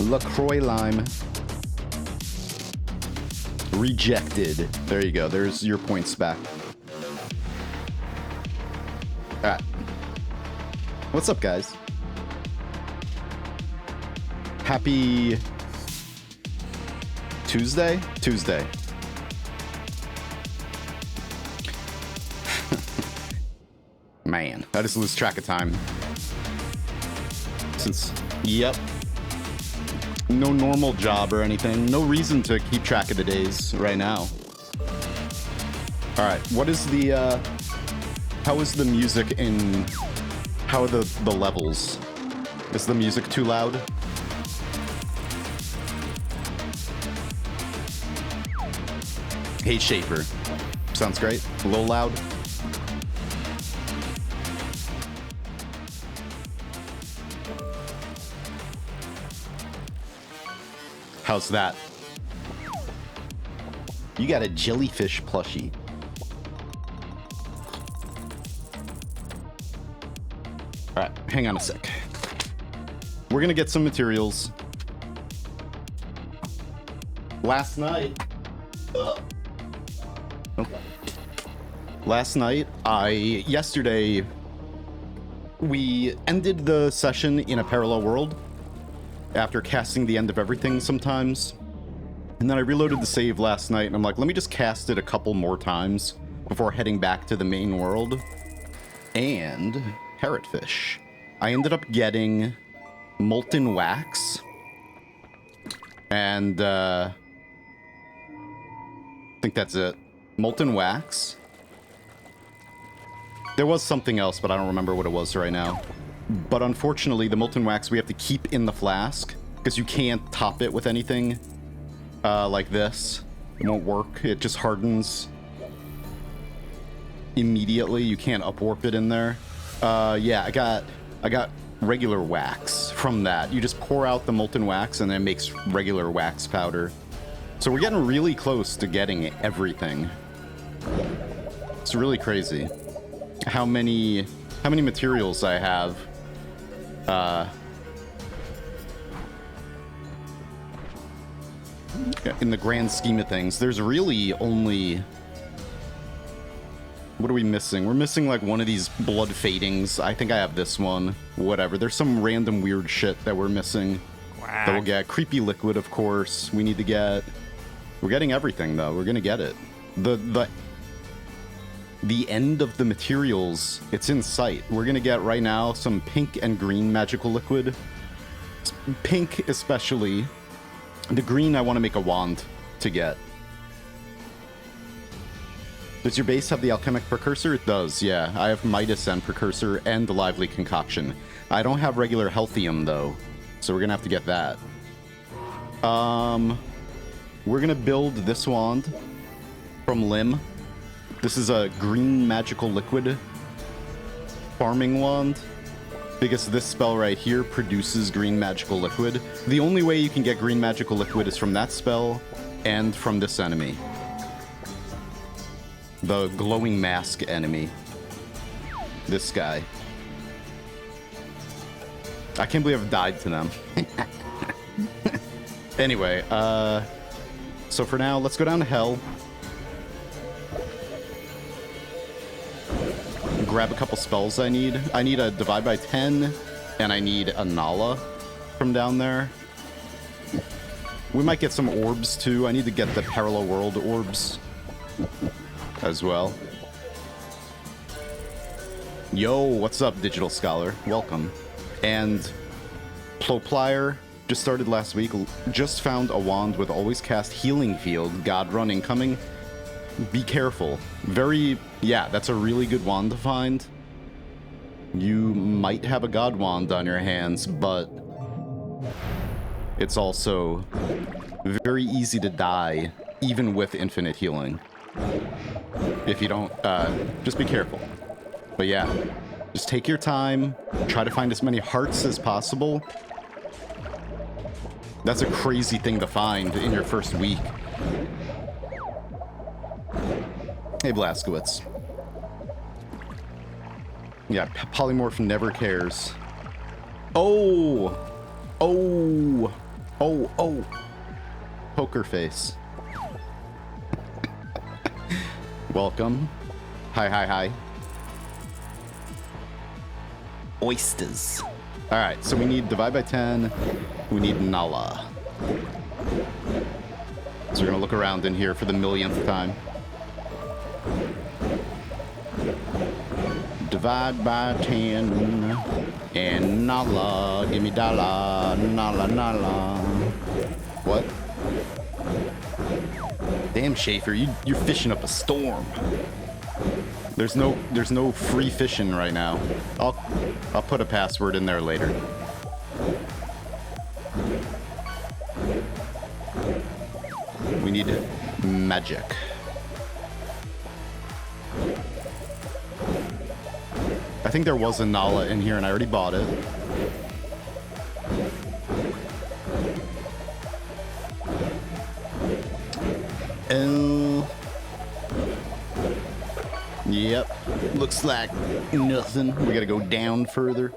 LaCroix lime. Rejected. There you go. There's your points back. Alright. What's up, guys? Happy Tuesday? Tuesday. Man, I just lose track of time. Yep. No normal job or anything. No reason to keep track of the days right now. Alright, what is the, how is the music in... How are the levels? Is the music too loud? Hey, Shaper. Sounds great. A little loud. How's that? You got a jellyfish plushie. Alright, hang on a sec. We're gonna get some materials. Last night... Yesterday, we ended the session in a parallel world after casting the end of everything sometimes. And then I reloaded the save last night, and I'm like, let me just cast it a couple more times before heading back to the main world. And parrotfish. I ended up getting molten wax. And, I think that's it. Molten wax. There was something else, but I don't remember what it was right now. But unfortunately, the molten wax we have to keep in the flask, because you can't top it with anything like this. It won't work. It just hardens immediately. You can't upwarp it in there. Yeah, I got regular wax from that. You just pour out the molten wax, and then it makes regular wax powder. So we're getting really close to getting everything. It's really crazy how many materials I have. In the grand scheme of things, there's really only... What are we missing? We're missing like one of these blood fadings. I think I have this one. Whatever. There's some random weird shit that we're missing. That we'll get. Creepy liquid, of course. We need to get... We're getting everything, though. We're gonna get it. The end of the materials, it's in sight. We're gonna get, right now, some pink and green magical liquid. Pink, especially. The green, I want to make a wand to get. Does your base have the alchemic precursor? It does, yeah. I have Midas and precursor and the lively concoction. I don't have regular healthium, though. So we're gonna have to get that. We're gonna build this wand from Lim. This is a green magical liquid farming wand, because this spell right here produces green magical liquid. The only way you can get green magical liquid is from that spell and from this enemy. The glowing mask enemy. This guy. I can't believe I've died to them. Anyway, so for now, let's go down to hell. Grab a couple spells I need. I need a Divide by 10, and I need a Nala from down there. We might get some orbs, too. I need to get the Parallel World orbs as well. Yo, what's up, Digital Scholar? Welcome. And Ploplier just started last week. Just found a wand with always cast healing field. God run incoming. Be careful. Yeah, that's a really good wand to find. You might have a god wand on your hands, but it's also very easy to die, even with infinite healing. If you don't, just be careful. But yeah, just take your time, try to find as many hearts as possible. That's a crazy thing to find in your first week. Hey, Blaskowitz. Yeah, Polymorph never cares. Oh, Oh, oh. Poker face. Welcome. Hi, hi, hi. Oysters. All right, so we need divide by 10. We need Nala. So we're gonna look around in here for the millionth time. Divide by 10. And Nala, give me dollar. Nala, Nala. What? Damn, Schaefer, you're fishing up a storm. There's no free fishing right now. I'll put a password in there later. We need magic. I think there was a Nala in here and I already bought it. Yep. Looks like nothing. We gotta go down further.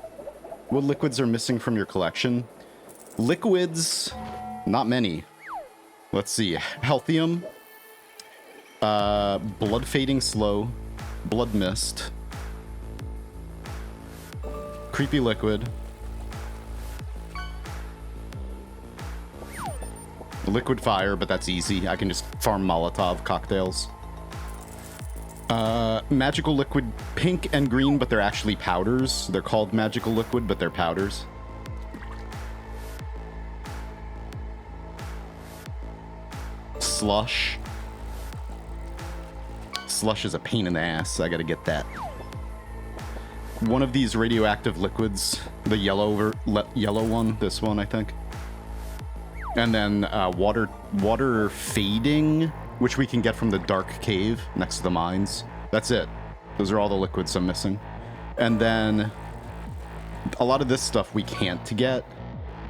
What liquids are missing from your collection? Liquids, not many. Let's see. Healthium. Blood fading slow. Blood mist. Creepy liquid. Liquid fire, but that's easy. I can just farm Molotov cocktails. Magical liquid pink and green, but they're actually powders. They're called magical liquid, but they're powders. Slush. Slush is a pain in the ass. I gotta get that. One of these radioactive liquids, the yellow one, this one, I think. And then water fading, which we can get from the dark cave next to the mines. That's it. Those are all the liquids I'm missing. And then a lot of this stuff we can't get.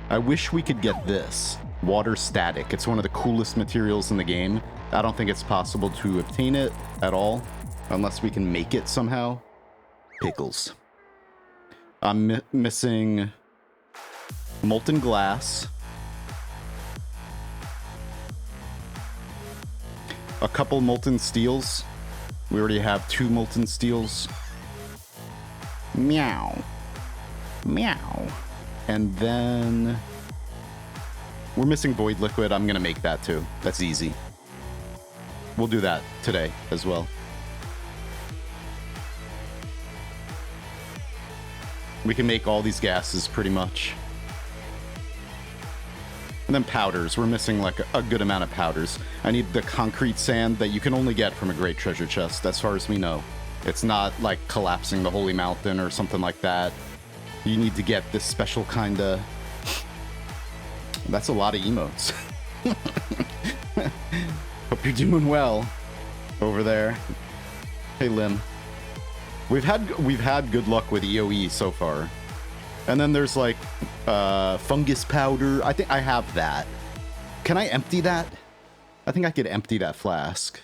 I wish we could get this. Water static. It's one of the coolest materials in the game. I don't think it's possible to obtain it at all, unless we can make it somehow. Pickles. I'm missing molten glass. A couple molten steels. We already have 2 molten steels. Meow. Meow. And then we're missing void liquid. I'm gonna make that too. That's easy. We'll do that today as well. We can make all these gases pretty much. And then powders. We're missing like a good amount of powders. I need the concrete sand that you can only get from a great treasure chest, as far as we know. It's not like collapsing the holy mountain or something like that. You need to get this special kind of... That's a lot of emotes. Hope you're doing well over there. Hey, Lim. We've had good luck with EOE so far. And then there's like fungus powder. I think I have that. Can I empty that? I think I could empty that flask.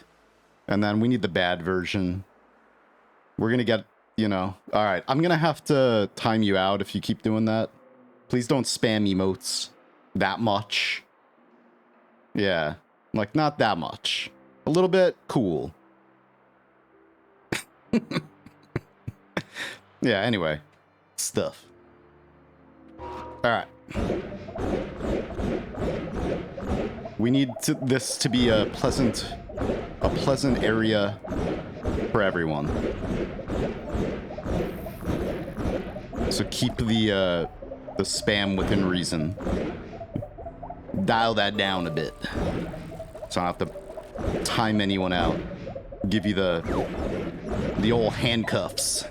And then we need the bad version. We're gonna get, you know. All right, I'm gonna have to time you out if you keep doing that. Please don't spam emotes that much. Yeah, like not that much. A little bit, cool. Yeah, anyway. Stuff. Alright. We need this to be a pleasant area for everyone. So keep the spam within reason. Dial that down a bit. So I don't have to time anyone out. Give you the old handcuffs.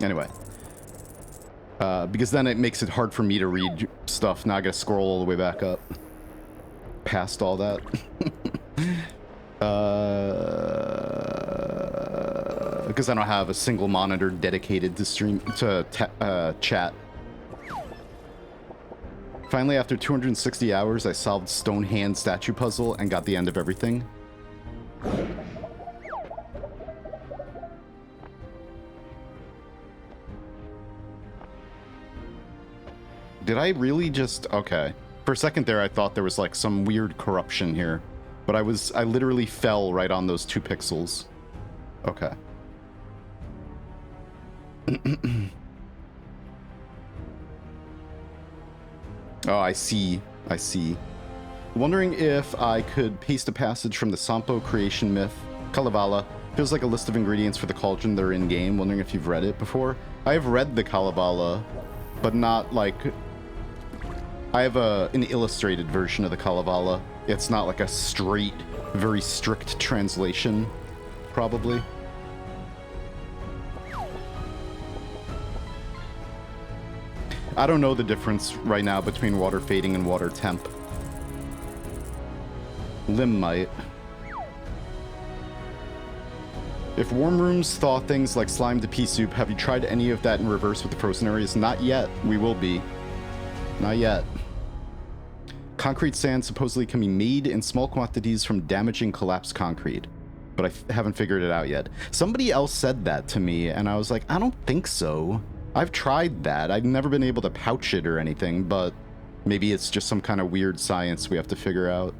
Anyway. Because then it makes it hard for me to read stuff. Now I gotta scroll all the way back up. Past all that. Because I don't have a single monitor dedicated to chat. Finally, after 260 hours, I solved Stone Hand statue puzzle and got the end of everything. Did I really just... Okay. For a second there, I thought there was like some weird corruption here. But I literally fell right on those 2 pixels. Okay. Oh, I see. I see. Wondering if I could paste a passage from the Sampo creation myth, Kalevala. Feels like a list of ingredients for the cauldron that are in-game. Wondering if you've read it before. I have read the Kalevala, but not like... I have an illustrated version of the Kalevala. It's not like a straight, very strict translation, probably. I don't know the difference right now between water fading and water temp. Lim might. If warm rooms thaw things like slime to pea soup, have you tried any of that in reverse with the frozen areas? Not yet. We will be. Not yet. Concrete sand supposedly can be made in small quantities from damaging collapsed concrete, but I haven't figured it out yet. Somebody else said that to me, and I was like, I don't think so. I've tried that. I've never been able to pouch it or anything, but maybe it's just some kind of weird science we have to figure out.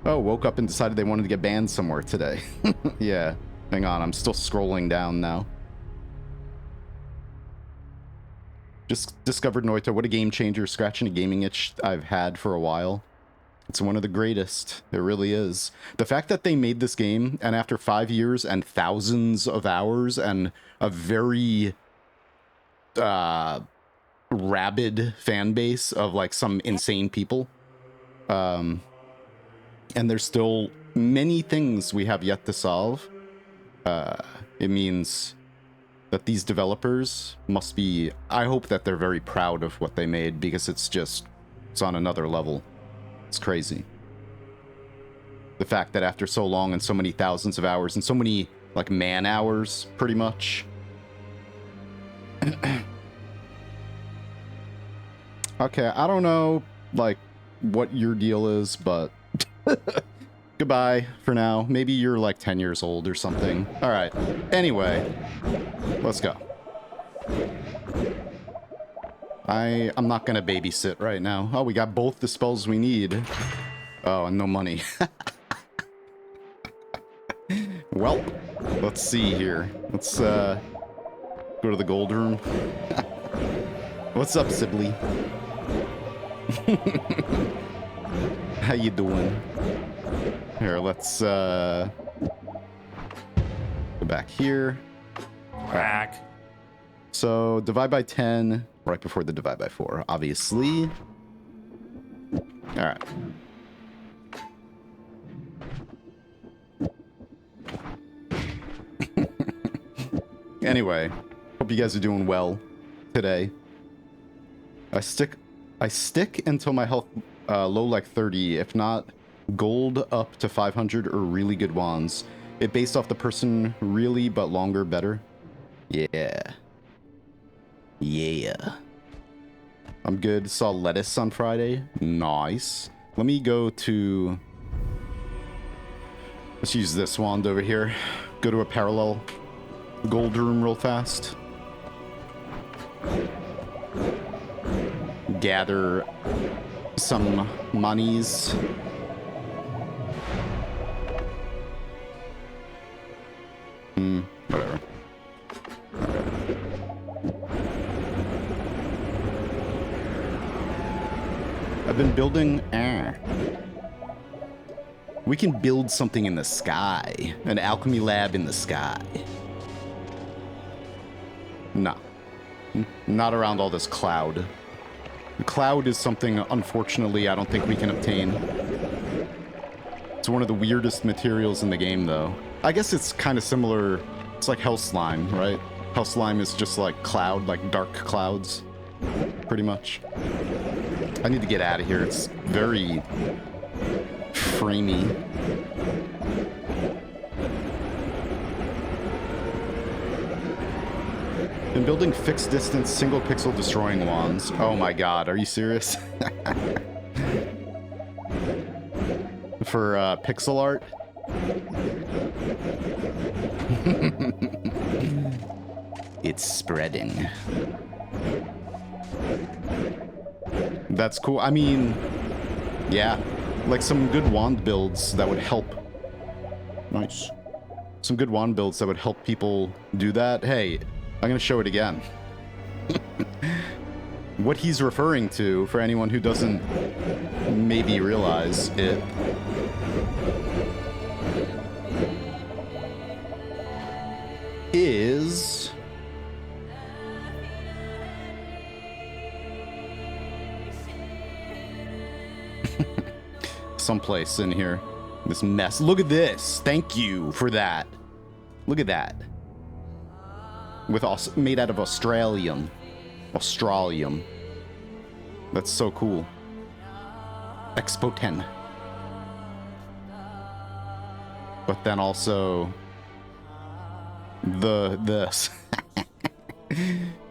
Oh, woke up and decided they wanted to get banned somewhere today. Yeah, hang on, I'm still scrolling down now. Just discovered Noita. What a game changer, scratching a gaming itch I've had for a while. It's one of the greatest. It really is. The fact that they made this game, and after 5 years and thousands of hours and a very rabid fan base of like some insane people, and there's still many things we have yet to solve. It means that these developers must be... I hope that they're very proud of what they made, because it's on another level. It's crazy. The fact that after so long and so many thousands of hours and so many, like, man hours, pretty much. Okay, I don't know, like, what your deal is, but... Goodbye for now. Maybe you're like 10 years old or something. All right. Anyway, let's go. I'm not gonna babysit right now. Oh, we got both the spells we need. Oh, and no money. Well, let's see here. Let's go to the gold room. What's up, Sibley? How you doing? Here, let's go back here. Back. So divide by 10 right before the divide by 4, obviously. All right. Anyway, hope you guys are doing well today. I stick until my health low like 30, if not gold up to 500 or really good wands. It based off the person really, but longer, better. Yeah. Yeah. I'm good. Saw lettuce on Friday. Nice. Let me go to... Let's use this wand over here. Go to a parallel gold room real fast. Gather some monies. Whatever. I've been building... We can build something in the sky. An alchemy lab in the sky. No. Not around all this cloud. The cloud is something, unfortunately, I don't think we can obtain. It's one of the weirdest materials in the game, though. I guess it's kind of similar. It's like hell slime, right? Hell slime is just like cloud, like dark clouds, pretty much. I need to get out of here. It's very framey. Been building fixed distance single pixel destroying wands. Oh my god, are you serious? For pixel art? It's spreading. That's cool. I mean, yeah, like some good wand builds that would help. Nice. Some good wand builds that would help people do that. Hey, I'm gonna show it again. What he's referring to, for anyone who doesn't maybe realize it, is someplace in here. This mess. Look at this. Thank you for that. Look at that. With made out of Australium. That's so cool. Expo 10. But then also this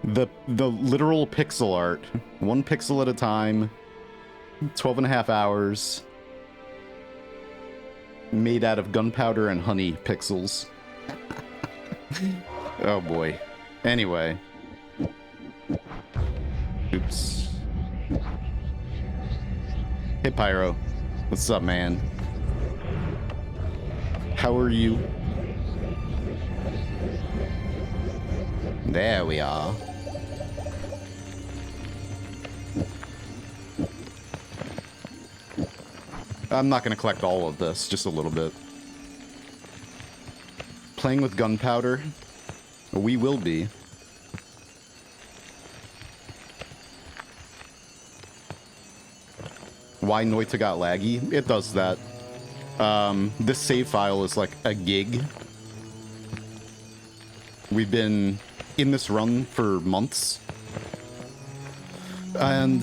the literal pixel art. 1 pixel at a time. 12.5 hours. Made out of gunpowder and honey pixels. Oh boy. Anyway. Oops. Hey Pyro. What's up, man? How are you? There we are. I'm not going to collect all of this, just a little bit. Playing with gunpowder? We will be. Why Noita got laggy? It does that. This save file is like a gig. We've been in this run for months. And,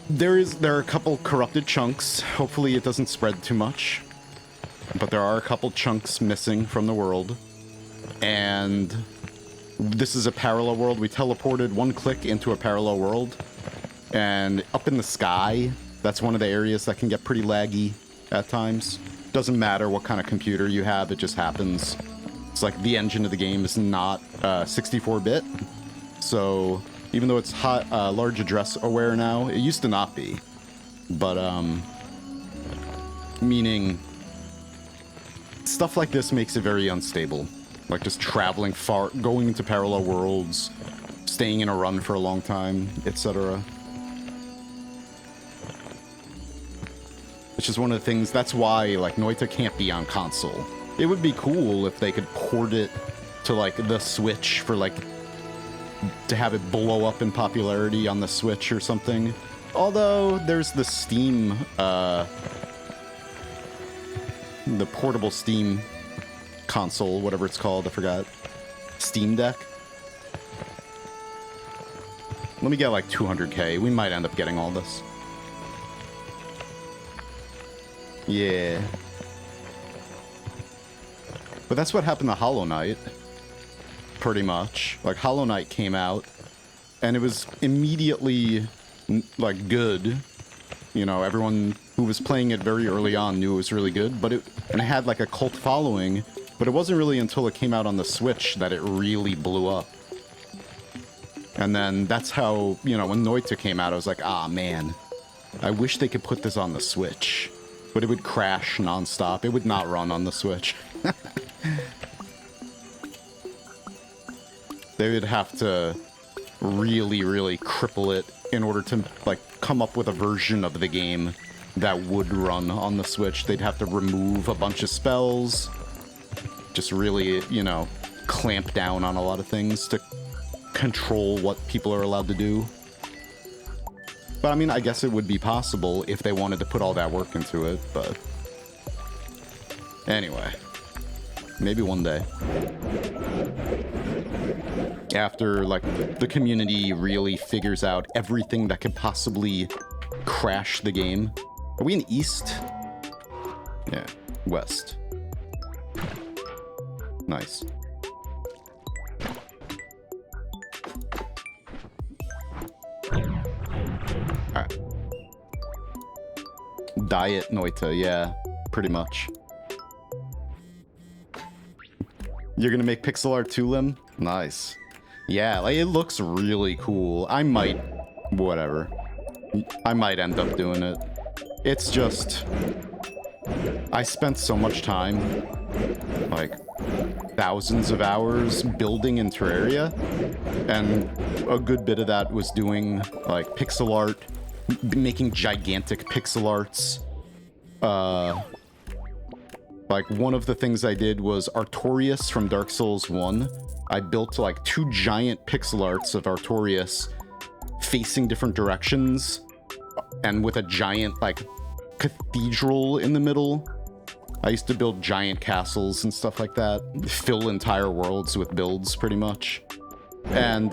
there are a couple corrupted chunks. Hopefully it doesn't spread too much. But there are a couple chunks missing from the world. And this is a parallel world. We teleported 1 click into a parallel world. And up in the sky, that's one of the areas that can get pretty laggy at times. Doesn't matter what kind of computer you have, it just happens. It's like the engine of the game is not 64-bit. So even though it's large address aware now, it used to not be. But, meaning stuff like this makes it very unstable. Like just traveling far, going into parallel worlds, staying in a run for a long time, etc. Which is one of the things, that's why, like, Noita can't be on console. It would be cool if they could port it to, like, the Switch for, like, to have it blow up in popularity on the Switch or something. Although, there's the Steam, the portable Steam console, whatever it's called, I forgot. Steam Deck? Let me get, like, 200k. We might end up getting all this. Yeah. But that's what happened to Hollow Knight. Pretty much. Like, Hollow Knight came out, and it was immediately, like, good. You know, everyone who was playing it very early on knew it was really good, but it had, like, a cult following, but it wasn't really until it came out on the Switch that it really blew up. And then that's how, you know, when Noita came out, I was like, ah, man, I wish they could put this on the Switch. But it would crash nonstop. It would not run on the Switch. They would have to really, really cripple it in order to, like, come up with a version of the game that would run on the Switch. They'd have to remove a bunch of spells. Just really, you know, clamp down on a lot of things to control what people are allowed to do. But I mean, I guess it would be possible if they wanted to put all that work into it, but anyway, maybe one day. After, like, the community really figures out everything that could possibly crash the game. Are we in East? Yeah, West. Nice. Alright. Diet Noita, yeah, pretty much. You're gonna make pixel art too, Lim? Nice. Yeah, like, it looks really cool. I might, whatever. I might end up doing it. It's just, I spent so much time, like, thousands of hours building in Terraria, and a good bit of that was doing, like, pixel art, making gigantic pixel arts. Like, one of the things I did was Artorias from Dark Souls 1. I built, like, 2 giant pixel arts of Artorias facing different directions, and with a giant, like, cathedral in the middle. I used to build giant castles and stuff like that, fill entire worlds with builds, pretty much. And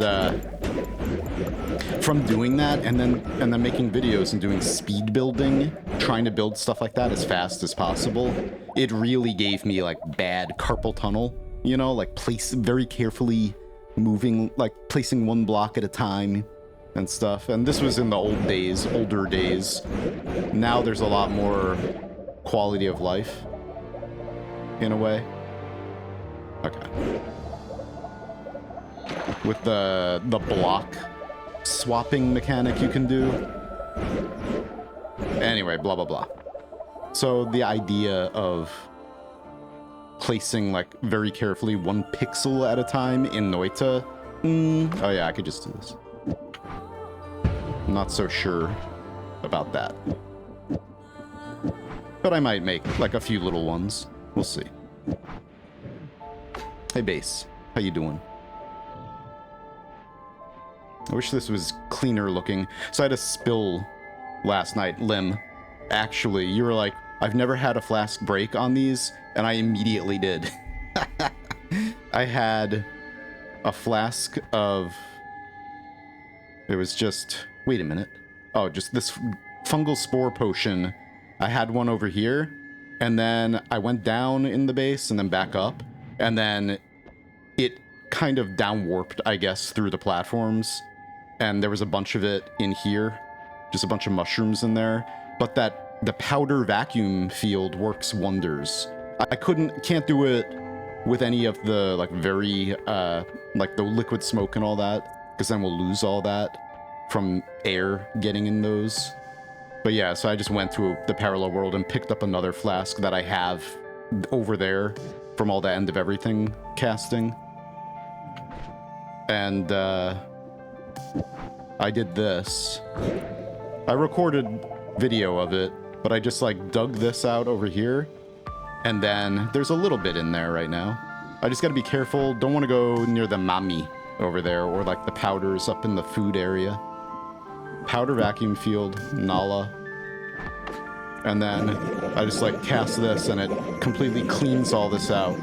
from doing that, and then making videos and doing speed building, trying to build stuff like that as fast as possible, it really gave me, like, bad carpal tunnel, you know, like, very carefully moving, like, placing one block at a time and stuff. And this was in the older days. Now there's a lot more quality of life, in a way. Okay. With the block swapping mechanic you can do. Anyway, blah, blah, blah. So the idea of placing, like, very carefully 1 pixel at a time in Noita. Oh yeah, I could just do this. I'm not so sure about that. But I might make, like, a few little ones. We'll see. Hey, Base. How you doing? I wish this was cleaner looking. So I had a spill last night. Lim, actually, you were like, I've never had a flask break on these, and I immediately did. I had a flask of... It was just... Wait a minute. Oh, just this fungal spore potion. I had one over here, and then I went down in the base and then back up, and then it kind of down-warped, I guess, through the platforms. And there was a bunch of it in here, just a bunch of mushrooms in there. But the powder vacuum field works wonders. I can't do it with any of the, like, very, like, the liquid smoke and all that, because then we'll lose all that from air getting in those. But yeah, so I just went to the parallel world and picked up another flask that I have over there from all the End of Everything casting. And, I did this. I recorded video of it, but I just, like, dug this out over here, and then there's a little bit in there right now. I just gotta be careful. Don't want to go near the mami over there, or, like, the powders up in the food area. Powder vacuum field, Nala. And then I just, like, cast this, and it completely cleans all this out.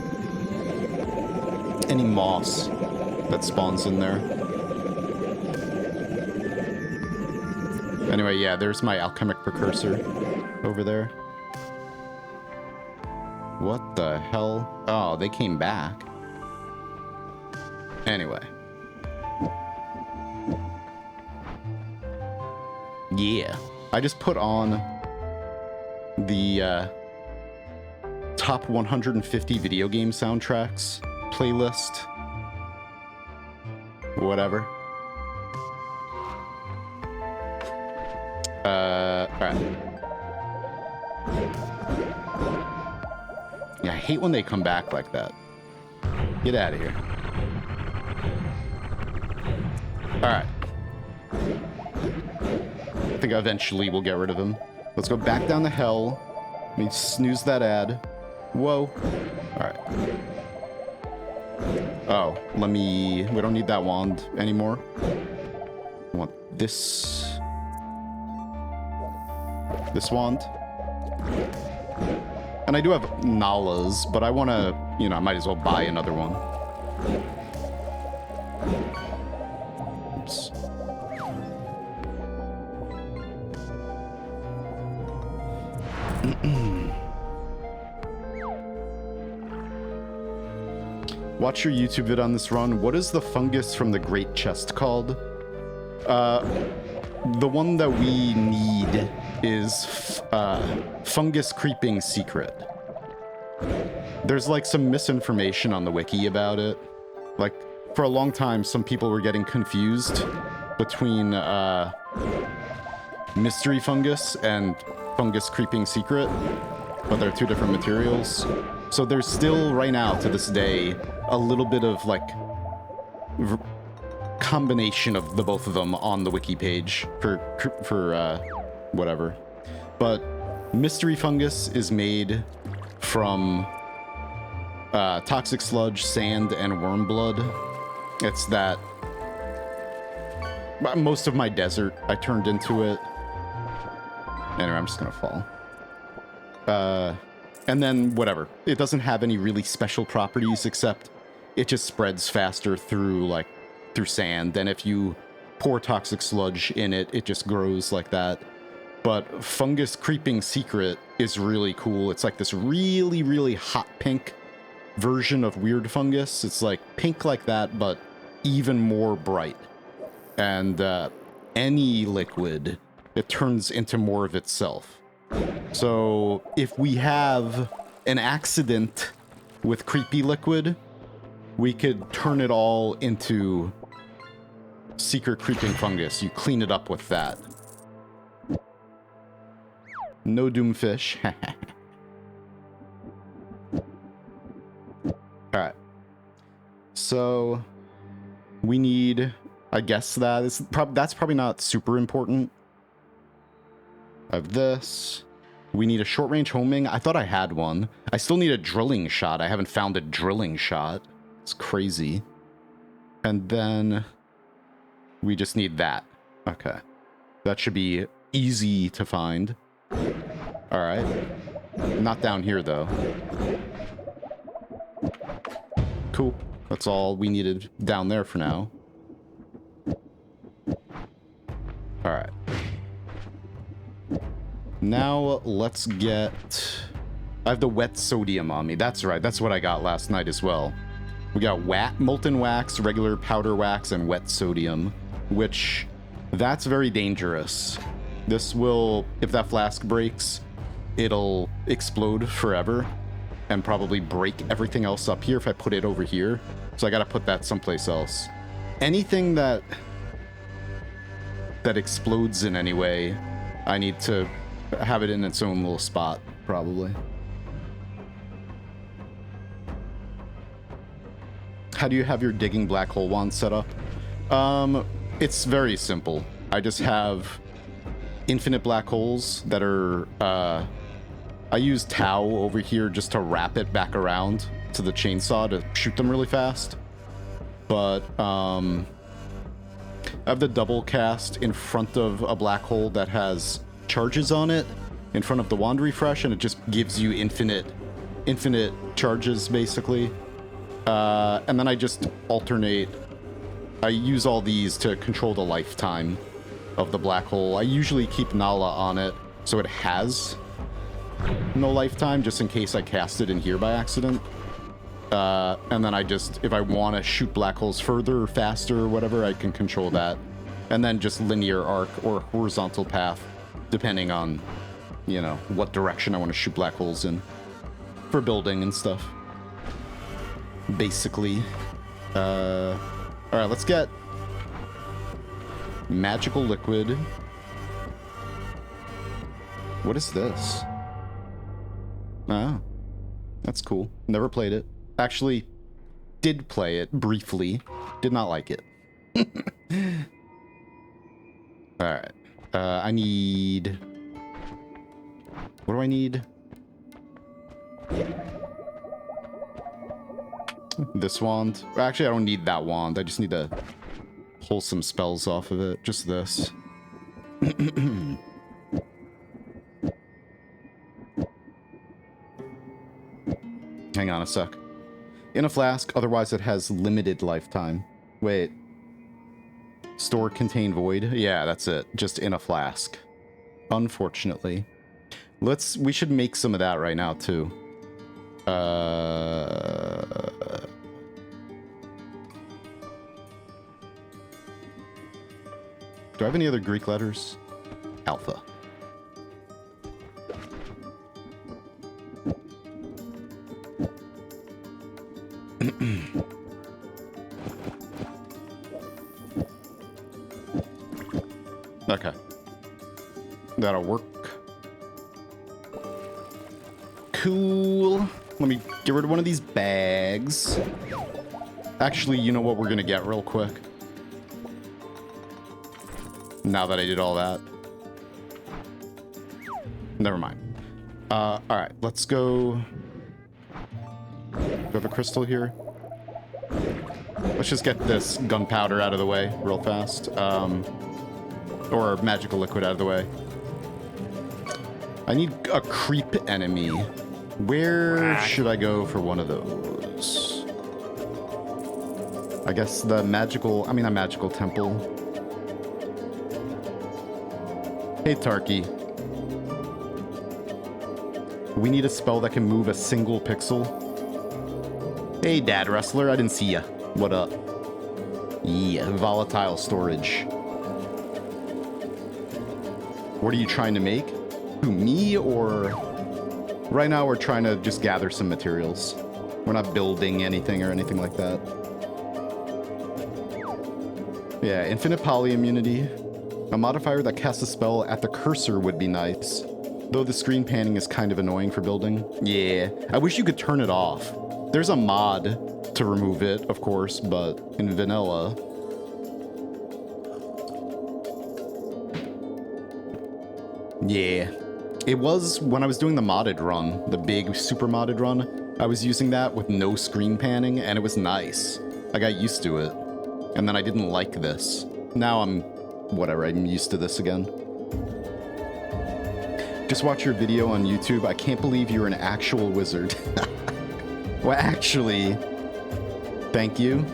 Any moss that spawns in there. Anyway, yeah, there's my alchemic precursor over there. What the hell? Oh, they came back. Anyway. Yeah. I just put on the top 150 video game soundtracks playlist. Whatever. Alright. Yeah, I hate when they come back like that. Get out of here. Alright. I think eventually we'll get rid of him. Let's go back down to hell. Let me snooze that ad. Whoa. Alright. Oh, we don't need that wand anymore. I want this wand. And I do have Nalas, but I want to, you know, I might as well buy another one. Oops. Watch your YouTube vid on this run. What is the fungus from the Great Chest called? The one that we need is Fungus Creeping Secret. There's, like, some misinformation on the wiki about it. Like, for a long time, some people were getting confused between mystery fungus and fungus creeping secret, but they're two different materials. So there's still, right now, to this day, a little bit of, like, combination of the both of them on the wiki page for whatever. But mystery fungus is made from toxic sludge, sand, and worm blood. It's that... most of my desert, I turned into it. Anyway, I'm just gonna fall. And then, whatever. It doesn't have any really special properties, except it just spreads faster through sand. And if you pour toxic sludge in it, it just grows like that. But fungus creeping secret is really cool. It's like this really, really hot pink version of weird fungus. It's like pink like that, but even more bright. And any liquid, it turns into more of itself. So if we have an accident with creepy liquid, we could turn it all into secret creeping fungus. You clean it up with that. No doomfish. Alright. So we need, I guess that's probably not super important. I have this. We need a short-range homing. I thought I had one. I still need a drilling shot. I haven't found a drilling shot. It's crazy. And then we just need that. Okay. That should be easy to find. Alright. Not down here, though. Cool. That's all we needed down there for now. Alright. Now, let's get... I have the wet sodium on me. That's right. That's what I got last night as well. We got molten wax, regular powder wax, and wet sodium, which... that's very dangerous. This will... if that flask breaks, it'll explode forever and probably break everything else up here if I put it over here. So I gotta put that someplace else. Anything that explodes in any way, I need to have it in its own little spot, probably. How do you have your digging black hole wand set up? It's very simple. I just have infinite black holes that are... I use Tau over here just to wrap it back around to the chainsaw to shoot them really fast. But, I have the double cast in front of a black hole that has charges on it in front of the wand refresh, and it just gives you infinite charges, basically. And then I just alternate. I use all these to control the lifetime of the black hole. I usually keep Nala on it so it has no lifetime, just in case I cast it in here by accident. And then I just, if I want to shoot black holes further or faster or whatever, I can control that. And then just linear arc or horizontal path, depending on, you know, what direction I want to shoot black holes in for building and stuff. Basically. Alright, let's get magical liquid. What is this? Oh, that's cool. Never played it. Actually, did play it briefly. Did not like it. Alright. I need... what do I need? This wand. Actually, I don't need that wand. I just need to pull some spells off of it. Just this. Hang on a sec. In a flask, otherwise it has limited lifetime. Wait. Store contain void? Yeah, that's it. Just in a flask. Unfortunately. We should make some of that right now, too. Do I have any other Greek letters? Alpha. Okay. That'll work. Cool. Let me get rid of one of these bags. Actually, you know what we're gonna get real quick? Now that I did all that. Never mind. Alright, let's go. Do I have a crystal here? Let's just get this gunpowder out of the way real fast. Or magical liquid out of the way. I need a creep enemy. Where should I go for one of those? I guess the magical, a magical temple. Hey, Tarky. We need a spell that can move a single pixel. Hey, Dad Wrestler, I didn't see ya. What up? Yeah, volatile storage. What are you trying to make? Who, me or... Right now we're trying to just gather some materials. We're not building anything or anything like that. Yeah, infinite poly immunity. A modifier that casts a spell at the cursor would be nice. Though the screen panning is kind of annoying for building. Yeah, I wish you could turn it off. There's a mod to remove it, of course, but in vanilla... Yeah. It was, when I was doing the modded run, the big super modded run, I was using that with no screen panning, and it was nice. I got used to it. And then I didn't like this. Now I'm, whatever, I'm used to this again. Just watch your video on YouTube. I can't believe you're an actual wizard. Well, actually, thank you.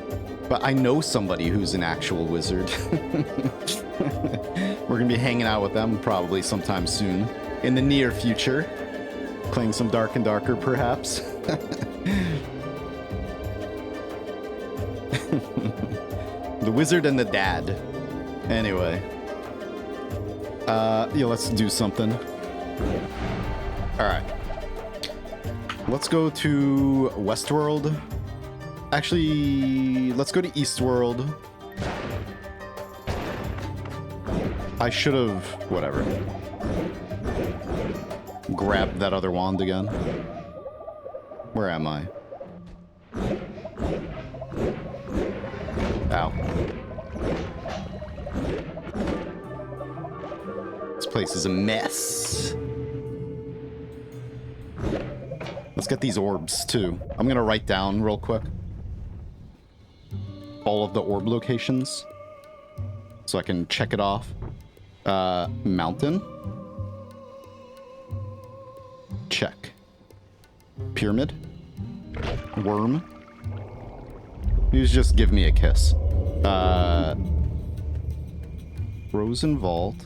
But I know somebody who's an actual wizard. We're gonna be hanging out with them probably sometime soon. In the near future. Playing some Dark and Darker, perhaps. The wizard and the dad. Anyway. Yeah, let's do something. Alright. Let's go to Westworld. Actually, let's go to Eastworld. I should have... whatever. Grabbed that other wand again. Where am I? Ow. This place is a mess. Let's get these orbs, too. I'm gonna write down real quick all of the orb locations so I can check it off. Mountain. Check. Pyramid. Worm. You just give me a kiss. Frozen Vault.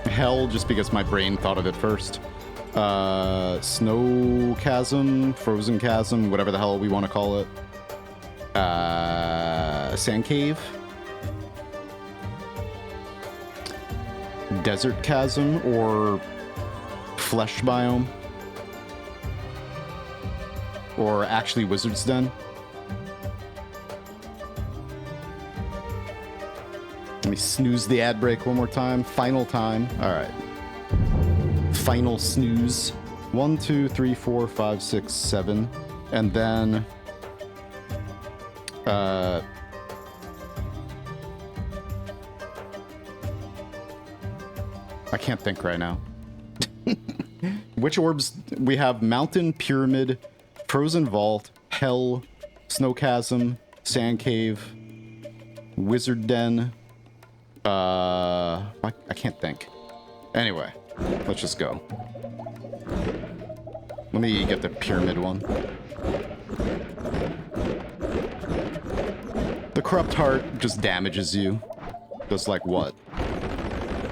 Hell, just because my brain thought of it first. Snow Chasm, Frozen Chasm, whatever the hell we want to call it. Sand Cave. Desert Chasm, or Flesh Biome. Or actually Wizard's Den. Let me snooze the ad break one more time. Final time. All right. Final snooze. 1, 2, 3, 4, 5, 6, 7. And then... I can't think right now. Which orbs? We have Mountain, Pyramid, Frozen Vault, Hell, Snow Chasm, Sand Cave, Wizard Den. I can't think. Anyway, let's just go. Let me get the Pyramid one. The Corrupt Heart just damages you. Does like what?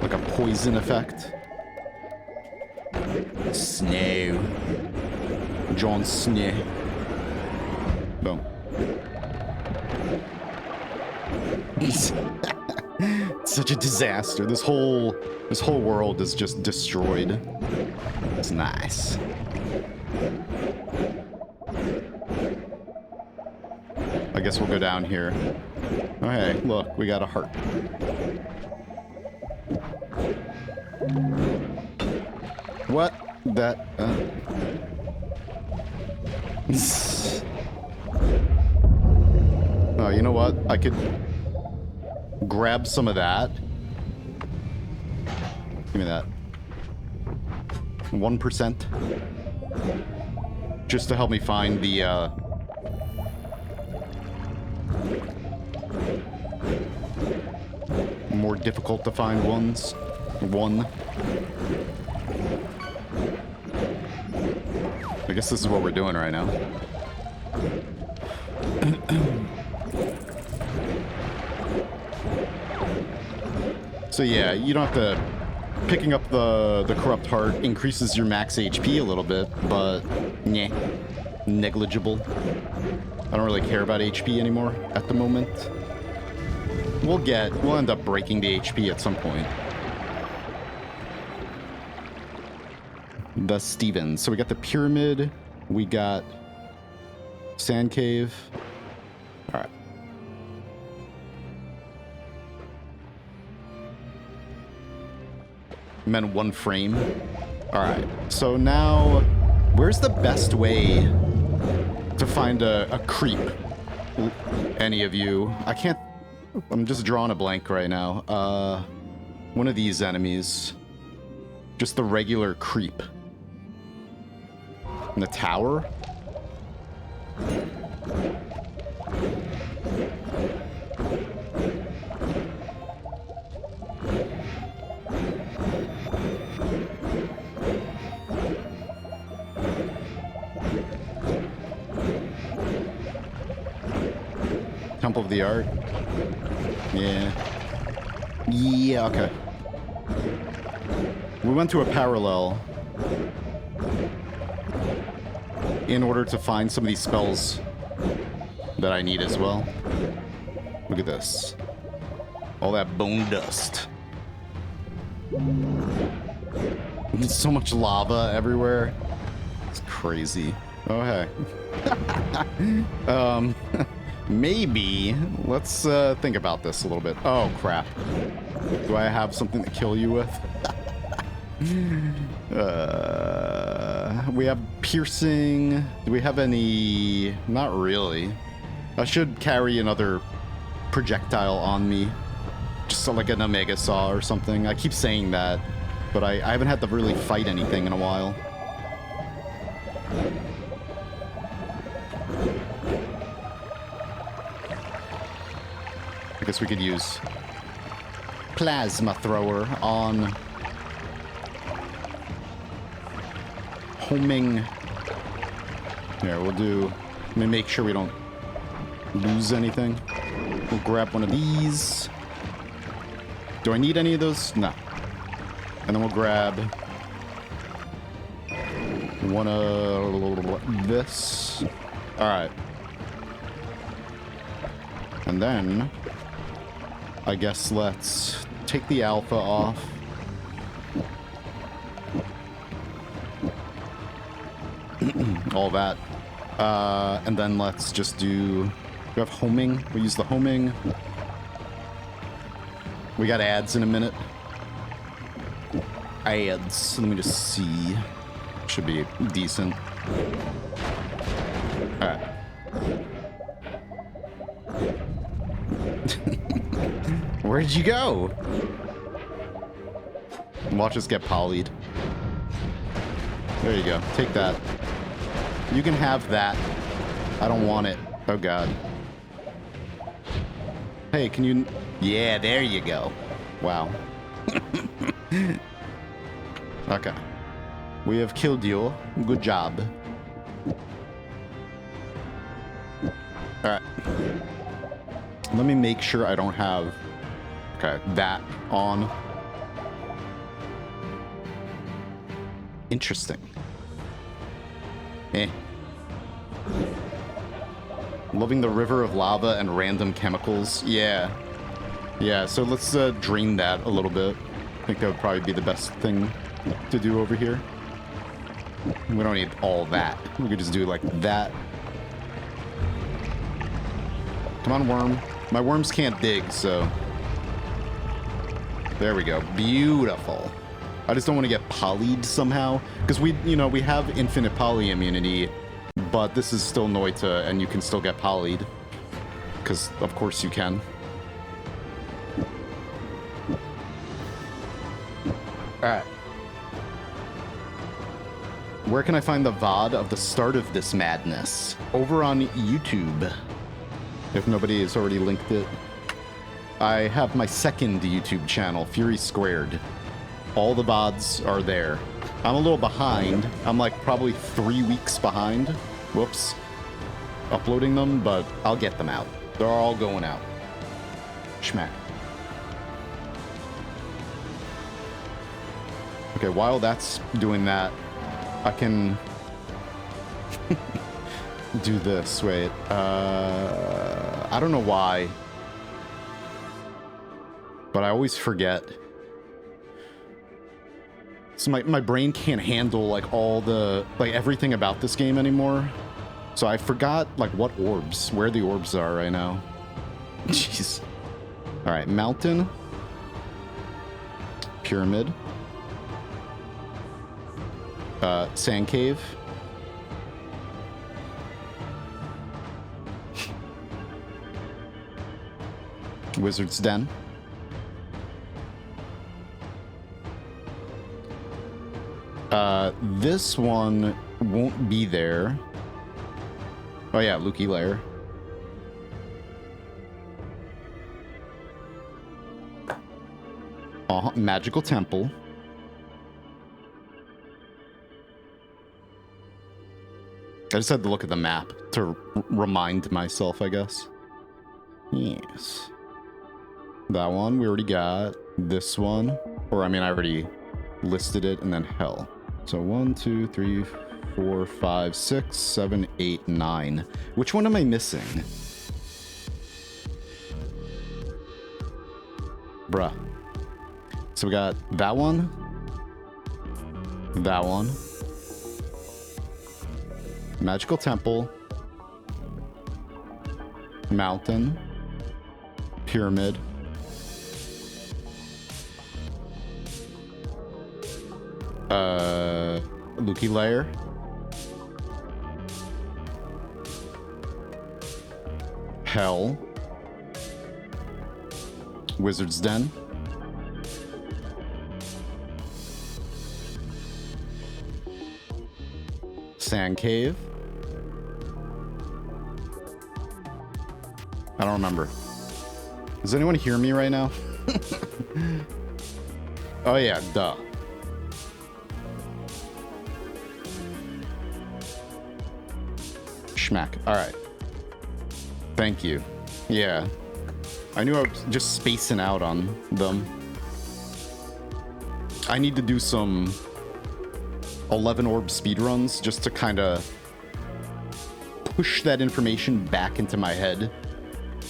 Like a poison effect? Snow. Jon Snow. Boom. It's such a disaster. This whole world is just destroyed. It's nice. I guess we'll go down here. Oh, hey, look, we got a heart. What? That, Oh, you know what? I could grab some of that. Give me that. 1%. Just to help me find the, more difficult to find ones. I guess this is what we're doing right now. So yeah, you don't have to... Picking up the corrupt heart increases your max HP a little bit, but nah, negligible. I don't really care about HP anymore at the moment. We'll end up breaking the HP at some point. The Stevens. So we got the pyramid, we got sand cave. All right. I'm in one frame. All right. So now, where's the best way to find a creep? Any of you? I can't. I'm just drawing a blank right now. One of these enemies. Just the regular creep. In the tower? Temple of the Art? Yeah. Yeah, okay. We went to a parallel in order to find some of these spells that I need as well. Look at this. All that bone dust. There's so much lava everywhere. It's crazy. Oh, hey. Maybe let's think about this a little bit. Oh, crap. Do I have something to kill you with? We have piercing. Do we have any? Not really. I should carry another projectile on me. Just so like an Omega Saw or something. I keep saying that, but I haven't had to really fight anything in a while. I guess we could use plasma thrower on homing. Here, we'll do... Let me make sure we don't lose anything. We'll grab one of these. Do I need any of those? No. And then we'll grab one of this. All right. And then I guess let's take the alpha off. All that. And then let's just do... We have homing. We use the homing. We got ads in a minute. Ads. Let me just see. Should be decent. Alright. Where'd you go? Watch us get polyed. There you go. Take that. You can have that. I don't want it. Oh, God. Hey, can you... Yeah, there you go. Wow. Okay. We have killed you. Good job. Alright. Let me make sure I don't have... Okay, that on. Interesting. Eh. Loving the river of lava and random chemicals. Yeah. Yeah, so let's drain that a little bit. I think that would probably be the best thing to do over here. We don't need all that. We could just do like that. Come on, worm. My worms can't dig, so... There we go. Beautiful. I just don't want to get polyed somehow. Because we, you know, we have infinite poly immunity, but this is still Noita, and you can still get polyed. Because, of course, you can. Alright. Where can I find the VOD of the start of this madness? Over on YouTube. If nobody has already linked it. I have my second YouTube channel, Fury Squared. All the VODs are there. I'm a little behind. I'm like probably 3 weeks behind. Whoops. Uploading them, but I'll get them out. They're all going out. Schmack. Okay, while that's doing that, I can do this. Wait. I don't know why, but I always forget. So my brain can't handle like all the, like everything about this game anymore. So I forgot like what orbs, where the orbs are right now. Jeez. All right, mountain, pyramid, sand cave, wizard's den, this one won't be there. Oh yeah, Lukey Lair. Magical temple. I just had to look at the map to remind myself, I guess. Yes. That one we already got. This one, or I mean, I already listed it, and then hell. So 1, 2, 3, 4, 5, 6, 7, 8, 9. Which one am I missing? Bruh. So we got that one. That one. Magical temple. Mountain. Pyramid. Lukey Lair. Hell. Wizard's Den. Sand Cave. I don't remember. Does anyone hear me right now? Oh yeah, duh. Schmack. Alright. Thank you. Yeah. I knew I was just spacing out on them. I need to do some 11 orb speedruns just to kind of push that information back into my head.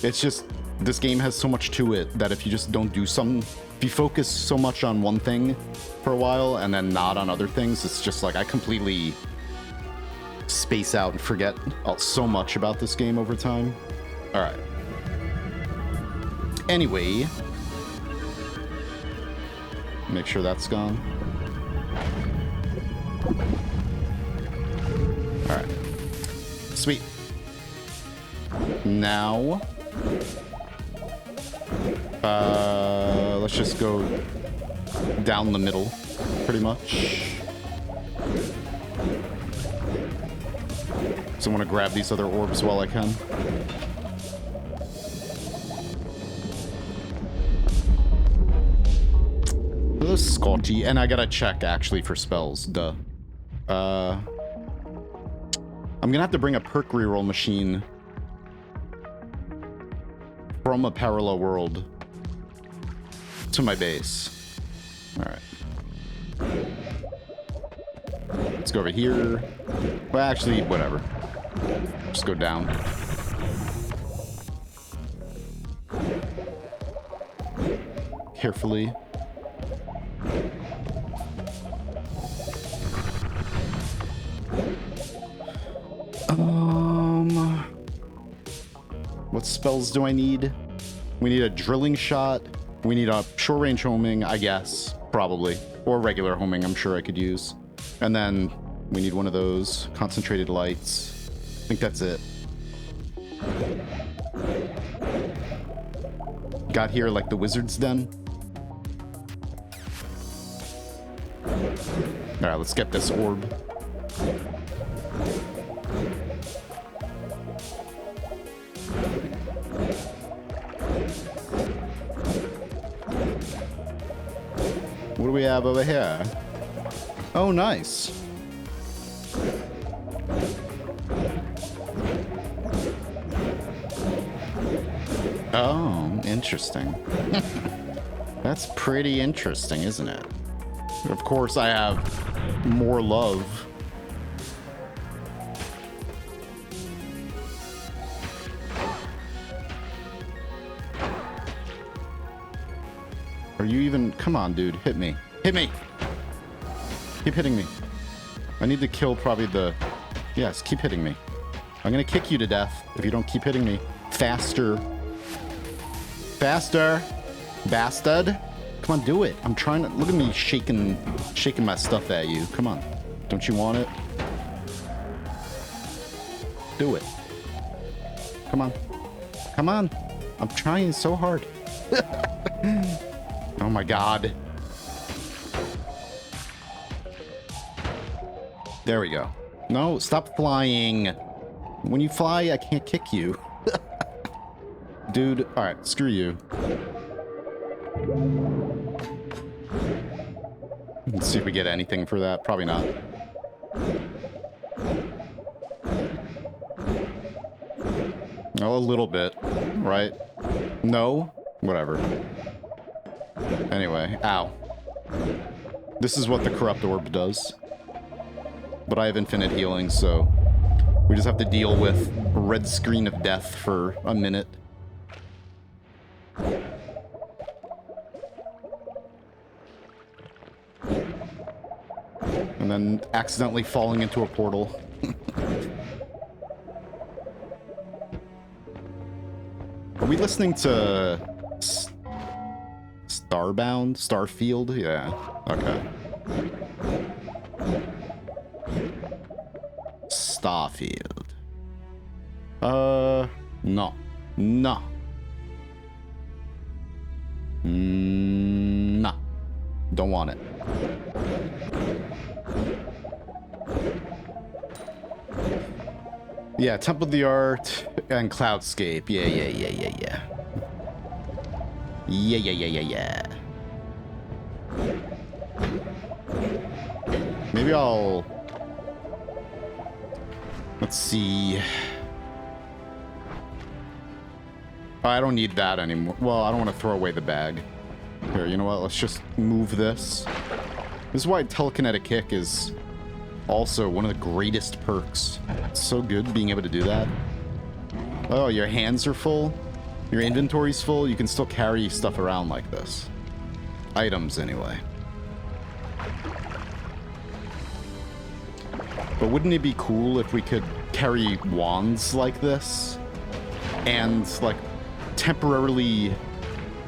It's just, this game has so much to it that if you just don't do some, if you focus so much on one thing for a while and then not on other things, it's just like I completely space out and forget so much about this game over time. All right. Anyway, make sure that's gone. All right. Sweet. Now, let's just go down the middle, pretty much. So I want to grab these other orbs while I can. The Scotty, and I gotta check actually for spells. Duh. I'm gonna have to bring a perk reroll machine from a parallel world to my base. All right. Let's go over here. Well, actually, whatever. Just go down. carefully. What spells do I need? We need a drilling shot. We need a short range homing, I guess, probably. Or regular homing, I'm sure I could use. And then we need one of those concentrated lights. I think that's it. Got here like the wizard's den. All right, let's get this orb. What do we have over here? Oh, nice. Oh, interesting. That's pretty interesting, isn't it? Of course, I have more love. Are you even... Come on, dude. Hit me. Hit me! Keep hitting me. I need to kill probably the... Yes, keep hitting me. I'm gonna kick you to death if you don't keep hitting me. Faster. Faster! Bastard! Come on, do it. I'm trying to... Look at me shaking my stuff at you. Come on. Don't you want it? Do it. Come on. Come on. I'm trying so hard. Oh my god. There we go. No, stop flying. When you fly, I can't kick you. Dude, alright, screw you. Let's see if we get anything for that. Probably not. Oh, a little bit, right? No? Whatever. Anyway, ow. This is what the corrupt orb does. But I have infinite healing, so we just have to deal with a red screen of death for a minute. And then accidentally falling into a portal. Are we listening to Starbound? Starfield? Yeah. Okay. Starfield. No. No. No. Don't want it. Yeah, Temple of the Art and Cloudscape. Yeah. Yeah. Maybe I'll... Let's see. Oh, I don't need that anymore. Well, I don't want to throw away the bag. Here, you know what? Let's just move this. This is why telekinetic kick is also one of the greatest perks. It's so good being able to do that. Oh, your hands are full. Your inventory's full. You can still carry stuff around like this. Items, anyway. But wouldn't it be cool if we could carry wands like this? And, like, temporarily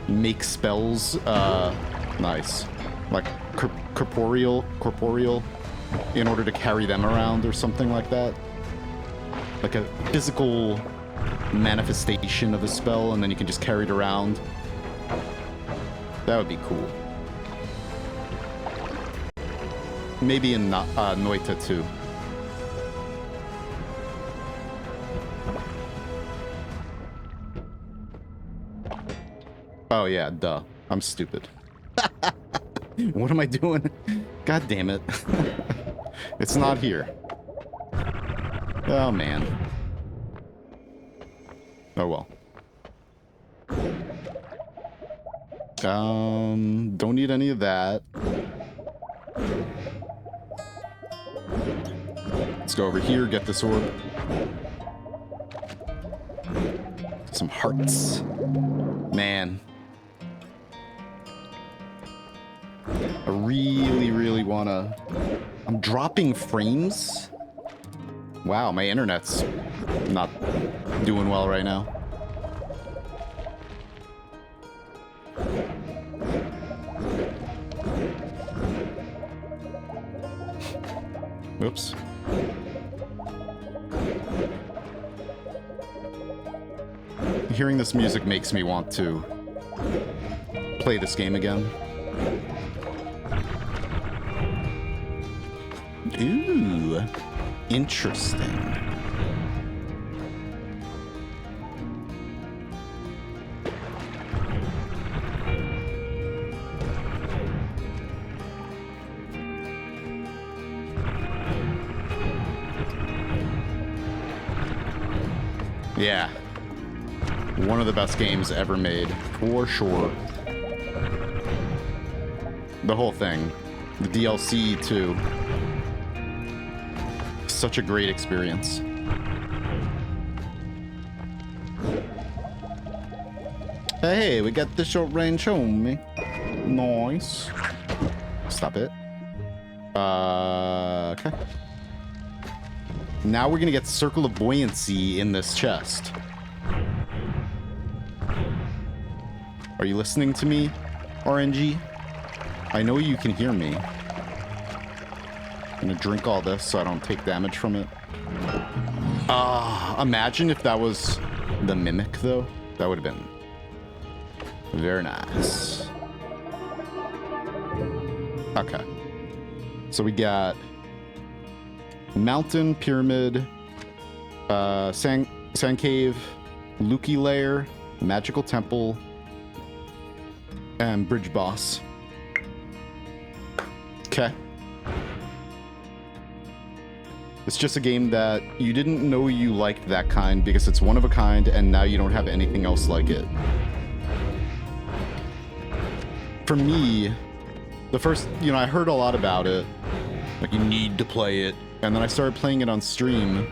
make spells, nice. Like, corporeal, in order to carry them around or something like that. Like a physical manifestation of a spell, and then you can just carry it around. That would be cool. Maybe in Noita too. Oh yeah, duh. I'm stupid. What am I doing? God damn it. It's not here. Oh man. Oh well. Don't need any of that. Let's go over here, get this orb. Some hearts. Man. I really, really wanna... I'm dropping frames? Wow, my internet's not doing well right now. Oops. Hearing this music makes me want to play this game again. Ooh, interesting. Yeah. One of the best games ever made, for sure. The whole thing. The DLC, too. Such a great experience. Hey, we got the short range homie. Nice. Stop it. Okay. Now we're gonna get Circle of Buoyancy in this chest. Are you listening to me, RNG? I know you can hear me. I'm gonna drink all this so I don't take damage from it. Imagine if that was the Mimic, though. That would have been very nice. Okay. So we got Mountain, Pyramid, Sand Cave, Lukey Lair, Magical Temple, and Bridge Boss. Okay. It's just a game that you didn't know you liked that kind because it's one of a kind and now you don't have anything else like it. For me, the first, I heard a lot about it. Like, you need to play it. And then I started playing it on stream.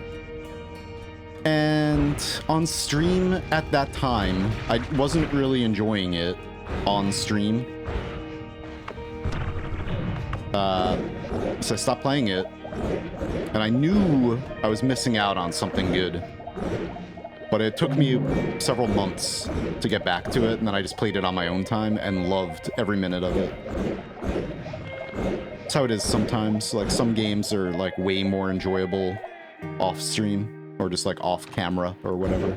And on stream at that time, I wasn't really enjoying it on stream. So I stopped playing it. And I knew I was missing out on something good. But it took me several months to get back to it, and then I just played it on my own time and loved every minute of it. That's how it is sometimes. Like, some games are like way more enjoyable off stream or just like off camera or whatever.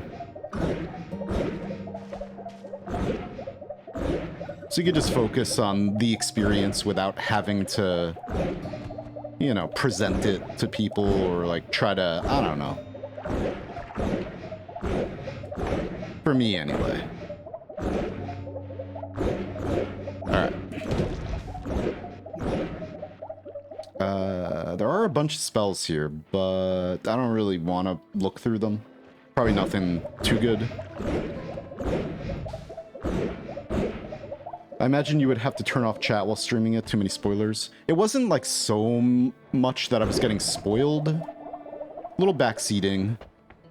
So you could just focus on the experience without having to, present it to people or like try to, I don't know. For me, anyway. Alright. There are a bunch of spells here, but I don't really want to look through them. Probably nothing too good. I imagine you would have to turn off chat while streaming it. Too many spoilers. It wasn't like so much that I was getting spoiled. A little backseating.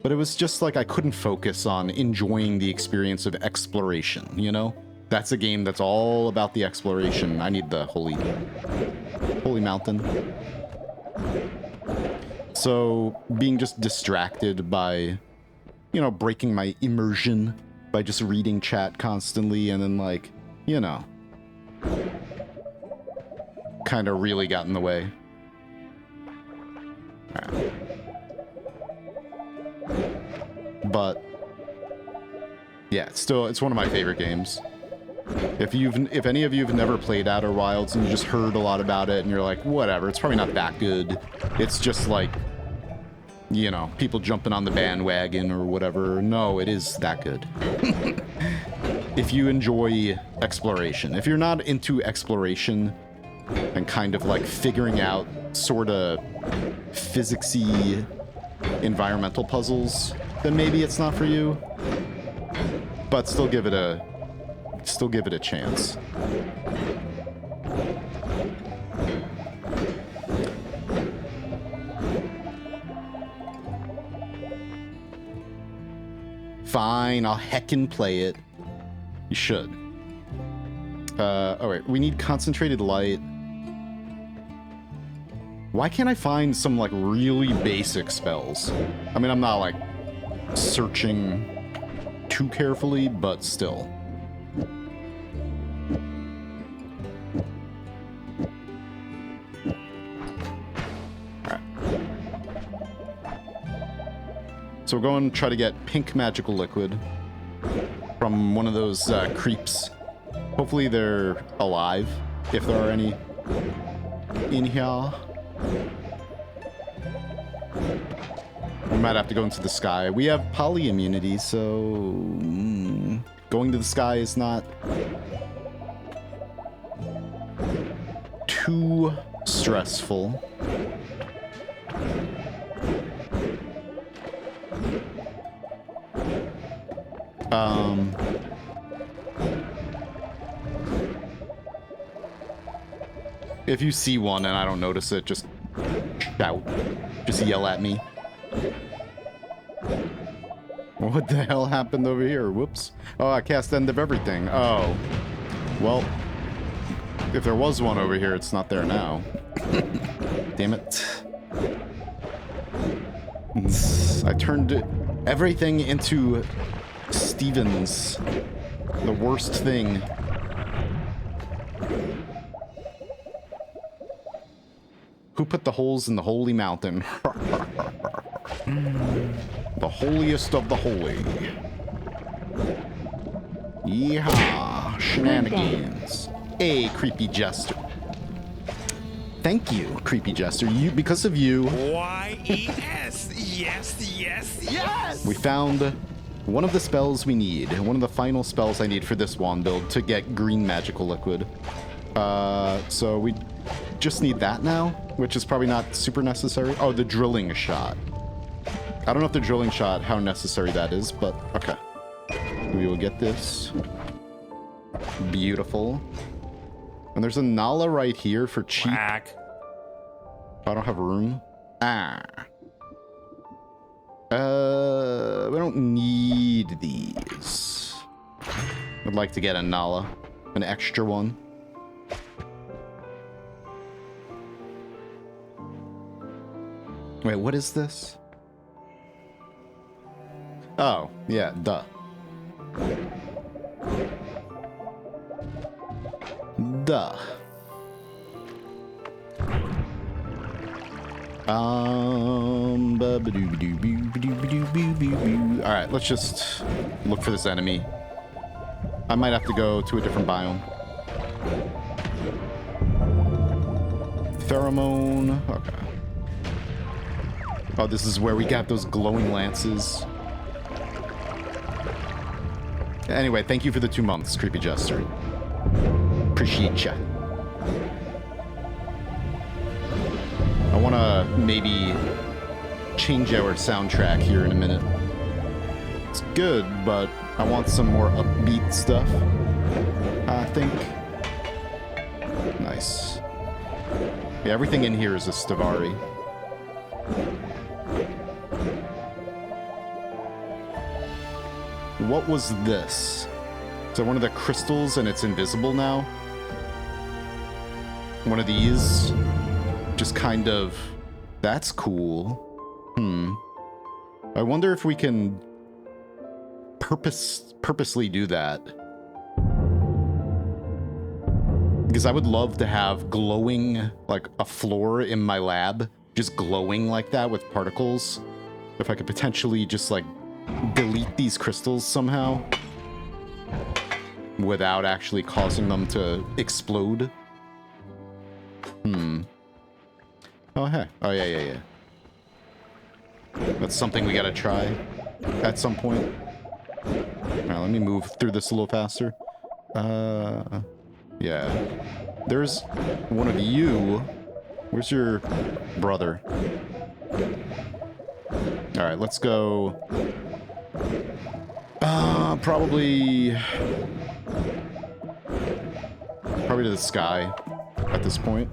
But it was just like I couldn't focus on enjoying the experience of exploration, That's a game that's all about the exploration. I need the holy mountain. So being just distracted by, breaking my immersion by just reading chat constantly and then like, kind of really got in the way. All right. But yeah, it's one of my favorite games. If any of you have never played Outer Wilds and you just heard a lot about it and you're like, whatever, it's probably not that good. It's just like, people jumping on the bandwagon or whatever. No, it is that good. If you enjoy exploration. If you're not into exploration and kind of like figuring out sort of physicsy environmental puzzles, then maybe it's not for you. But still give it a chance. Fine, I'll heckin' play it. You should. Oh wait, we need concentrated light. Why can't I find some, like, really basic spells? I mean, I'm not, like, searching too carefully, but still. Alright. So we're going to try to get pink magical liquid from one of those creeps. Hopefully they're alive, if there are any in here. We might have to go into the sky. We have poly immunity, so going to the sky is not too stressful. If you see one and I don't notice it, just shout. Just yell at me. What the hell happened over here? Whoops. Oh, I cast End of Everything. Oh. Well, if there was one over here, it's not there now. Damn it. I turned everything into Stevens. The worst thing. Who put the holes in the holy mountain? The holiest of the holy. Yeehaw. Shenanigans. Hey, creepy jester. Thank you, creepy jester. Because of you. Y-E-S. Yes, yes, yes. We found one of the spells we need. One of the final spells I need for this wand build to get green magical liquid. So we just need that now, which is probably not super necessary. Oh, the drilling shot. I don't know if the drilling shot, how necessary that is, but okay. We will get this. Beautiful. And there's a Nala right here for cheap. Whack. I don't have room. Ah. We don't need these. I'd like to get a Nala. An extra one. Wait, what is this? Oh, yeah, duh. Duh. Alright, let's just look for this enemy. I might have to go to a different biome. Pheromone. Okay. Oh, this is where we got those glowing lances. Anyway, thank you for the 2 months, creepy jester. Appreciate ya. I want to maybe change our soundtrack here in a minute. It's good, but I want some more upbeat stuff, I think. Nice. Yeah, everything in here is a Stavari. What was this? Is that one of the crystals and it's invisible now? One of these? Just kind of... That's cool. I wonder if we can purposely do that. Because I would love to have glowing, like a floor in my lab, just glowing like that with particles. If I could potentially just like delete these crystals somehow without actually causing them to explode. Oh, hey. Oh, yeah. That's something we gotta try at some point. Alright, let me move through this a little faster. Yeah. There's one of you. Where's your brother? Alright, let's go. Probably to the sky at this point.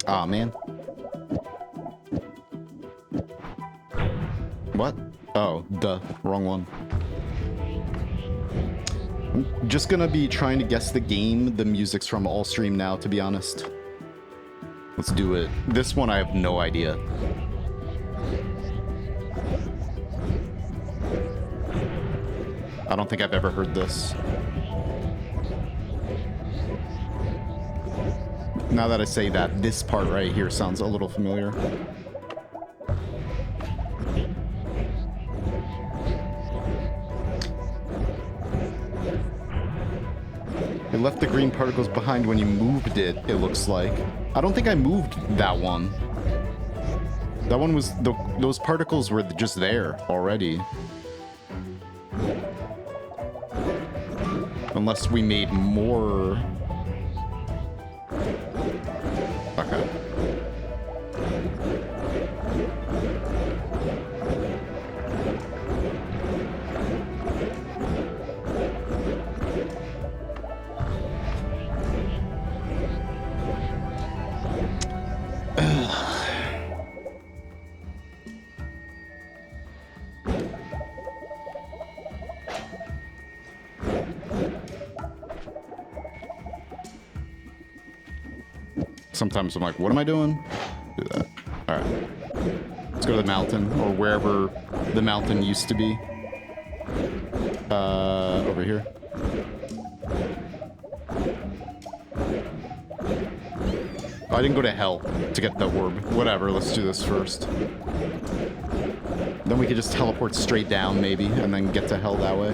Aw, man. What? Oh, duh. Wrong one. I'm just gonna be trying to guess the game the music's from all stream now, to be honest. Let's do it. This one I have no idea. I don't think I've ever heard this. Now that I say that, this part right here sounds a little familiar. It left the green particles behind when you moved it, it looks like. I don't think I moved that one. That one was... those particles were just there already. Unless we made more... Okay. Sometimes I'm like, what am I doing? Do that. All right. Let's go to the mountain, or wherever the mountain used to be. Over here. Oh, I didn't go to hell to get the orb. Whatever, let's do this first. Then we could just teleport straight down, maybe, and then get to hell that way.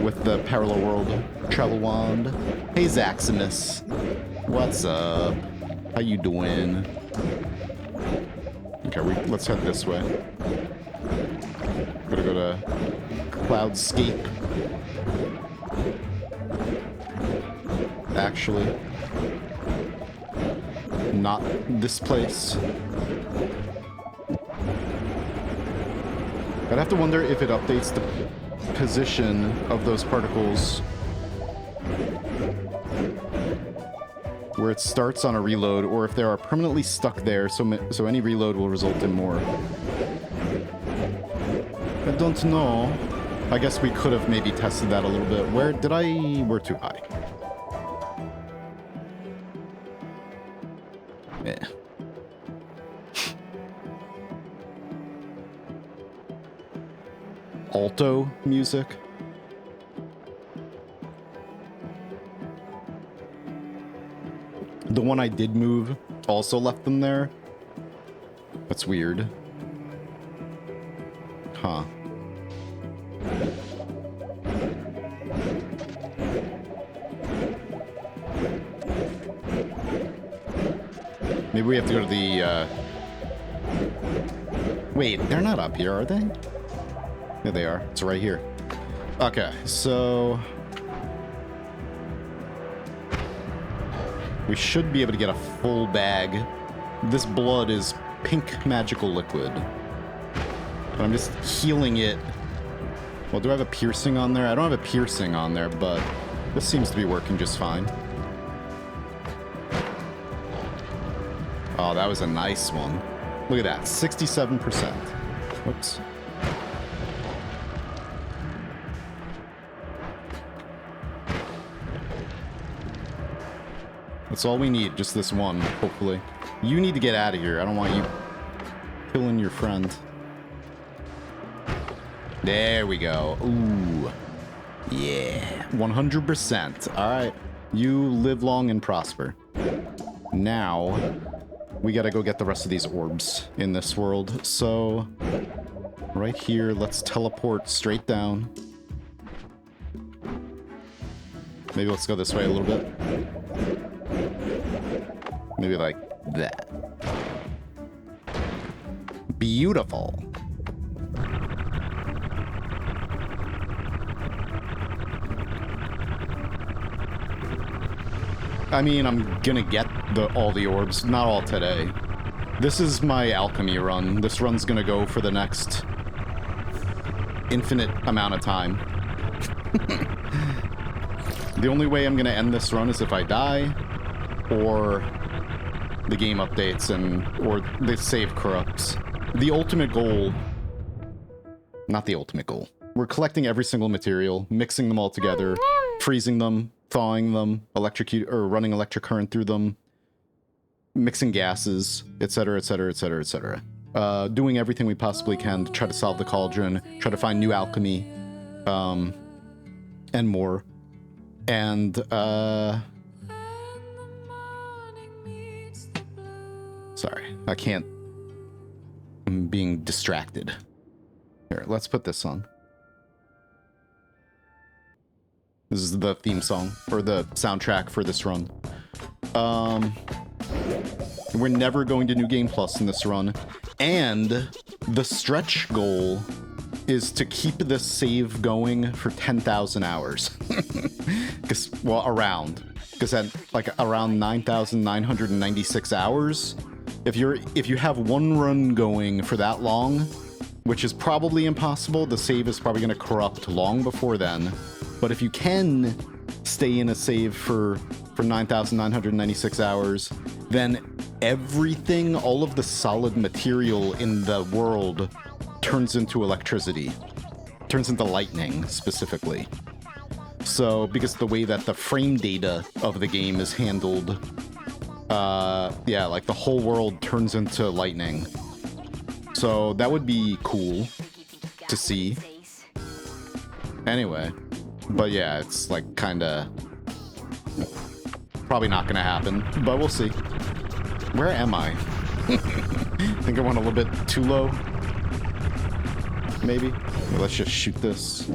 With the parallel world travel wand. Hey, Zaximus. What's up? How you doing? Okay, let's head this way. Gotta go to Cloudscape. Actually, not this place. I'd have to wonder if it updates the position of those particles where it starts on a reload, or if they are permanently stuck there, so any reload will result in more. I don't know. I guess we could have maybe tested that a little bit. We're too high. Yeah. Alto music. The one I did move also left them there. That's weird. Huh. Maybe we have to go to the, Wait, they're not up here, are they? Yeah, they are. It's right here. Okay, so... we should be able to get a full bag. This blood is pink magical liquid. But I'm just healing it. Well, do I have a piercing on there? I don't have a piercing on there, but this seems to be working just fine. Oh, that was a nice one. Look at that, 67%. Whoops. That's all we need, just this one, hopefully. You need to get out of here. I don't want you killing your friend. There we go. Ooh. Yeah. 100%. All right. You live long and prosper. Now, we gotta go get the rest of these orbs in this world. So, right here, let's teleport straight down. Maybe let's go this way a little bit. Maybe like that. Beautiful. I mean, I'm gonna get all the orbs. Not all today. This is my alchemy run. This run's gonna go for the next infinite amount of time. The only way I'm gonna end this run is if I die, or the game updates or the save corrupts. The ultimate goal... not the ultimate goal. we're collecting every single material, mixing them all together, freezing them, thawing them, running electric current through them, mixing gases, etc., etc., etc., etc. Doing everything we possibly can to try to solve the cauldron, try to find new alchemy, and more. And sorry, I can't. I'm being distracted. Here, let's put this on. This is the theme song, or the soundtrack for this run. We're never going to New Game Plus in this run. And the stretch goal is to keep this save going for 10,000 hours. Because, well, around. Because at, like, around 9,996 hours, if you have one run going for that long, which is probably impossible, the save is probably going to corrupt long before then. But if you can stay in a save for 9,996 hours, then everything, all of the solid material in the world turns into electricity. Turns into lightning, specifically. So, because the way that the frame data of the game is handled, yeah, like the whole world turns into lightning. So that would be cool to see. Anyway. But yeah, it's like kinda probably not gonna happen, but we'll see. Where am I? I think I went a little bit too low. Maybe. Here, let's just shoot this.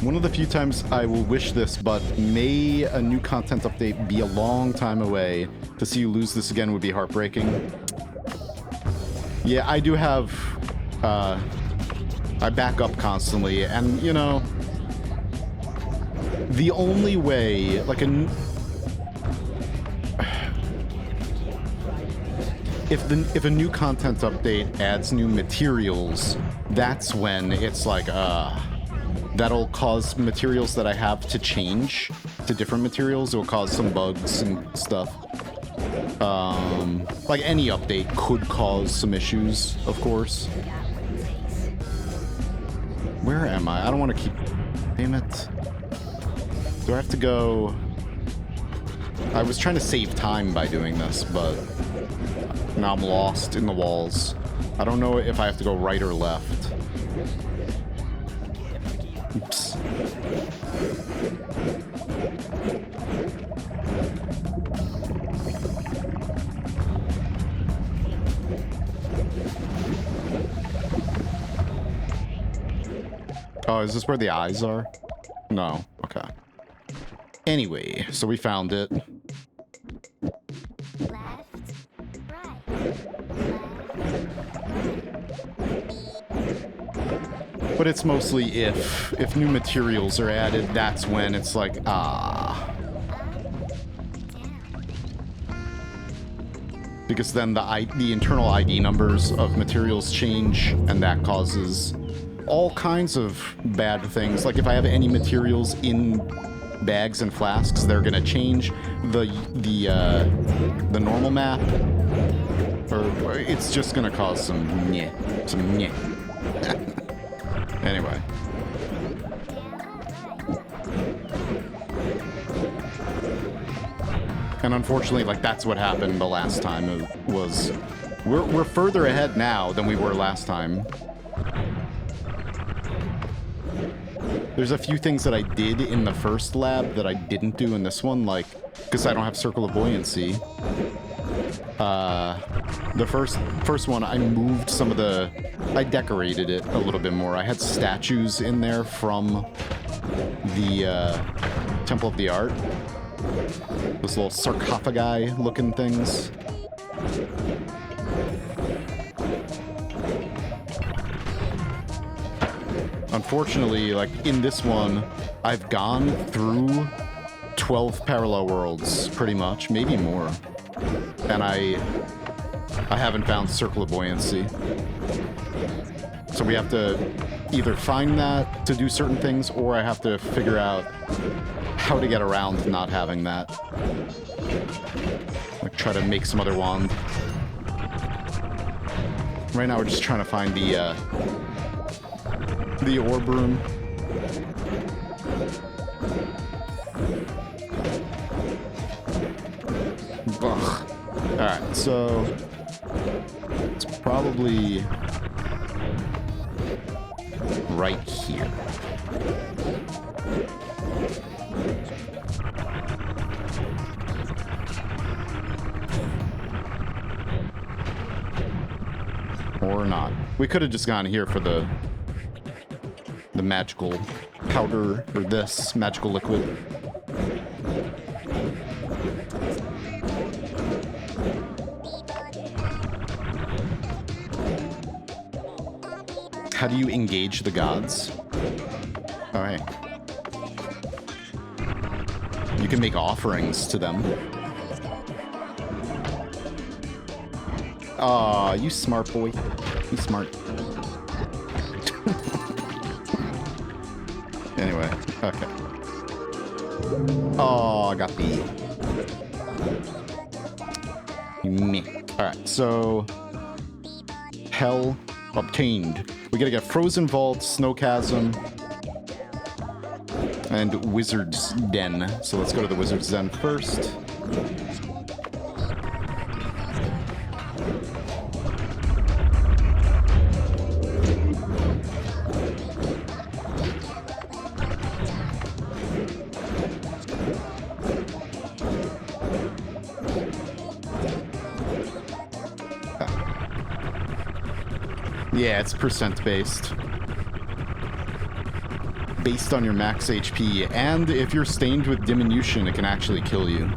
One of the few times I will wish this, but may a new content update be a long time away. To see you lose this again would be heartbreaking. Yeah, I do have... I back up constantly, and, you know... The only way, like if a new content update adds new materials, that's when it's like, that'll cause materials that I have to change to different materials. It'll cause some bugs and stuff. Like any update could cause some issues, of course. Where am I? I don't want to keep... Damn it. Do I have to go... I was trying to save time by doing this, but now I'm lost in the walls. I don't know if I have to go right or left. Oops. Oh, is this where the eyes are? No. Okay. Anyway, so we found it. But it's mostly if new materials are added, that's when it's like, Because then the internal ID numbers of materials change, and that causes all kinds of bad things. Like if I have any materials in bags and flasks, they're gonna change the normal map, or it's just gonna cause some nyeh. Anyway. And unfortunately, like, that's what happened the last time. It was... We're further ahead now than we were last time. There's a few things that I did in the first lab that I didn't do in this one, like, because I don't have Circle of Buoyancy. The first one, I moved some of the... I decorated it a little bit more. I had statues in there from the Temple of the Art. Those little sarcophagi-looking things. Unfortunately, like, in this one, I've gone through 12 parallel worlds, pretty much, maybe more. And I haven't found Circle of Buoyancy. So we have to either find that to do certain things, or I have to figure out how to get around not having that. Like try to make some other wand. Right now we're just trying to find the orb room. Ugh. Alright, so it's probably right here. Or not. We could have just gone here for the magical powder, or this magical liquid. How do you engage the gods? Alright. You can make offerings to them. Aw, you smart boy. You smart. Anyway, okay. Oh, I got the... Meh. Alright, so... Hell obtained. We gotta get Frozen Vault, Snow Chasm, and Wizard's Den. So let's go to the Wizard's Den first. Yeah, it's percent based. Based on your max HP, and if you're stained with diminution, it can actually kill you.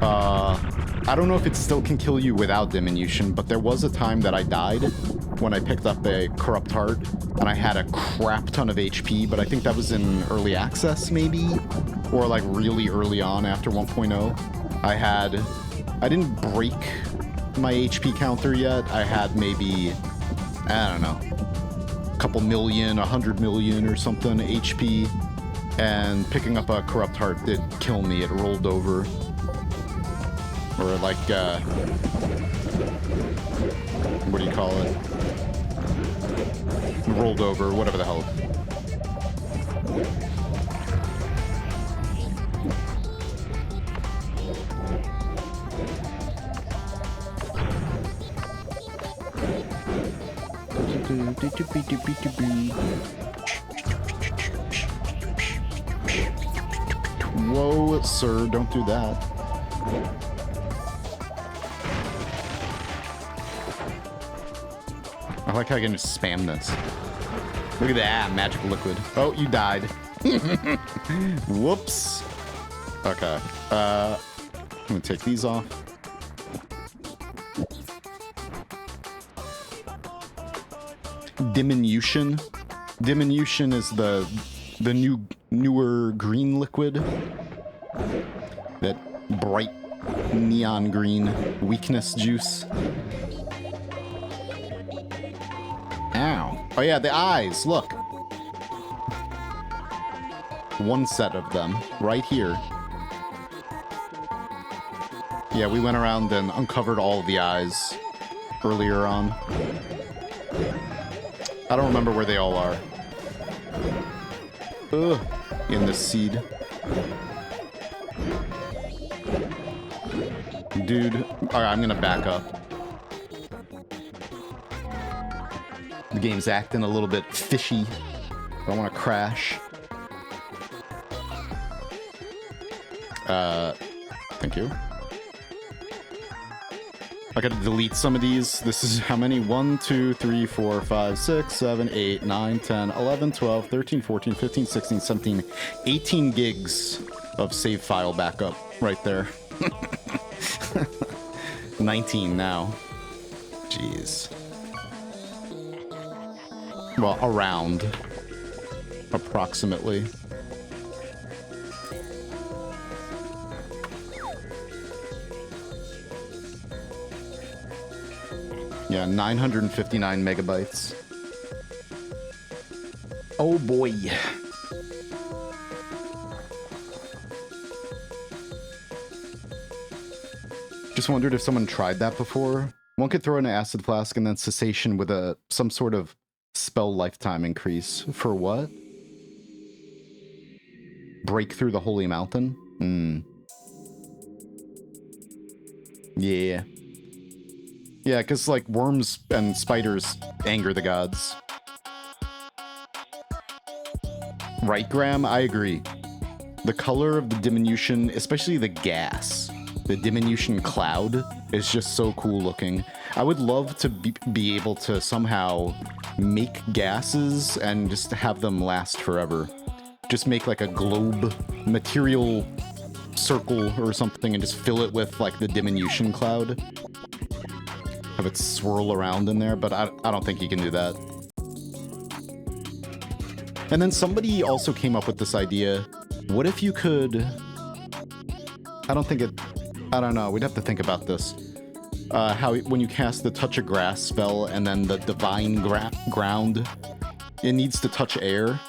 I don't know if it still can kill you without diminution, but there was a time that I died when I picked up a corrupt heart, and I had a crap ton of HP, but I think that was in early access, maybe? Or like really early on after 1.0. I didn't break my HP counter yet. I had maybe, I don't know, a couple million, 100 million or something HP, and picking up a corrupt heart did kill me. It rolled over. Or like, what do you call it? Rolled over, whatever the hell. Whoa, sir, don't do that. I like how I can just spam this. Look at that, magical liquid. Oh, you died. Whoops. Okay. I'm gonna take these off. Diminution. Diminution is the newer green liquid. That bright neon green weakness juice. Ow. Oh yeah, the eyes, look. One set of them, right here. Yeah, we went around and uncovered all of the eyes earlier on. I don't remember where they all are. Ugh, in the seed. Dude, alright, I'm gonna back up. The game's acting a little bit fishy. I don't want to crash. Thank you. I gotta delete some of these. This is how many? 1, 2, 3, 4, 5, 6, 7, 8, 9, 10, 11, 12, 13, 14, 15, 16, 17, 18 gigs of save file backup right there. 19 now. Jeez. Well, around. Approximately. Yeah, 959 megabytes. Oh boy. Just wondered if someone tried that before. One could throw in an acid flask and then cessation with some sort of spell lifetime increase. For what? Break through the holy mountain? Yeah. Yeah, because, like, worms and spiders anger the gods. Right, Graham? I agree. The color of the diminution, especially the gas, the diminution cloud, is just so cool looking. I would love to be able to somehow make gases and just have them last forever. Just make like a globe material circle or something and just fill it with like the diminution cloud. Have it swirl around in there, but I don't think you can do that. And then somebody also came up with this idea. What if you could... I don't know, we'd have to think about this. How when you cast the Touch of Grass spell and then the Divine Ground, it needs to touch air.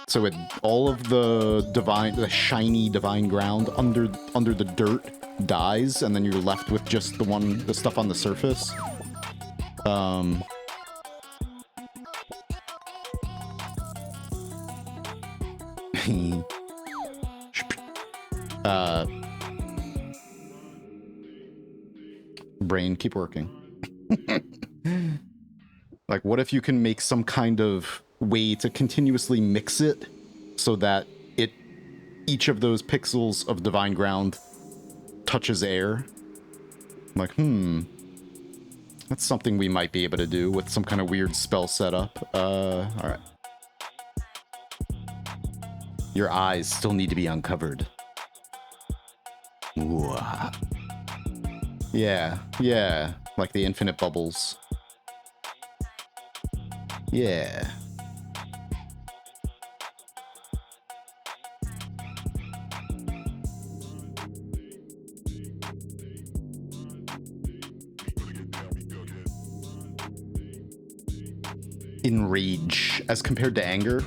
So all of the shiny Divine Ground under the dirt dies, and then you're left with just the stuff on the surface. Brain, keep working. Like, what if you can make some kind of way to continuously mix it so that each of those pixels of Divine Ground touches air? I'm like, that's something we might be able to do with some kind of weird spell setup. Alright. Your eyes still need to be uncovered. Ooh. Yeah, like the infinite bubbles. Yeah. Enrage as compared to anger?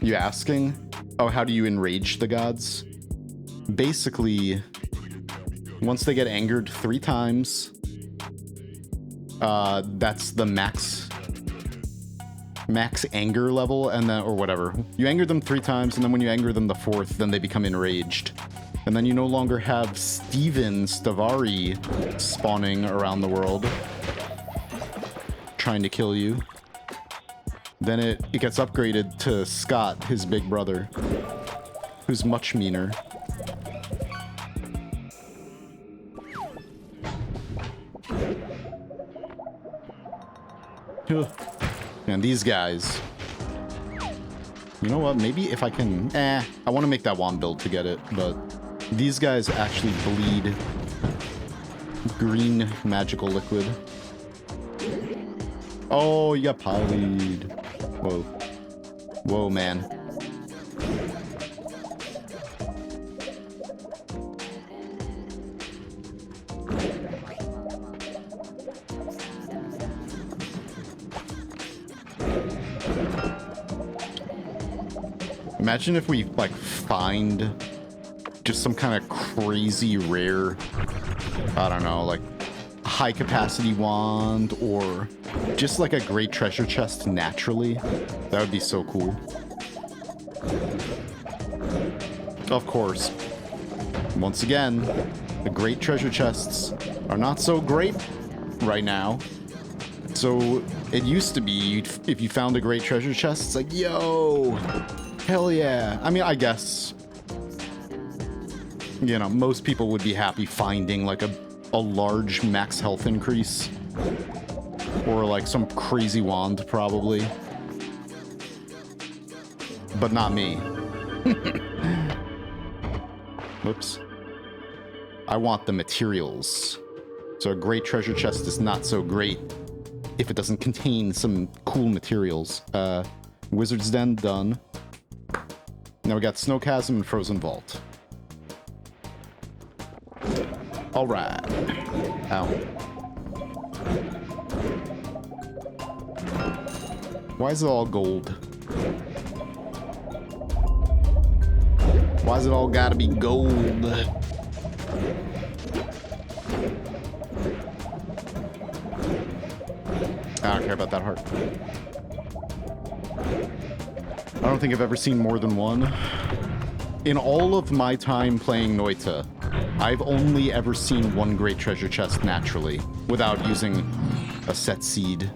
You asking? Oh, how do you enrage the gods? Basically, once they get angered 3 times, that's the max anger level, and then, or whatever. You anger them 3 times, and then when you anger them the 4th, then they become enraged. And then you no longer have Stavari spawning around the world, trying to kill you. Then it gets upgraded to Scott, his big brother, who's much meaner. And these guys. You know what? Maybe if I can... I want to make that wand build to get it, but these guys actually bleed green magical liquid. Oh, you got polyed. Whoa. Whoa, man. Imagine if we, like, find just some kind of crazy rare, I don't know, like, high capacity wand or just like a great treasure chest naturally. That would be so cool. Of course, once again, the great treasure chests are not so great right now. So it used to be, if you found a great treasure chest, it's like, yo, hell yeah. I mean, I guess, you know, most people would be happy finding like a large max health increase. Or like some crazy wand, probably. But not me. Whoops. I want the materials. So a great treasure chest is not so great if it doesn't contain some cool materials. Wizard's Den, done. Now we got Snow Chasm and Frozen Vault. Alright. Ow. Why is it all gold? Why's it all gotta be gold? I don't care about that heart. I don't think I've ever seen more than one. In all of my time playing Noita, I've only ever seen one great treasure chest naturally, without using a set seed.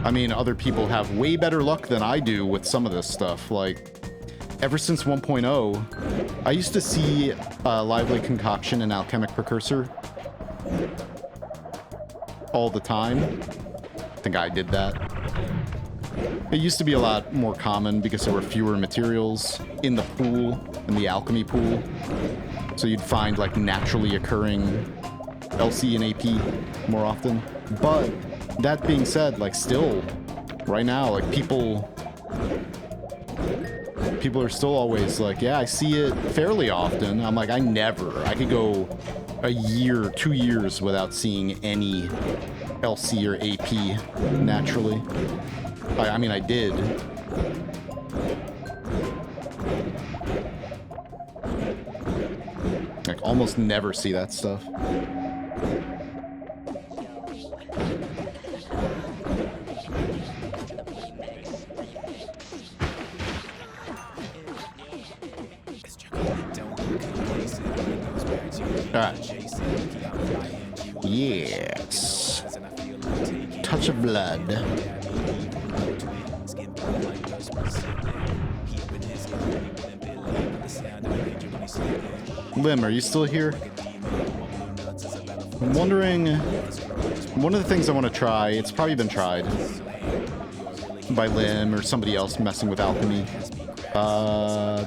I mean, other people have way better luck than I do with some of this stuff. Like, ever since 1.0, I used to see Lively Concoction and Alchemic Precursor all the time. I think I did that. It used to be a lot more common because there were fewer materials in the pool, in the alchemy pool. So you'd find like naturally occurring LC and AP more often. But that being said, like still, right now, like people are still always like, yeah, I see it fairly often. I'm like, I could go a year, 2 years without seeing any LC or AP naturally. I mean, I did. Like, almost never see that stuff. Alright. Yes. Touch of blood. Lim, are you still here? I'm wondering... One of the things I want to try, it's probably been tried by Lim or somebody else messing with alchemy.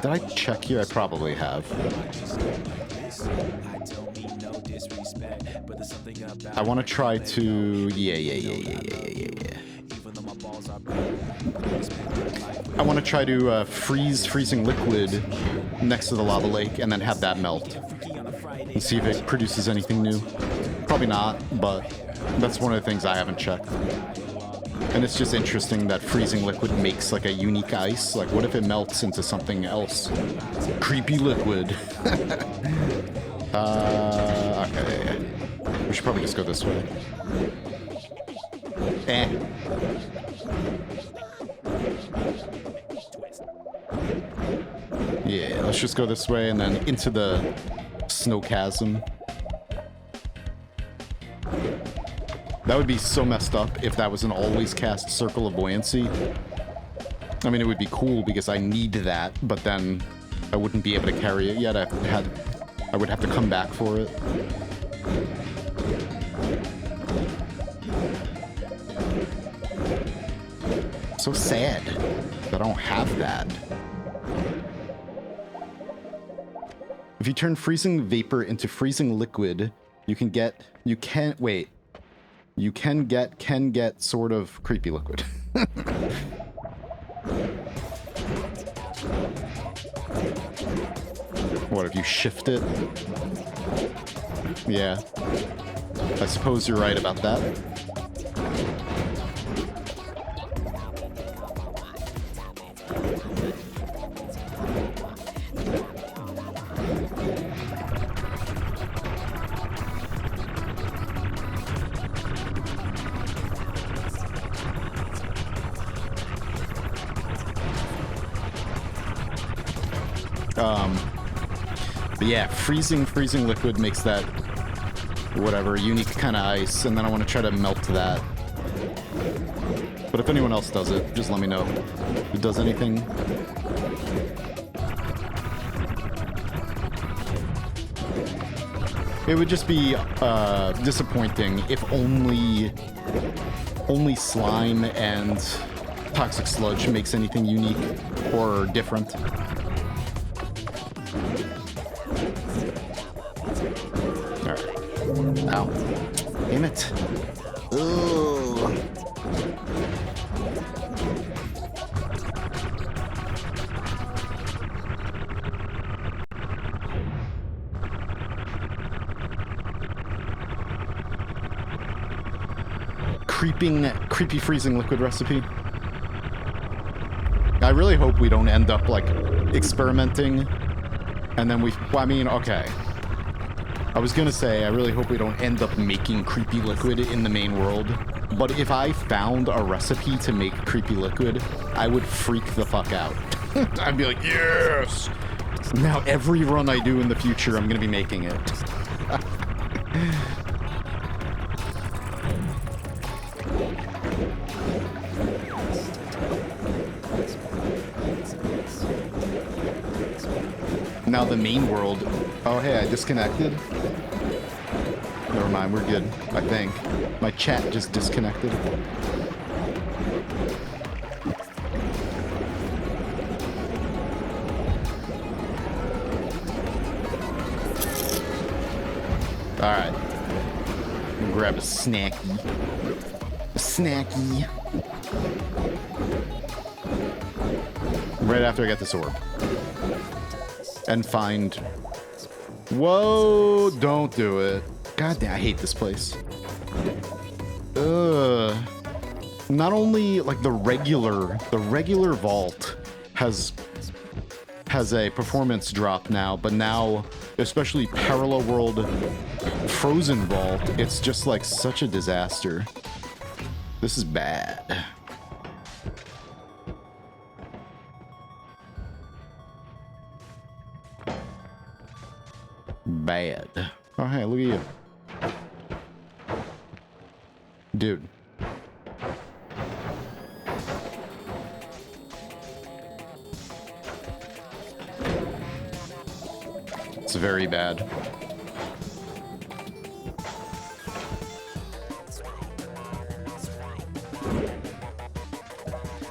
Did I check here? I probably have. I want to try to... Yeah. I want to try to freeze freezing liquid next to the lava lake and then have that melt. And see if it produces anything new. Probably not, but that's one of the things I haven't checked. And it's just interesting that freezing liquid makes like a unique ice. Like, what if it melts into something else? Creepy liquid. Okay. We should probably just go this way. Yeah, let's just go this way and then into the snow chasm. That would be so messed up if that was an always cast circle of buoyancy. I mean, it would be cool because I need that, but then I wouldn't be able to carry it yet. I would have to come back for it. So sad that I don't have that. If you turn freezing vapor into freezing liquid, you can get sort of creepy liquid. What, if you shift it? Yeah. I suppose you're right about that. But yeah, freezing liquid makes that, whatever, unique kind of ice, and then I want to try to melt that. But if anyone else does it, just let me know. If it does anything. It would just be disappointing if only slime and toxic sludge makes anything unique or different. Ow. Damn it. Ugh. Creepy freezing liquid recipe. I really hope we don't end up, like, experimenting, and then well, I mean, okay. I was gonna say, I really hope we don't end up making creepy liquid in the main world, but if I found a recipe to make creepy liquid, I would freak the fuck out. I'd be like, yes! Now every run I do in the future, I'm gonna be making it. Now the main world. Oh, hey, I disconnected. Never mind, we're good, I think. My chat just disconnected. Alright. Grab a snacky. A snacky. Right after I get this orb. And find... Whoa! Don't do it. God damn, I hate this place. Ugh. Not only, like, the regular vault has a performance drop now, but now, especially Parallel World Frozen Vault, it's just, like, such a disaster. This is bad. Bad. Oh, hey, look at you. Dude. It's very bad.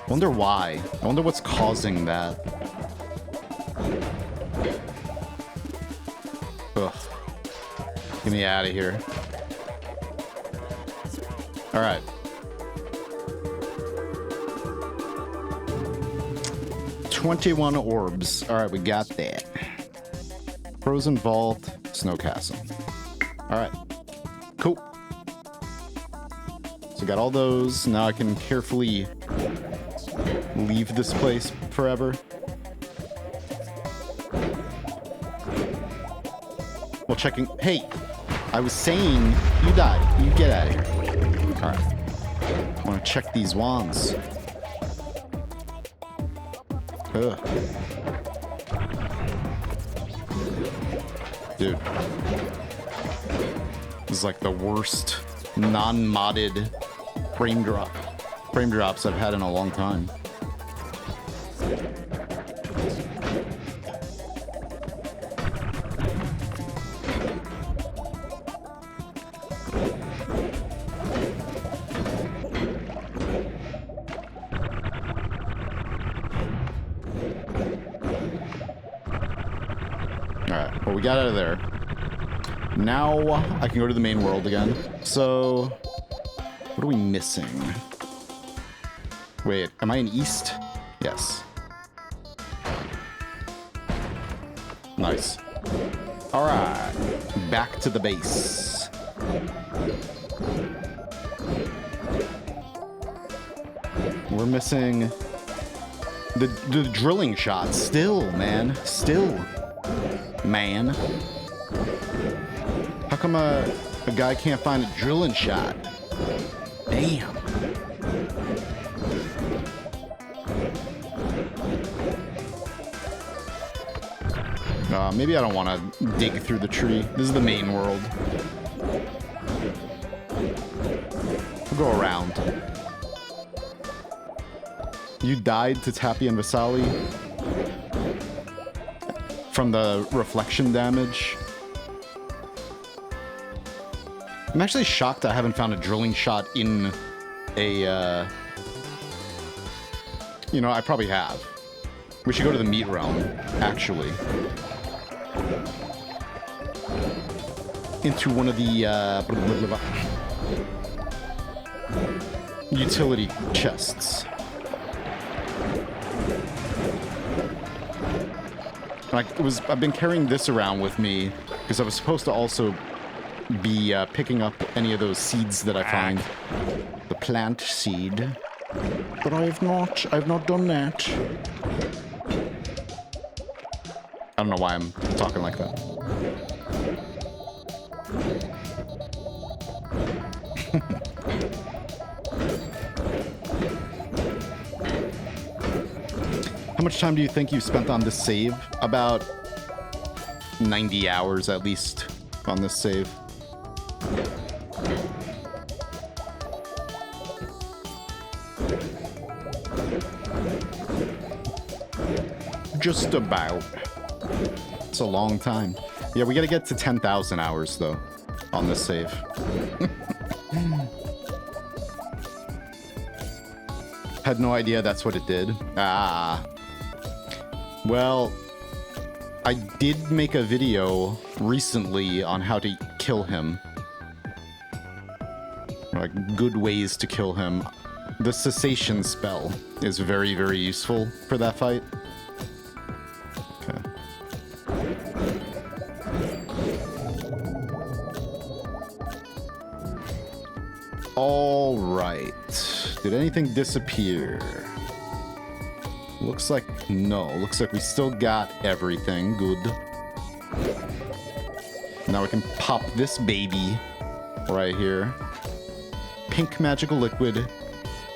I wonder why. I wonder what's causing that. Ugh. Get me out of here. Alright. "21 orbs. Alright, we got that. Frozen Vault, Snow Castle. Alright. Cool. So got all those. Now I can carefully leave this place forever. Well, checking... Hey! I was saying you died. You get out of here. Alright. I want to check these wands. Ugh. Dude. This is like the worst non-modded frame drops I've had in a long time. Alright, well, we got out of there. Now I can go to the main world again. So, what are we missing? Wait, am I in east? Yes. Nice. Alright, back to the base. We're missing the drilling shot. Still, man. Still. Man. How come a guy can't find a drilling shot? Damn. Maybe I don't want to dig through the tree. This is the main world. We'll go around. You died to Tappy and Vasali from the reflection damage. I'm actually shocked I haven't found a drilling shot in a, you know, I probably have. We should go to the meat realm, actually. Into one of the, utility chests. I've been carrying this around with me because I was supposed to also be picking up any of those seeds that I find. The plant seed. But I've not done that. I don't know why I'm talking like that. How much time do you think you've spent on this save? About 90 hours at least on this save. Just about. It's a long time. Yeah, we gotta get to 10,000 hours though on this save. Had no idea that's what it did. Ah. Well, I did make a video recently on how to kill him. Like, good ways to kill him. The cessation spell is very, very useful for that fight. Okay. All right. Did anything disappear? Looks like no. Looks like we still got everything. Good. Now we can pop this baby right here. Pink magical liquid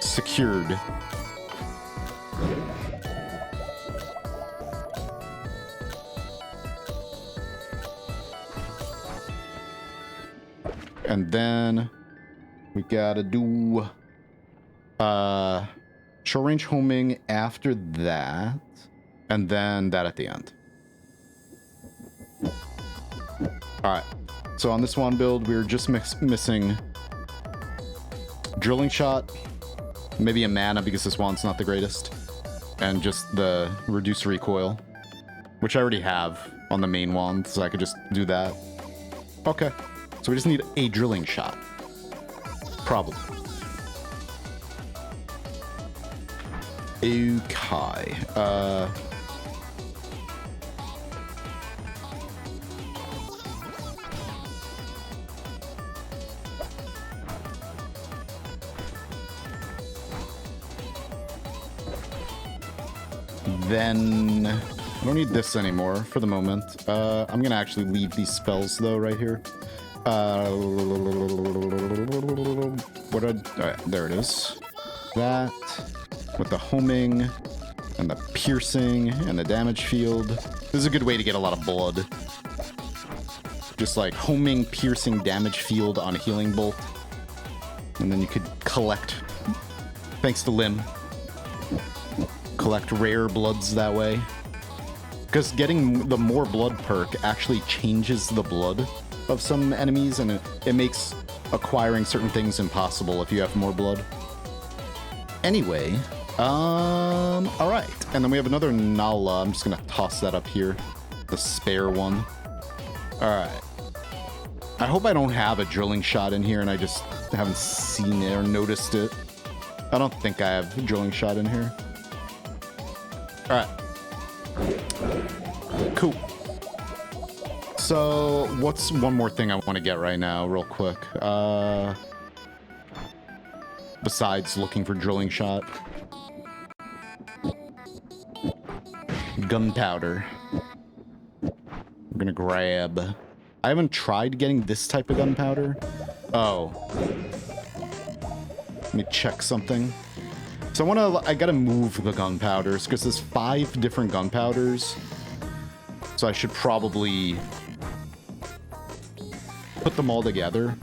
secured. And then we gotta do short range homing after that, and then that at the end. Alright, so on this one build, we were just missing drilling shot, maybe a mana because this wand's not the greatest, and just the reduce recoil, which I already have on the main wand, so I could just do that. Okay, so we just need a drilling shot. Probably. Okay. Then I don't need this anymore for the moment. I'm gonna actually leave these spells though right here. What? Alright, there it is. That with the homing and the piercing and the damage field. This is a good way to get a lot of blood. Just like homing, piercing, damage field on a healing bolt, and then you could collect, thanks to Lim, collect rare bloods that way. Because getting the more blood perk actually changes the blood of some enemies, and it makes acquiring certain things impossible if you have more blood. Anyway, all right. And then we have another Nala. I'm just gonna toss that up here, the spare one. All right. I hope I don't have a drilling shot in here and I just haven't seen it or noticed it. I don't think I have a drilling shot in here. All right. Cool. So what's one more thing I want to get right now real quick? Besides looking for drilling shot. Gunpowder. We're gonna grab... I haven't tried getting this type of gunpowder. Oh. Let me check something. So I gotta move the gunpowders because there's 5 different gunpowders. So I should probably put them all together.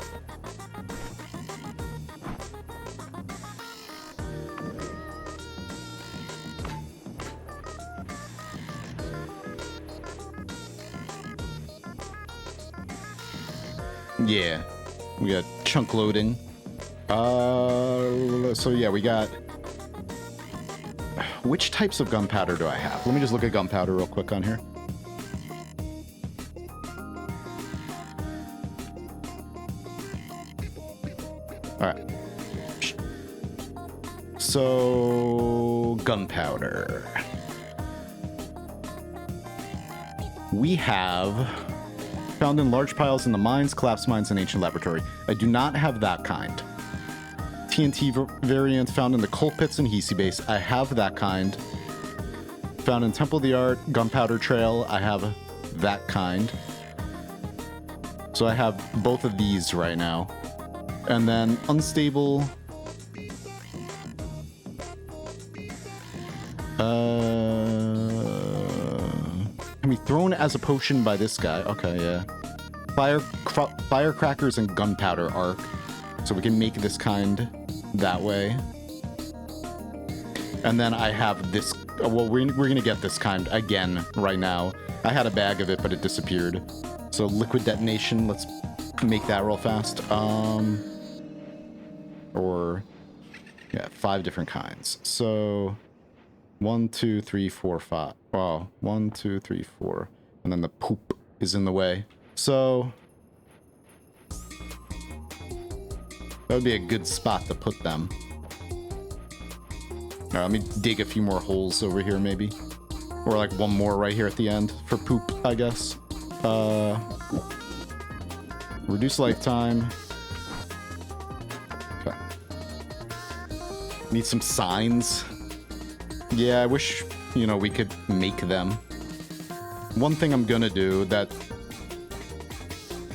Yeah, we got chunk loading. So yeah, we got... Which types of gunpowder do I have? Let me just look at gunpowder real quick on here. Alright. So... gunpowder. We have... found in large piles in the mines, collapsed mines, and ancient laboratory. I do not have that kind. TNT variant found in the coal pits and Hisi base. I have that kind. Found in Temple of the Art, Gunpowder Trail. I have that kind. So I have both of these right now. And then unstable. Can be thrown as a potion by this guy. Okay, yeah. Firecrackers and gunpowder arc. So we can make this kind that way. And then I have this. Well, we're gonna get this kind again right now. I had a bag of it, but it disappeared. So liquid detonation. Let's make that real fast. Or yeah, 5 different kinds. So 1, 2, 3, 4, 5. Wow, 1, 2, 3, 4, and then the poop is in the way. So that would be a good spot to put them. All right, let me dig a few more holes over here, maybe, or like one more right here at the end for poop, I guess. Reduce lifetime. Okay. Need some signs. Yeah, I wish, you know, we could make them. One thing I'm gonna do that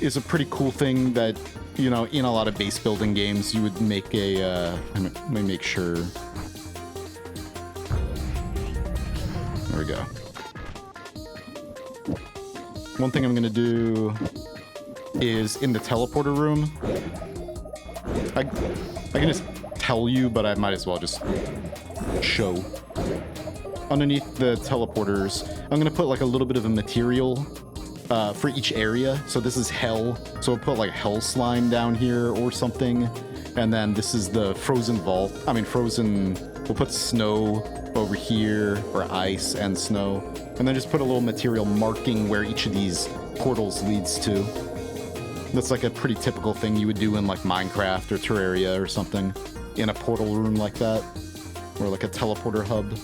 is a pretty cool thing that, you know, in a lot of base building games, you would make a, let me make sure. There we go. One thing I'm gonna do is in the teleporter room. I can just tell you, but I might as well just show. Underneath the teleporters, I'm gonna put like a little bit of a material for each area. So this is hell, so we'll put like hell slime down here or something, and then this is the frozen vault. I mean frozen. We'll put snow over here, or ice and snow, and then just put a little material marking where each of these portals leads to. That's like a pretty typical thing you would do in like Minecraft or Terraria or something, in a portal room like that, or like a teleporter hub.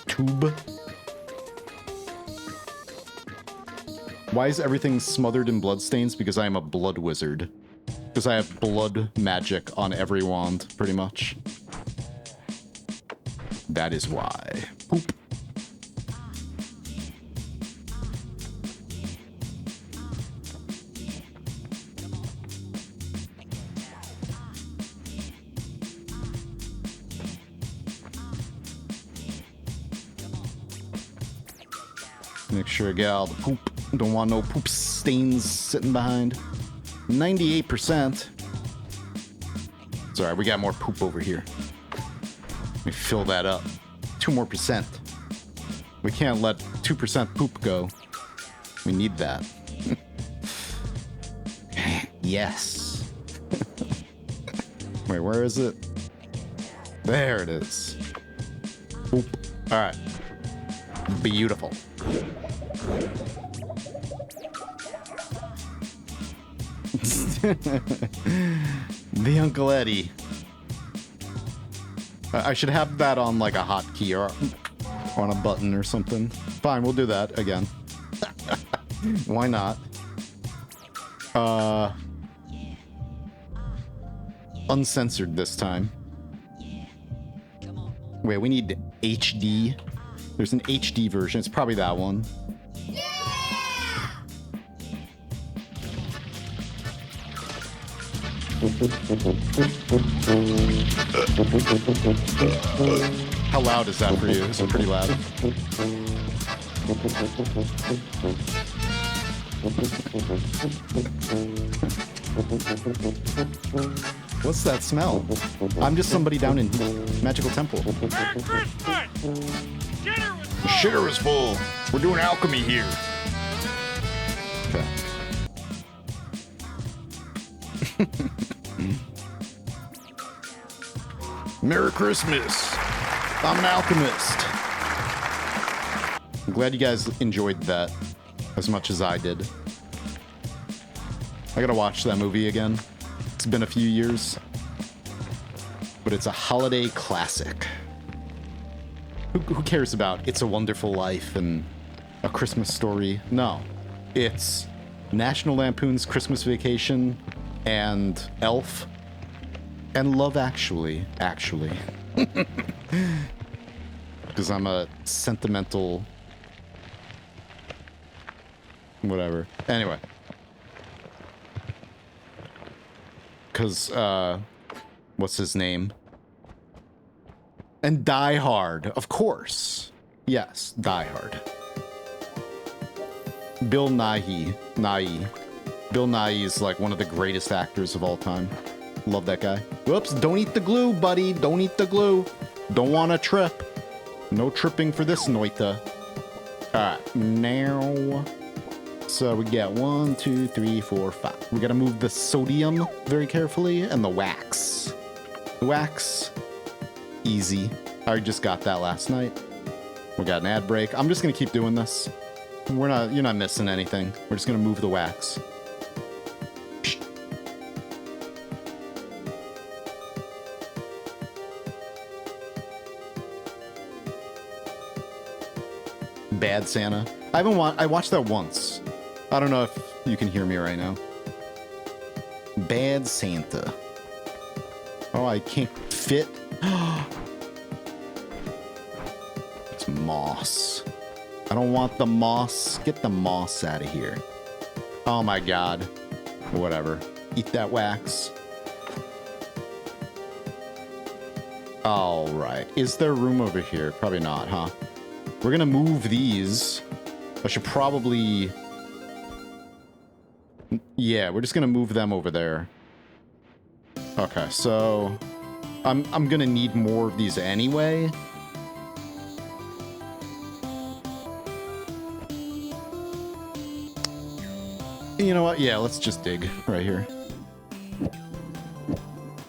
Tube. Why is everything smothered in bloodstains? Because I am a blood wizard. Because I have blood magic on every wand, pretty much. That is why. Poop. Make sure I get all the poop. Don't want no poop stains sitting behind. 98%. It's alright, we got more poop over here. Let me fill that up. 2 more percent. We can't let 2% poop go. We need that. Yes. Wait, where is it? There it is. Poop. Alright. Beautiful. The Uncle Eddie. I should have that on like a hotkey or on a button or something. Fine, we'll do that again. Why not? Uncensored this time. Wait, we need HD. There's an HD version. It's probably that one. How loud is that for you? Is it pretty loud? What's that smell? I'm just somebody down in Magical Temple. Merry Christmas! The shitter is full. We're doing alchemy here. Okay. Merry Christmas. I'm an alchemist. I'm glad you guys enjoyed that as much as I did. I gotta watch that movie again. It's been a few years, but it's a holiday classic. Who cares about It's a Wonderful Life and A Christmas Story? No. It's National Lampoon's Christmas Vacation and Elf And Love Actually. Because I'm a sentimental... whatever. Anyway. Because, what's his name? And Die Hard, of course. Yes, Die Hard. Bill Nighy. Bill Nighy is like one of the greatest actors of all time. Love that guy. Whoops, don't eat the glue, buddy. Don't eat the glue. Don't want to trip. No tripping for this Noita. Alright, now... So we got 1, 2, 3, 4, 5. We gotta move the sodium very carefully and the wax. The wax, easy. I just got that last night. We got an ad break. I'm just gonna keep doing this. You're not missing anything. We're just gonna move the wax. Bad Santa. I watched that once. I don't know if you can hear me right now. Bad Santa. Oh, I can't fit. It's moss. I don't want the moss. Get the moss out of here. Oh my god. Whatever. Eat that wax. Alright. Is there room over here? Probably not, huh? We're gonna move these. I should probably... Yeah, we're just gonna move them over there. Okay, so... I'm gonna need more of these anyway. You know what? Yeah, let's just dig right here.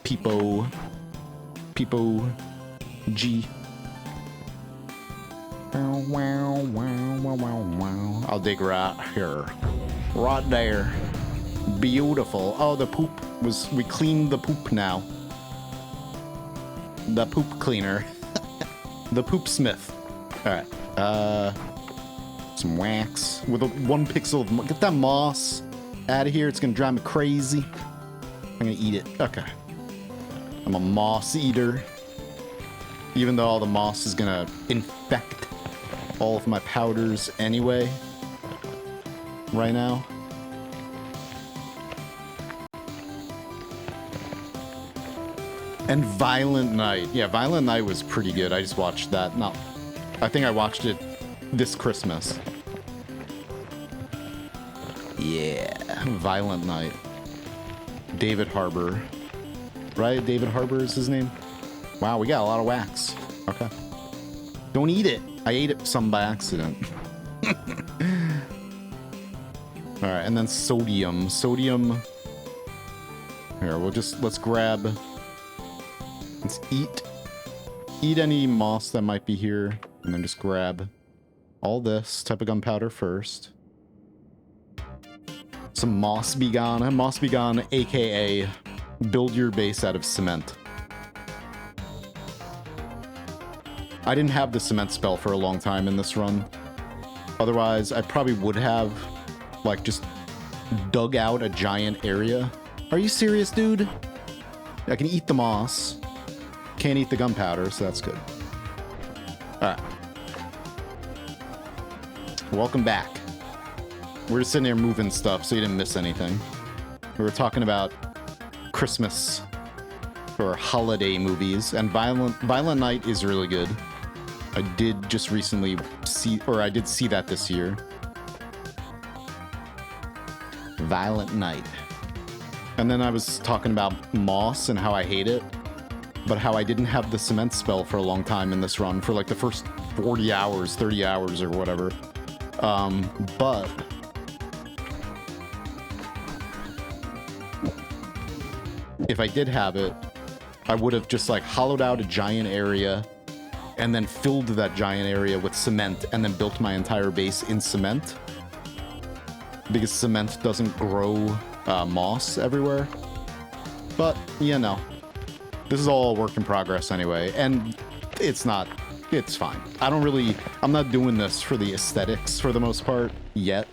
Peepo G. I'll dig right here. Right there. Beautiful. Oh, the poop was... We cleaned the poop now. The poop cleaner. The poop smith. Alright. Some wax. With a 1 pixel of... Get that moss out of here. It's gonna drive me crazy. I'm gonna eat it. Okay. I'm a moss eater. Even though all the moss is gonna infect all of my powders anyway. Right now. And Violent Night. Yeah, Violent Night was pretty good. I just watched that. I think I watched it this Christmas. Yeah, Violent Night. David Harbour. Right? David Harbour is his name? Wow, we got a lot of wax. Okay. Don't eat it. I ate it some by accident. Alright, and then sodium. Sodium. Here, let's grab... Let's eat any moss that might be here, and then just grab all this type of gunpowder first. Some moss begone. Moss begone, aka build your base out of cement. I didn't have the cement spell for a long time in this run. Otherwise, I probably would have, like, just dug out a giant area. Are you serious, dude? I can eat the moss. Can't eat the gunpowder, so that's good. Alright. Welcome back. We're just sitting here moving stuff, so you didn't miss anything. We were talking about Christmas or holiday movies, and Violent Night is really good. I did just recently see, or I did see that this year. Violent Night. And then I was talking about moss and how I hate it, but how I didn't have the cement spell for a long time in this run, for like the first 40 hours, 30 hours or whatever. But if I did have it, I would have just like hollowed out a giant area and then filled that giant area with cement and then built my entire base in cement. Because cement doesn't grow moss everywhere. But, you know, this is all a work in progress anyway, and it's fine. I'm not doing this for the aesthetics for the most part yet.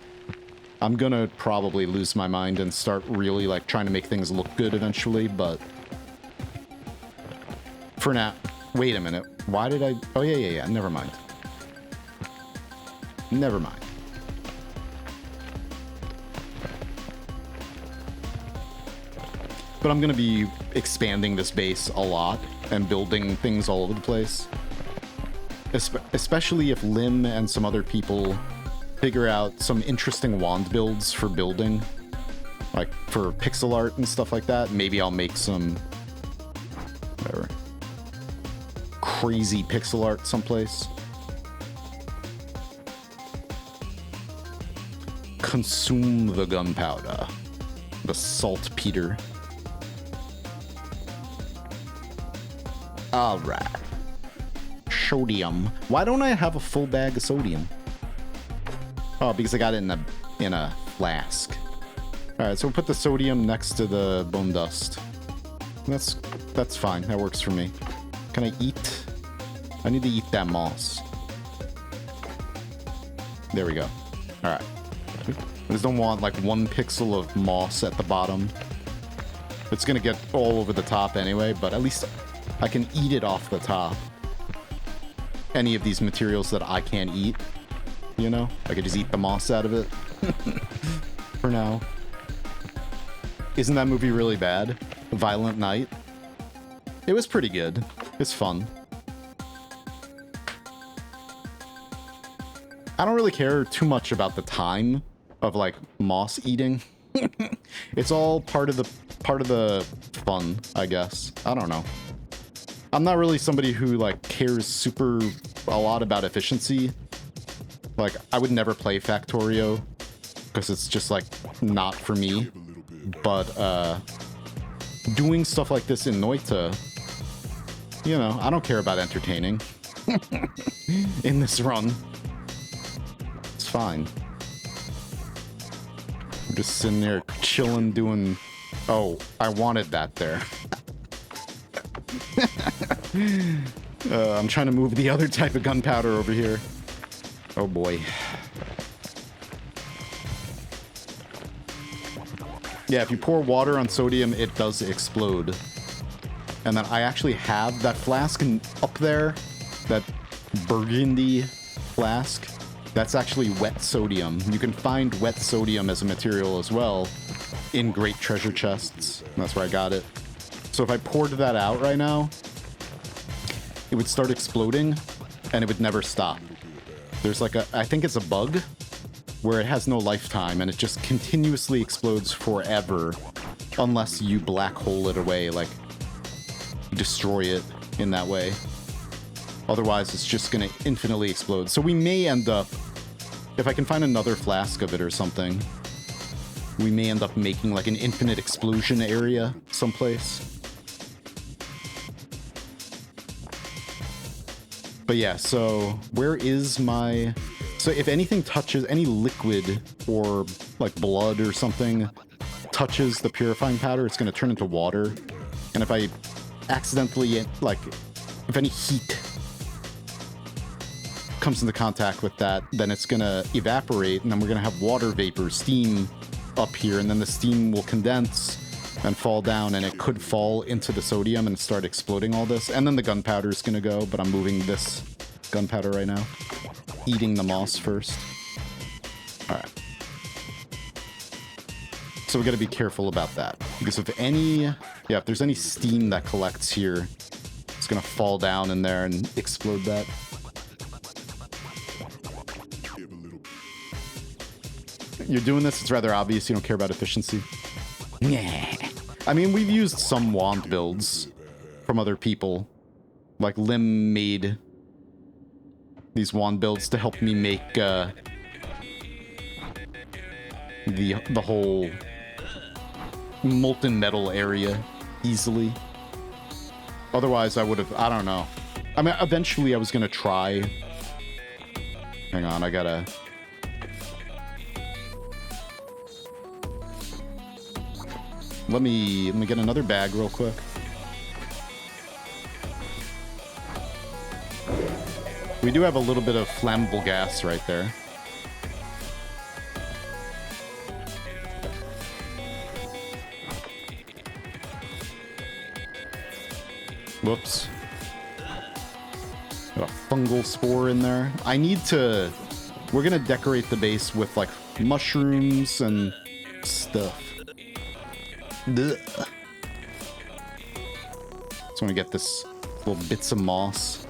I'm gonna probably lose my mind and start really like trying to make things look good eventually, but For now. Wait a minute. Why did I... Oh, yeah. Never mind. Never mind. But I'm going to be expanding this base a lot and building things all over the place. Especially if Lim and some other people figure out some interesting wand builds for building. Like, for pixel art and stuff like that. Maybe I'll make some... whatever. Crazy pixel art someplace. Consume the gunpowder. The saltpeter. Alright. Sodium. Why don't I have a full bag of sodium? Oh, because I got it in a flask. Alright, so we'll put the sodium next to the bone dust. That's fine. That works for me. Can I eat? I need to eat that moss. There we go. Alright. I just don't want like 1 pixel of moss at the bottom. It's gonna get all over the top anyway, but at least I can eat it off the top. Any of these materials that I can't eat, you know? I could just eat the moss out of it. For now. Isn't that movie really bad? Violent Night? It was pretty good. It's fun. I don't really care too much about the time of like moss eating. It's all part of the fun, I guess. I don't know. I'm not really somebody who like cares a lot about efficiency. Like I would never play Factorio because it's just like not for me. But doing stuff like this in Noita, you know, I don't care about entertaining in this run. It's fine. I'm just sitting there chilling, doing... Oh, I wanted that there. I'm trying to move the other type of gunpowder over here. Oh boy. Yeah, if you pour water on sodium, it does explode. And then I actually have that flask up there, that burgundy flask. That's actually wet sodium. You can find wet sodium as a material as well in great treasure chests. That's where I got it. So if I poured that out right now, it would start exploding and it would never stop. There's like I think it's a bug where it has no lifetime and it just continuously explodes forever unless you black hole it away, like destroy it in that way. Otherwise, it's just gonna infinitely explode. So we may end up, if I can find another flask of it or something, we may end up making like an infinite explosion area someplace. But yeah, so where is my... So if anything touches, any liquid or like blood or something touches the purifying powder, it's going to turn into water. And if I accidentally, like, if any heat comes into contact with that, then it's going to evaporate, and then we're going to have water vapor, steam up here, and then the steam will condense and fall down, and it could fall into the sodium and start exploding all this. And then the gunpowder is going to go, but I'm moving this gunpowder right now. Eating the moss first. Alright. So we gotta be careful about that. Because if there's any steam that collects here, it's gonna fall down in there and explode that. You're doing this, it's rather obvious you don't care about efficiency. Yeah. I mean, we've used some wand builds from other people. Like Lim made these wand builds to help me make the whole molten metal area easily. Otherwise, I would have, I don't know. I mean, eventually I was gonna try. Hang on, I gotta... Let me get another bag real quick. We do have a little bit of flammable gas right there. Whoops. Got a fungal spore in there. I need to... We're gonna decorate the base with, like, mushrooms and stuff. Ugh. Just want to get this little bits of moss.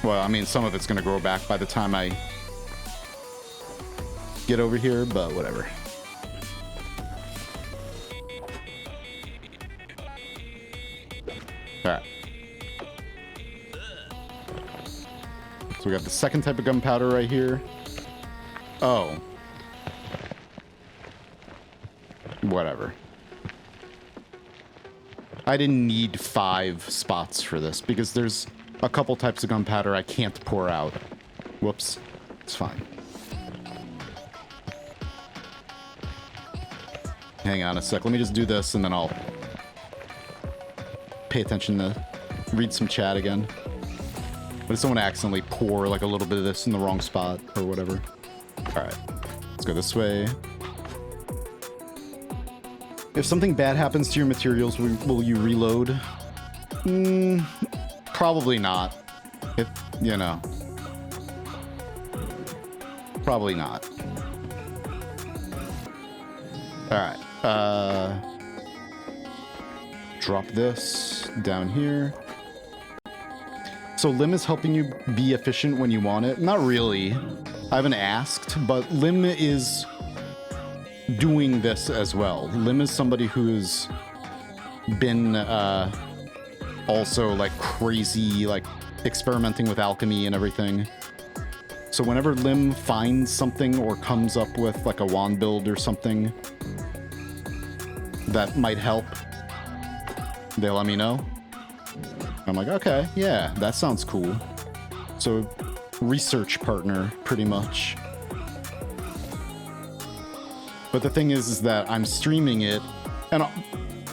Well, I mean, some of it's gonna grow back by the time I get over here, but whatever. Alright. So we got the second type of gunpowder right here. Oh. Whatever. I didn't need 5 spots for this because there's a couple types of gunpowder I can't pour out. Whoops. It's fine. Hang on a sec. Let me just do this and then I'll pay attention to read some chat again. I just don't want to accidentally pour like a little bit of this in the wrong spot or whatever. Alright. Let's go this way. If something bad happens to your materials, will you reload? Probably not. If, you know. Probably not. Alright. Drop this down here. So Lim is helping you be efficient when you want it? Not really. I haven't asked, but Lim is doing this as well. Lim is somebody who's been also like crazy, like experimenting with alchemy and everything. So whenever Lim finds something or comes up with like a wand build or something that might help, they let me know. I'm like, okay, yeah, that sounds cool. So research partner, pretty much. But the thing is that I'm streaming it, and,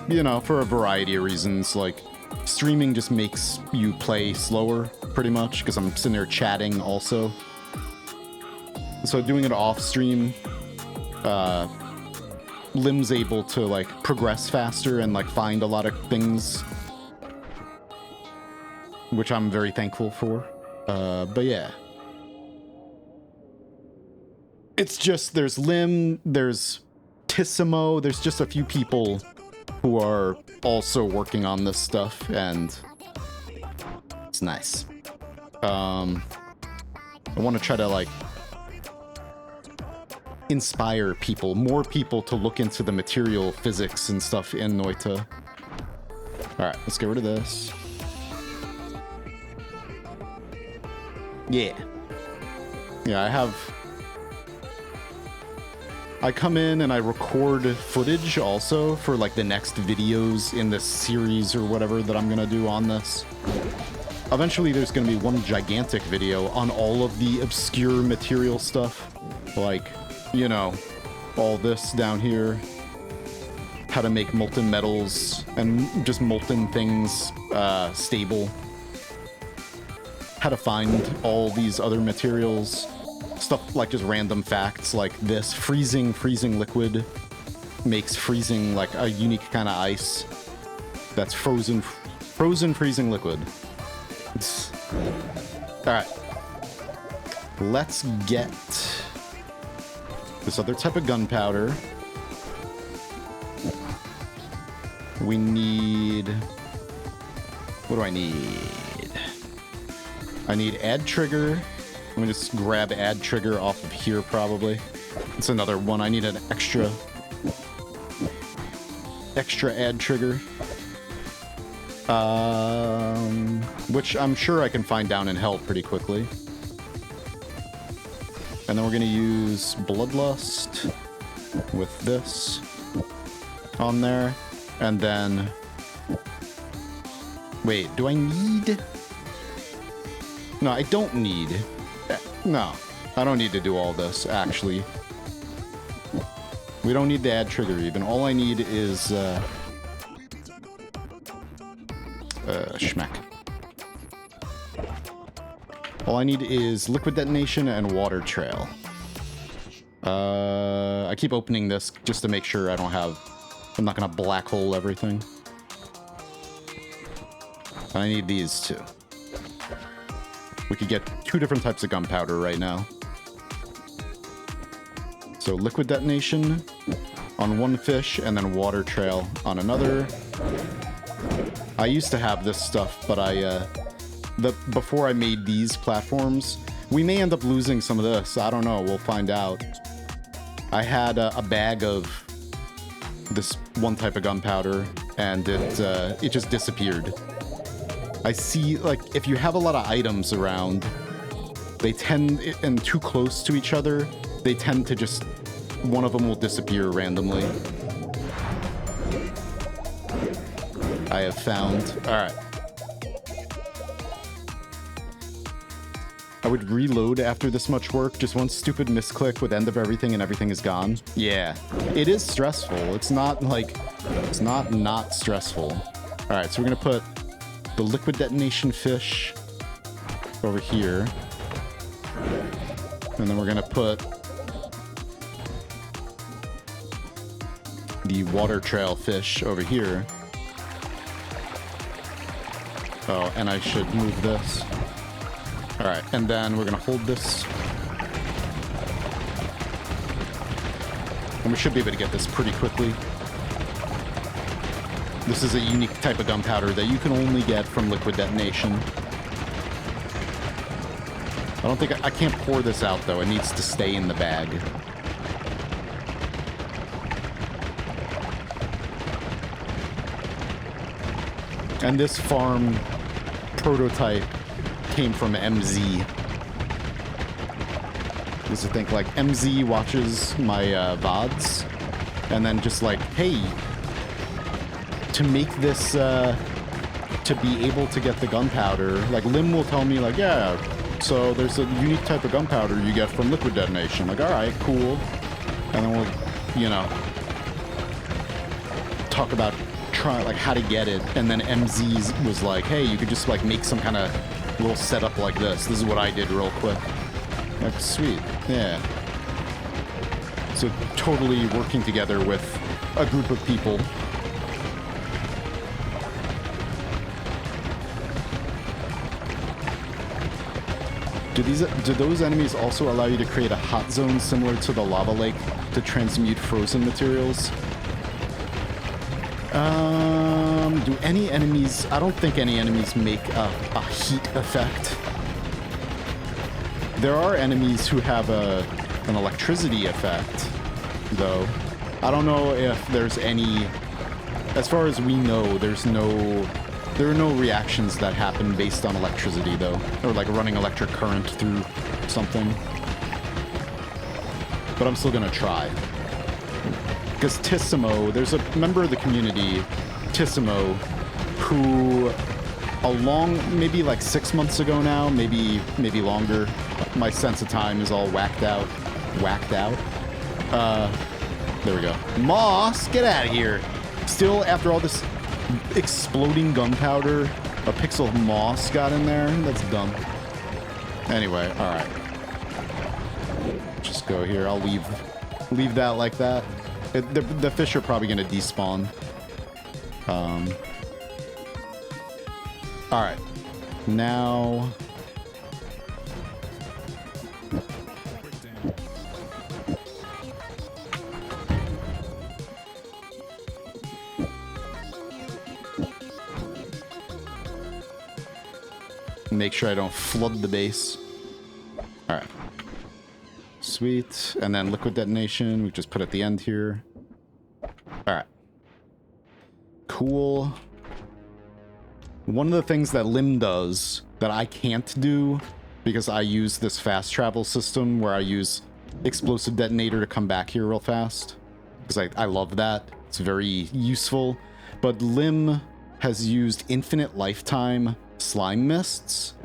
you know, for a variety of reasons, like, streaming just makes you play slower, pretty much, because I'm sitting there chatting also. So doing it off stream, Lim's able to, like, progress faster and, like, find a lot of things, which I'm very thankful for. But yeah. It's just, there's Lim, there's Tissimo, there's just a few people who are also working on this stuff, and it's nice. I want to try to, like, inspire people, more people to look into the material physics and stuff in Noita. Alright, let's get rid of this. Yeah. Yeah, I come in and I record footage also for like the next videos in this series or whatever that I'm gonna do on this. Eventually there's gonna be one gigantic video on all of the obscure material stuff. Like, you know, all this down here. How to make molten metals and just molten things stable. How to find all these other materials. Stuff like just random facts like this. Freezing liquid makes freezing like a unique kind of ice. That's frozen freezing liquid. Alright. Let's get this other type of gunpowder. We need... What do I need? I need add trigger. Let me just grab add trigger off of here, probably. It's another one. I need an extra add trigger. Which I'm sure I can find down in hell pretty quickly. And then we're gonna use Bloodlust with this on there. And then... Wait, do I need... No, I don't need... No, I don't need to do all this, actually. We don't need to add trigger even. All I need is, schmack. All I need is liquid detonation and water trail. I keep opening this just to make sure I don't have I'm not gonna black hole everything. I need these too. We could get 2 different types of gunpowder right now. So liquid detonation on one fish, and then water trail on another. I used to have this stuff, but before I made these platforms, we may end up losing some of this. I don't know. We'll find out. I had a bag of this one type of gunpowder, and it just disappeared. I see, like, if you have a lot of items around, they tend, and too close to each other, they tend to just, one of them will disappear randomly. I have found. Alright. I would reload after this much work. Just one stupid misclick would end of everything and everything is gone. Yeah. It is stressful. It's not like... It's not stressful. Alright, so we're gonna put the liquid detonation fish over here. And then we're gonna put the water trail fish over here. Oh, and I should move this. Alright, and then we're gonna hold this. And we should be able to get this pretty quickly. This is a unique type of gunpowder that you can only get from liquid detonation. I don't think I can't pour this out though. It needs to stay in the bag. And this farm prototype came from MZ. Because I think like MZ watches my VODs, and then just like, hey, to make this, to be able to get the gunpowder, like Lim will tell me like, yeah, so there's a unique type of gunpowder you get from liquid detonation. Like, all right, cool. And then we'll, you know, talk about like how to get it, and then MZ was like, hey, you could just like make some kind of little setup like this. This is what I did real quick. Like, sweet. Yeah. So totally working together with a group of people. Do those enemies also allow you to create a hot zone similar to the lava lake to transmute frozen materials? Do any enemies... I don't think any enemies make a heat effect. There are enemies who have an electricity effect, though. I don't know if there's any... As far as we know, there are no reactions that happen based on electricity, though. Or like running electric current through something. But I'm still gonna try. Because Tissimo, there's a member of the community, Tissimo, who maybe like 6 months ago now, maybe longer, my sense of time is all whacked out. There we go. Moss, get out of here. Still, after all this exploding gunpowder, a pixel of moss got in there? That's dumb. Anyway, alright. Just go here. I'll leave that like that. The fish are probably going to despawn. Alright. Now... Make sure I don't flood the base. Alright. Sweet. And then liquid detonation, we just put at the end here. Alright. Cool. One of the things that Lim does that I can't do, because I use this fast travel system where I use explosive detonator to come back here real fast. Because I love that. It's very useful. But Lim has used infinite lifetime slime mists.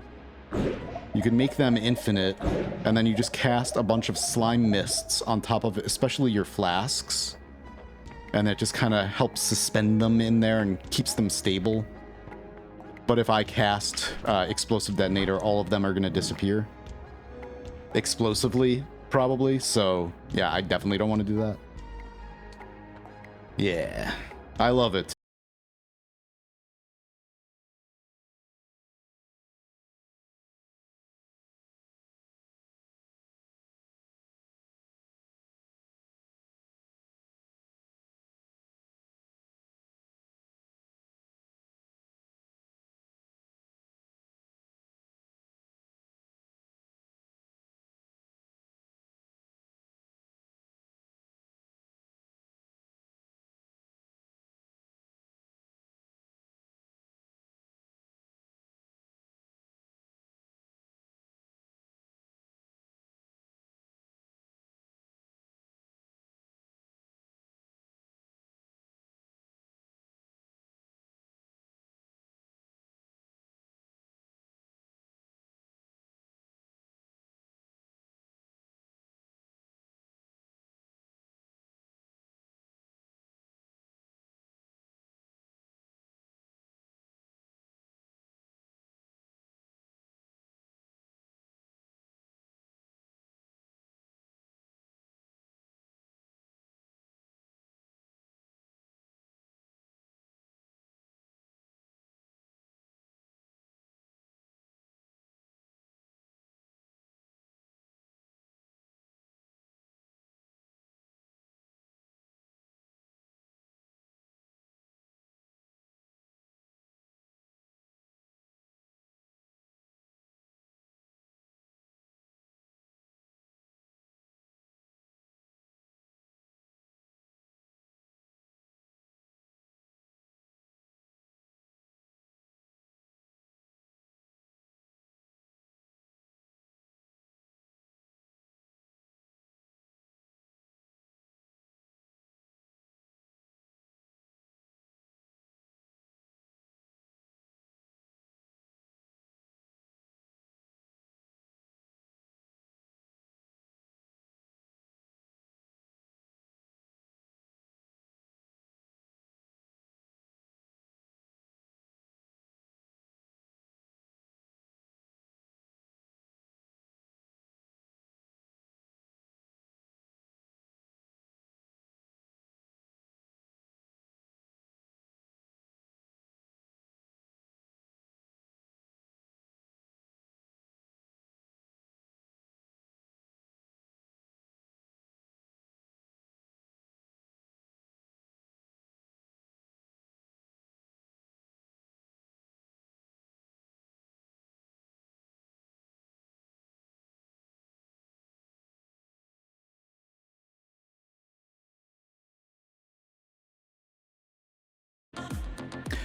You can make them infinite, and then you just cast a bunch of slime mists on top of it, especially your flasks. And it just kind of helps suspend them in there and keeps them stable. But if I cast explosive detonator, all of them are going to disappear. Explosively, probably. So, yeah, I definitely don't want to do that. Yeah, I love it.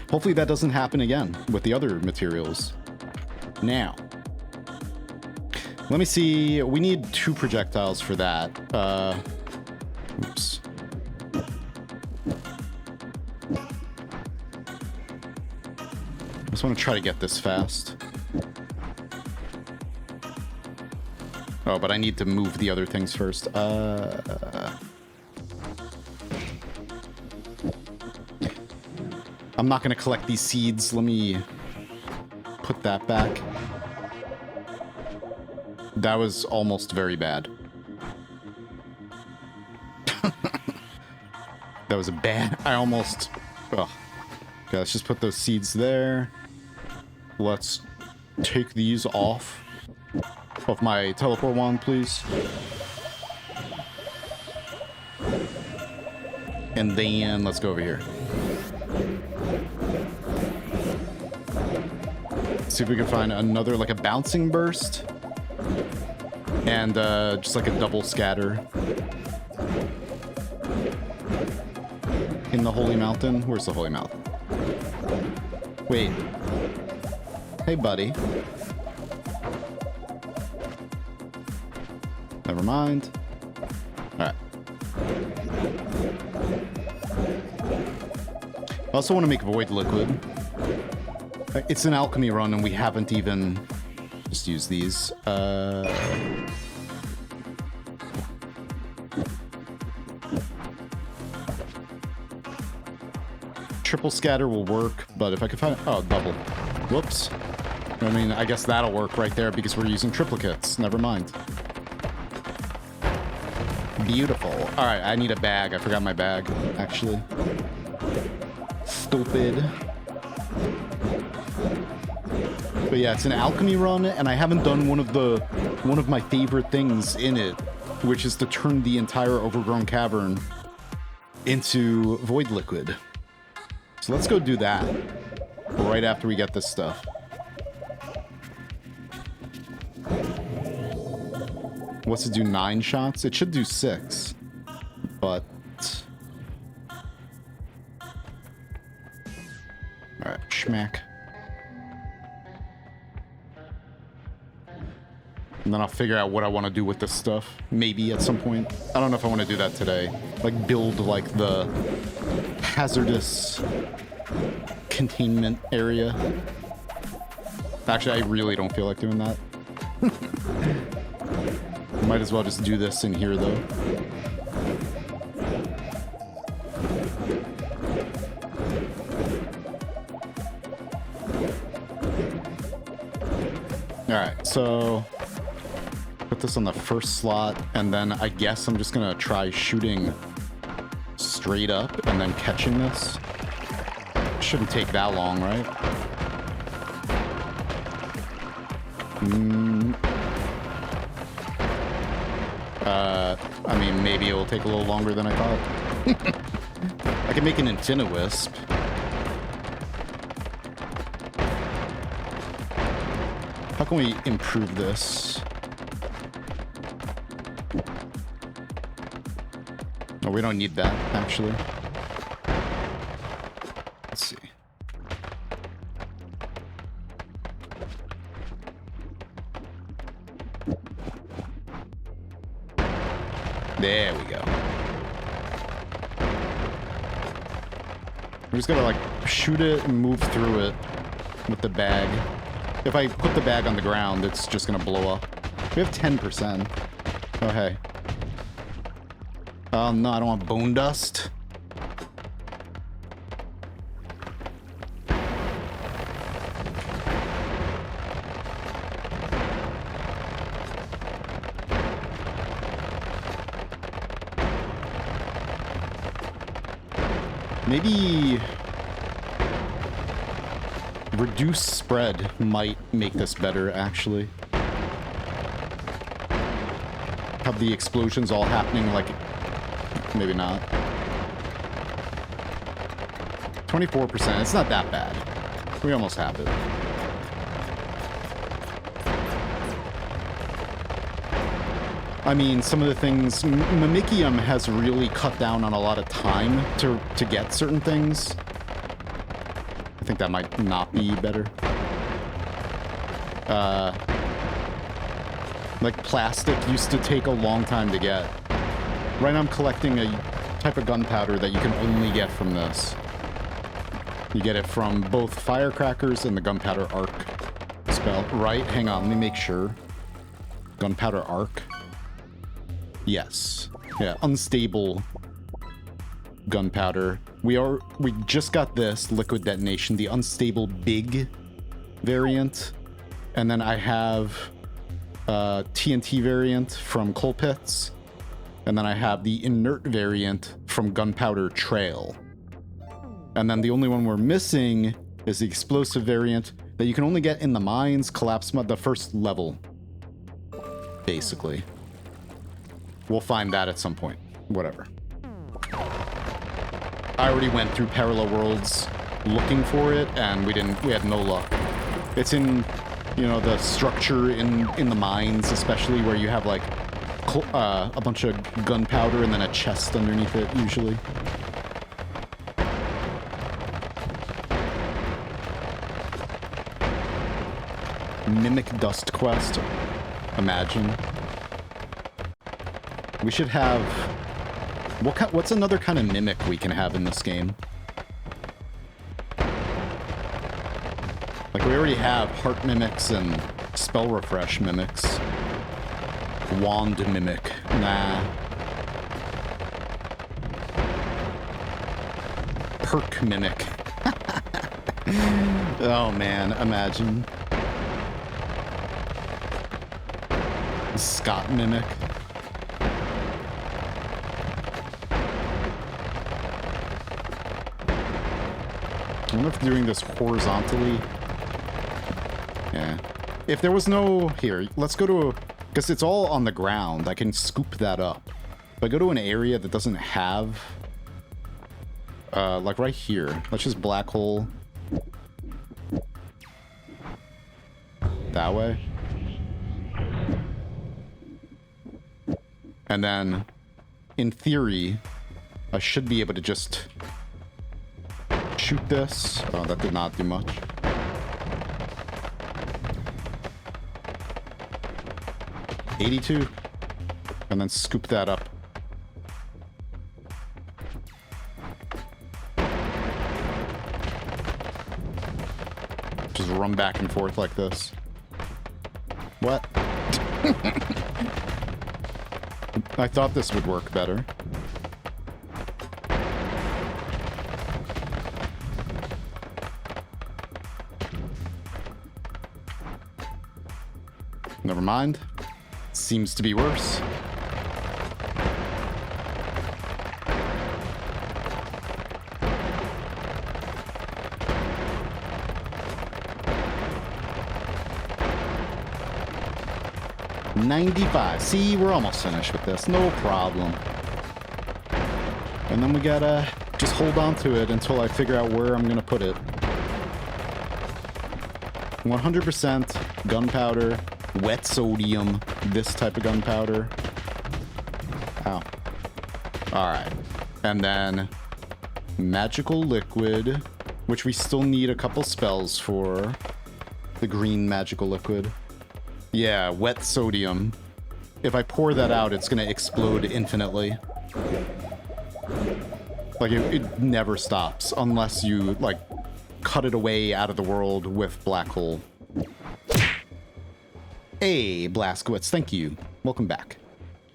Hopefully that doesn't happen again with the other materials. Now, let me see. We need 2 projectiles for that. Oops. I just want to try to get this fast. Oh, but I need to move the other things first. I'm not going to collect these seeds. Let me put that back. That was almost very bad. That was a bad... I almost... Ugh. Okay, let's just put those seeds there. Let's take these off of my teleport wand, please. And then let's go over here. See if we can find another, like a bouncing burst. And just like a double scatter. In the Holy Mountain? Where's the Holy Mountain? Wait. Hey, buddy. Never mind. Alright. I also want to make Void Liquid. It's an Alchemy Run, and we haven't even just used these. Triple scatter will work, but if I could find... Oh, double. Whoops. I mean, I guess that'll work right there because we're using triplicates. Never mind. Beautiful. All right, I need a bag. I forgot my bag, actually. Stupid. But yeah, it's an alchemy run, and I haven't done one of my favorite things in it, which is to turn the entire overgrown cavern into void liquid. So let's go do that right after we get this stuff. What's it do? 9 shots? It should do 6, but all right, schmack. And then I'll figure out what I want to do with this stuff. Maybe at some point. I don't know if I want to do that today. Like build like the hazardous containment area. Actually, I really don't feel like doing that. Might as well just do this in here though. All right, so put this on the first slot, and then I guess I'm just gonna try shooting straight up and then catching this. Shouldn't take that long, right? I mean, maybe it will take a little longer than I thought. I can make an Infini-Wisp. How can we improve this? Oh, we don't need that, actually. Let's see. There we go. We're just gonna like shoot it and move through it with the bag. If I put the bag on the ground, it's just gonna blow up. We have 10%. Oh, hey. Oh, no, I don't want bone dust. Maybe reduce spread might make this better, actually. Have the explosions all happening like... Maybe not. 24%. It's not that bad. We almost have it. I mean, some of the things... Mimicium has really cut down on a lot of time to get certain things. I think that might not be better. Like plastic used to take a long time to get. Right now I'm collecting a type of gunpowder that you can only get from this. You get it from both firecrackers and the gunpowder arc spell. Right? Hang on, let me make sure. Gunpowder arc. Yes. Yeah, unstable gunpowder. We just got this liquid detonation, the unstable big variant. And then I have TNT variant from coal pits. And then I have the inert variant from gunpowder trail. And then the only one we're missing is the explosive variant that you can only get in the mines, collapse mud, the first level. Basically. We'll find that at some point. Whatever. I already went through parallel worlds looking for it, and we had no luck. It's in, you know, the structure in the mines, especially where you have like a bunch of gunpowder and then a chest underneath it, usually. Mimic dust quest. Imagine. We should have... What's another kind of mimic we can have in this game? Like, we already have heart mimics and spell refresh mimics. Wand mimic. Nah. Perk mimic. Oh man, imagine. Scott mimic. I wonder if doing this horizontally... Yeah. If there was no... Here, let's go to... Because it's all on the ground. I can scoop that up. If I go to an area that doesn't have... like right here. Let's just black hole. That way. And then, in theory, I should be able to just shoot this. Oh, that did not do much. $82. And then scoop that up. Just run back and forth like this. What? I thought this would work better. Never mind. Seems to be worse. $95. See, we're almost finished with this. No problem. And then we gotta just hold on to it until I figure out where I'm gonna put it. 100% gunpowder, wet sodium, this type of gunpowder. Ow. Alright. And then magical liquid, which we still need a couple spells for. The green magical liquid. Yeah, wet sodium. If I pour that out, it's gonna explode infinitely. Like, it never stops unless you, like, cut it away out of the world with black hole. Hey, Blaskowitz, thank you. Welcome back.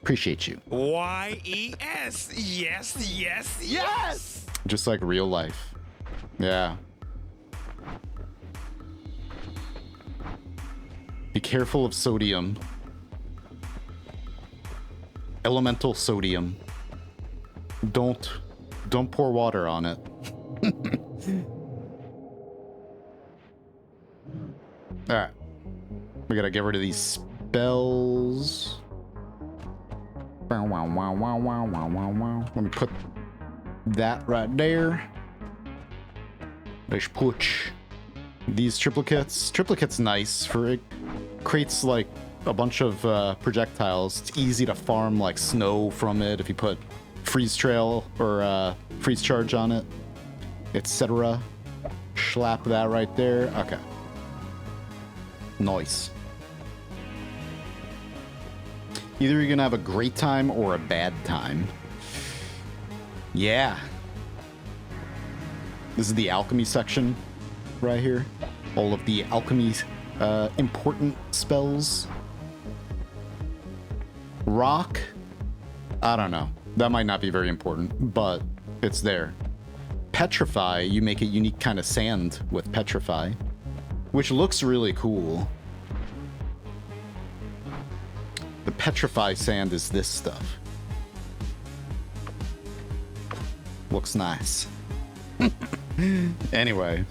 Appreciate you. Y-E-S. Yes, yes, yes! Just like real life. Yeah. Be careful of sodium. Elemental sodium. Don't pour water on it. Alright. We gotta get rid of these spells. Let me put that right there. Let's put these triplicates. Triplicate's nice for it. Creates like a bunch of projectiles. It's easy to farm like snow from it if you put freeze trail or freeze charge on it, etc. Slap that right there. Okay. Nice. Either you're gonna have a great time or a bad time. Yeah. This is the alchemy section right here. All of the alchemy's important spells. Rock, I don't know. That might not be very important, but it's there. Petrify, you make a unique kind of sand with petrify, which looks really cool. The petrify sand is this stuff. Looks nice. Anyway.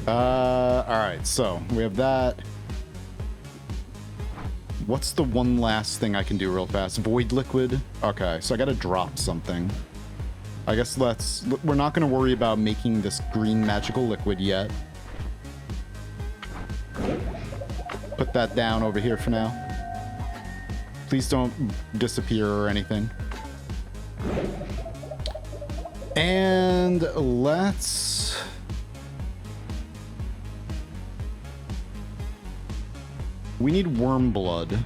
Alright, so we have that. What's the one last thing I can do real fast? Void liquid? Okay, so I gotta drop something. I guess we're not gonna worry about making this green magical liquid yet. Put that down over here for now. Please don't disappear or anything. And let's... We need worm blood.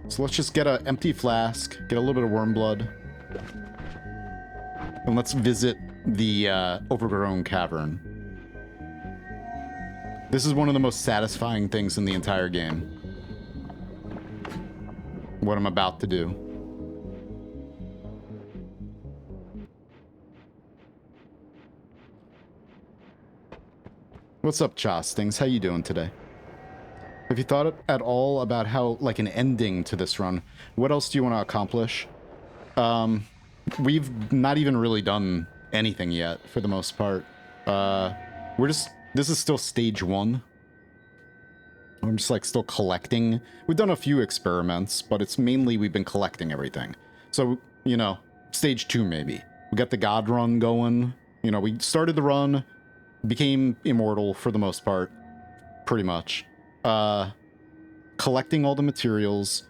So let's just get an empty flask, get a little bit of worm blood. And let's visit the overgrown cavern. This is one of the most satisfying things in the entire game. What I'm about to do. What's up, Chostings? How you doing today? Have you thought at all about how, like, an ending to this run? What else do you want to accomplish? we've not even really done anything yet for the most part. This is still stage 1. I'm just like still collecting. We've done a few experiments, but it's mainly we've been collecting everything. So, you know, stage 2 maybe. We got the God run going. You know, we started the run, became immortal for the most part, pretty much. Collecting all the materials.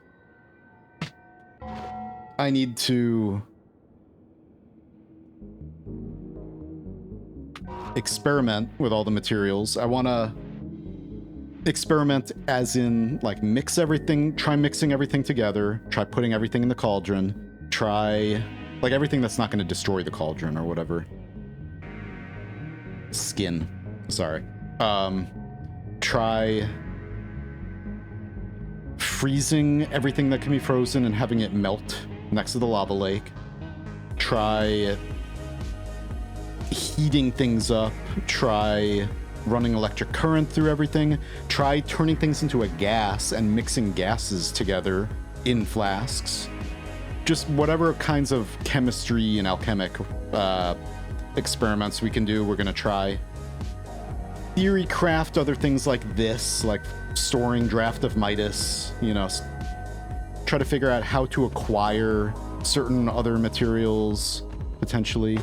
I need to experiment with all the materials. I want to experiment as in, like, mix everything, try mixing everything together, try putting everything in the cauldron, try, like, everything that's not going to destroy the cauldron or whatever. Skin. Sorry. Try freezing everything that can be frozen and having it melt next to the lava lake. Try heating things up. Try running electric current through everything. Try turning things into a gas and mixing gases together in flasks. Just whatever kinds of chemistry and alchemic experiments we can do, we're gonna try. Theory craft other things like this, like storing Draft of Midas, you know, try to figure out how to acquire certain other materials, potentially.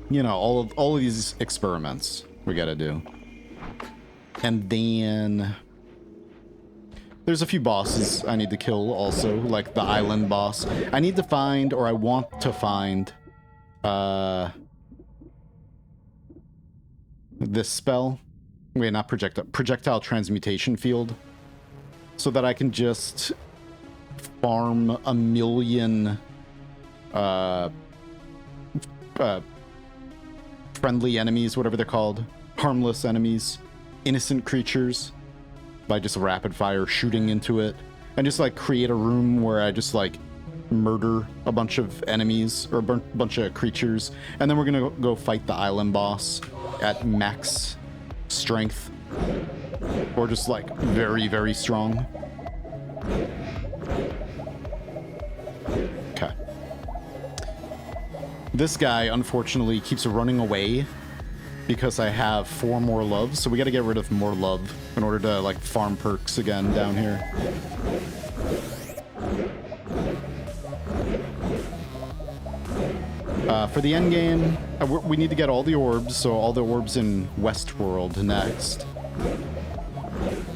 You know, all of these experiments we gotta do. And then there's a few bosses I need to kill also, like the island boss. I need to find, or I want to find, this spell. Wait, not projectile transmutation field. So that I can just farm a million friendly enemies, whatever they're called, harmless enemies, innocent creatures, by just rapid fire shooting into it, and just like create a room where I just like murder a bunch of enemies or a bunch of creatures, and then we're gonna go fight the island boss at max strength, or just like very, very strong. Okay. This guy, unfortunately, keeps running away because I have 4 more loves, so we gotta get rid of more love in order to, like, farm perks again down here. For the end game, we need to get all the orbs, so all the orbs in Westworld next.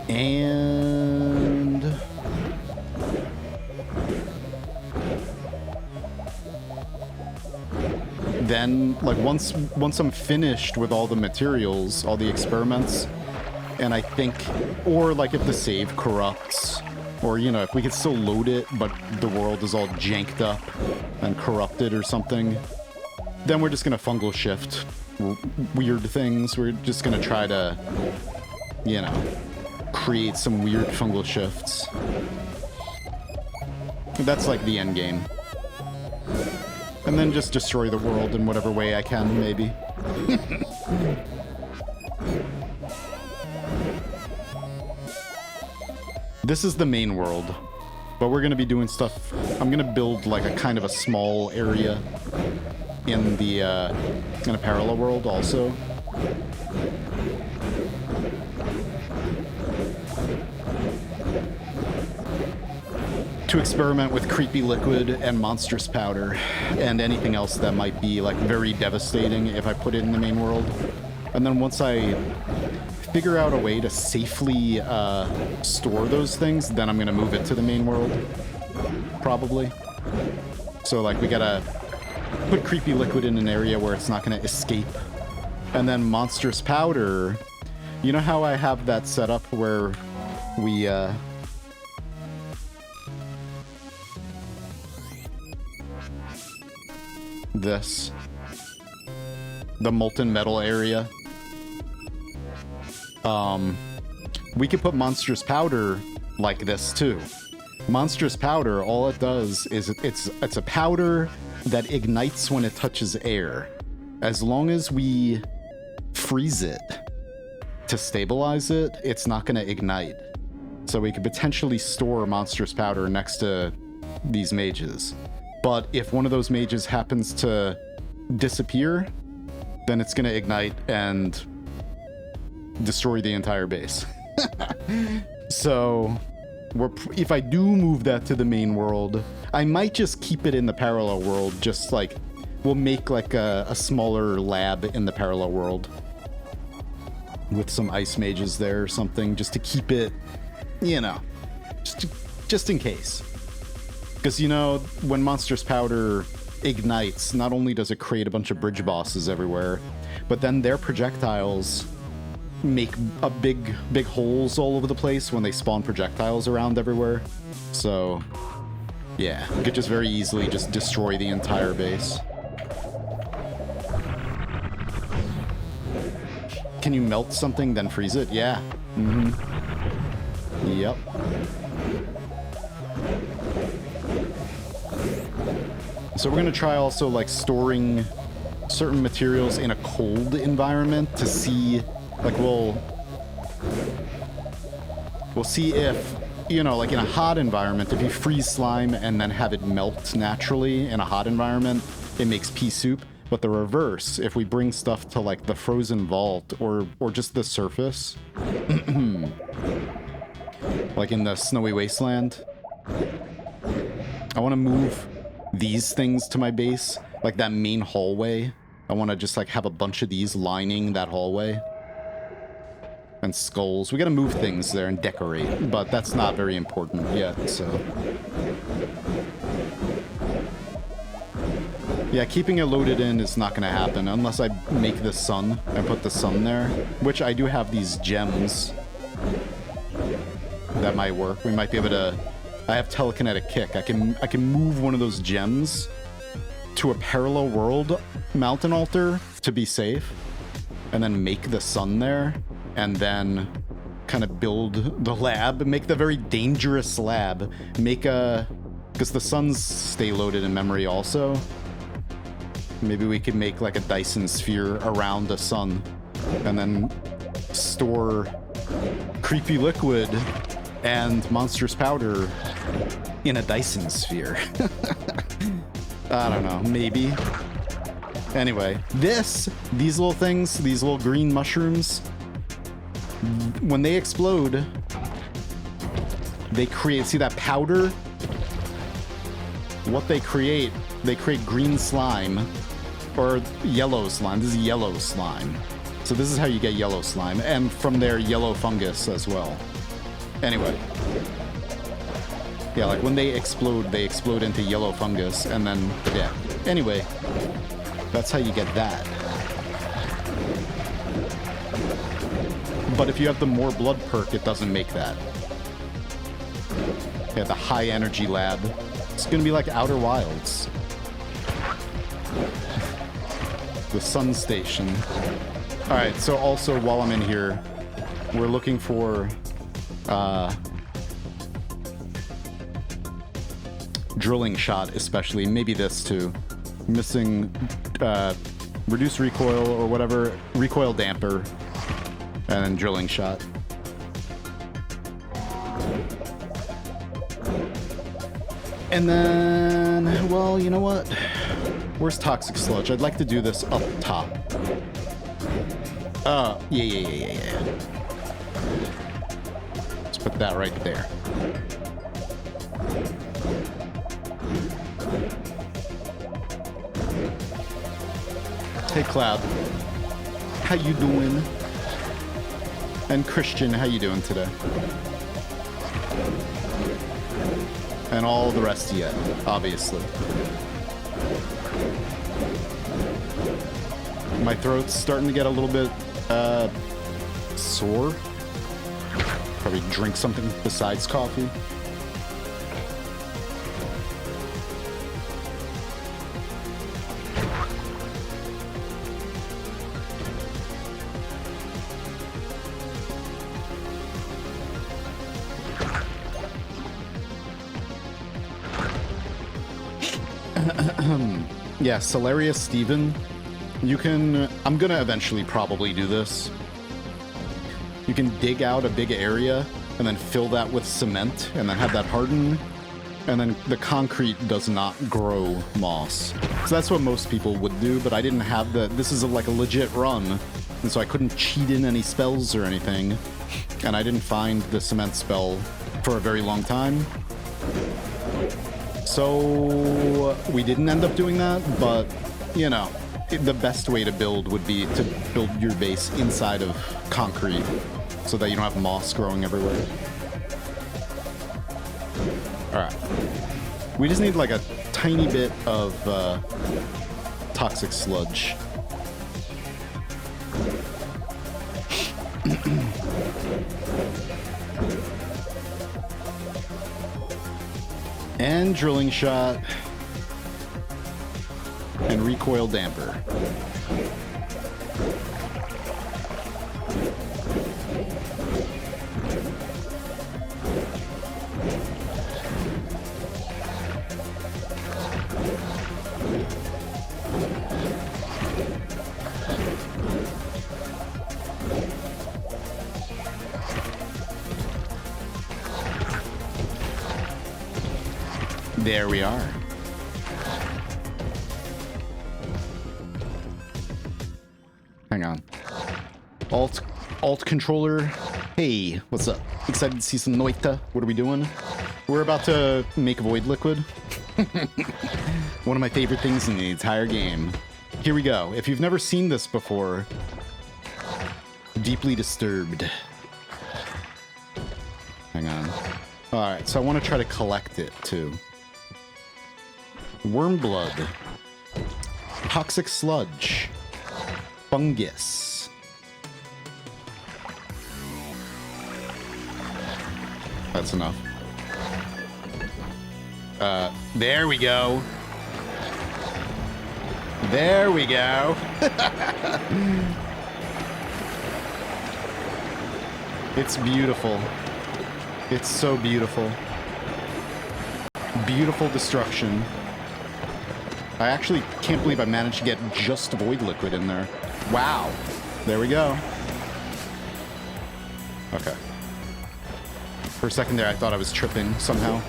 And then, like, once I'm finished with all the materials, all the experiments, and I think, or like if the save corrupts, or, you know, if we could still load it, but the world is all janked up and corrupted or something, then we're just gonna fungal shift weird things. We're just gonna try to, you know, create some weird fungal shifts. That's like the end game. And then just destroy the world in whatever way I can, maybe. This is the main world, but we're gonna be doing stuff. I'm gonna build like a kind of a small area in the in a parallel world also. To experiment with creepy liquid and monstrous powder and anything else that might be like very devastating if I put it in the main world. And then once I figure out a way to safely store those things, then I'm gonna move it to the main world, probably. So like we gotta put creepy liquid in an area where it's not gonna escape. And then monstrous powder, you know how I have that set up where we the molten metal area. We could put monstrous powder like this too. Monstrous powder, all it does is it's a powder that ignites when it touches air. As long as we freeze it to stabilize it, it's not going to ignite. So we could potentially store monstrous powder next to these mages. But if one of those mages happens to disappear, then it's gonna ignite and destroy the entire base. So if I do move that to the main world, I might just keep it in the parallel world. Just like we'll make like a smaller lab in the parallel world with some ice mages there or something, just to keep it, you know, just in case. Because, you know, when Monstrous Powder ignites, not only does it create a bunch of bridge bosses everywhere, but then their projectiles make a big holes all over the place when they spawn projectiles around everywhere. So, yeah, you could just very easily just destroy the entire base. Can you melt something, then freeze it? Yeah. Mm-hmm. Yep. So we're gonna try also like storing certain materials in a cold environment to see, like we'll see if, you know, like in a hot environment, if you freeze slime and then have it melt naturally in a hot environment, it makes pea soup. But the reverse, if we bring stuff to like the frozen vault or just the surface, like in the snowy wasteland, I want to move these things to my base, like that main hallway. I want to just like have a bunch of these lining that hallway. And skulls. We gotta move things there and decorate, but that's not very important yet, so. Yeah, keeping it loaded in is not gonna happen unless I make the sun and put the sun there, which I do have these gems. That might work. We might be able to... I have telekinetic kick. I can move one of those gems to a parallel world mountain altar to be safe, and then make the sun there, and then kind of build the lab, make the very dangerous lab, make a... because the suns stay loaded in memory also. Maybe we could make like a Dyson sphere around the sun, and then store creepy liquid and monstrous powder in a Dyson sphere. I don't know, maybe. Anyway, these little things, these little green mushrooms, when they explode, they create, see that powder? What they create green slime, or yellow slime. This is yellow slime. So this is how you get yellow slime, and from there, yellow fungus as well. Anyway. Yeah, like when they explode into yellow fungus, and then, yeah. Anyway, that's how you get that. But if you have the more blood perk, it doesn't make that. Yeah, the high energy lab. It's gonna be like Outer Wilds. The sun station. Alright, so also while I'm in here, we're looking for drilling shot, especially, maybe this too. Missing reduce recoil or whatever, recoil damper, and then drilling shot. And then, well, you know what? Where's toxic sludge? I'd like to do this up top. Yeah. Let's put that right there. Hey, Cloud. How you doing? And Christian, how you doing today? And all the rest of you, obviously. My throat's starting to get a little bit sore. Probably drink something besides coffee. Yeah, Celarius Steven. You can... I'm gonna eventually probably do this. You can dig out a big area and then fill that with cement and then have that harden. And then the concrete does not grow moss. So that's what most people would do, but I didn't have this is like a legit run. And so I couldn't cheat in any spells or anything. And I didn't find the cement spell for a very long time. So we didn't end up doing that, but you know, the best way to build would be to build your base inside of concrete so that you don't have moss growing everywhere. All right. We just need like a tiny bit of toxic sludge. And drilling shot. And recoil damper. There we are. Hang on. Alt controller. Hey, what's up? Excited to see some Noita. What are we doing? We're about to make void liquid. One of my favorite things in the entire game. Here we go. If you've never seen this before, deeply disturbed. Hang on. All right, so I want to try to collect it too. Worm blood, toxic sludge, fungus. That's enough. There we go. There we go. It's beautiful. It's so beautiful. Beautiful destruction. I actually can't believe I managed to get just void liquid in there. Wow. There we go. Okay. For a second there, I thought I was tripping somehow.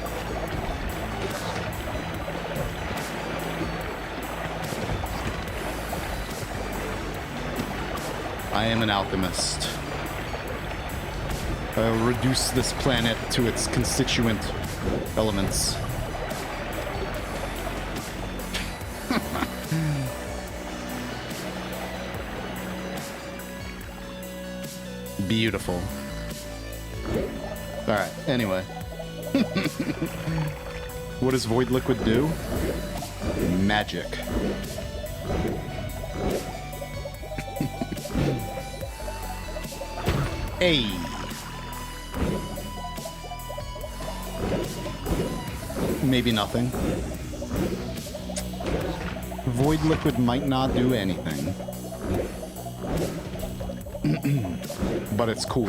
I am an alchemist. I'll reduce this planet to its constituent elements. Beautiful. Alright, anyway. What does void liquid do? Magic. Hey. Maybe nothing. Void liquid might not do anything. But it's cool.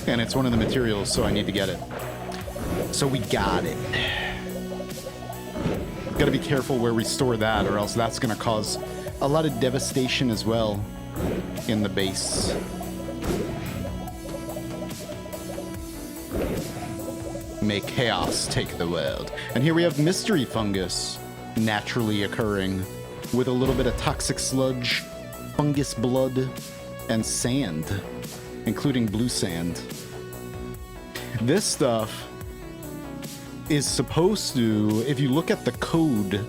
And it's one of the materials, so I need to get it. So we got it. Gotta be careful where we store that, or else that's gonna cause a lot of devastation as well in the base. May chaos take the world. And here we have mystery fungus naturally occurring with a little bit of toxic sludge, fungus blood, and sand, including blue sand. This stuff is supposed to, if you look at the code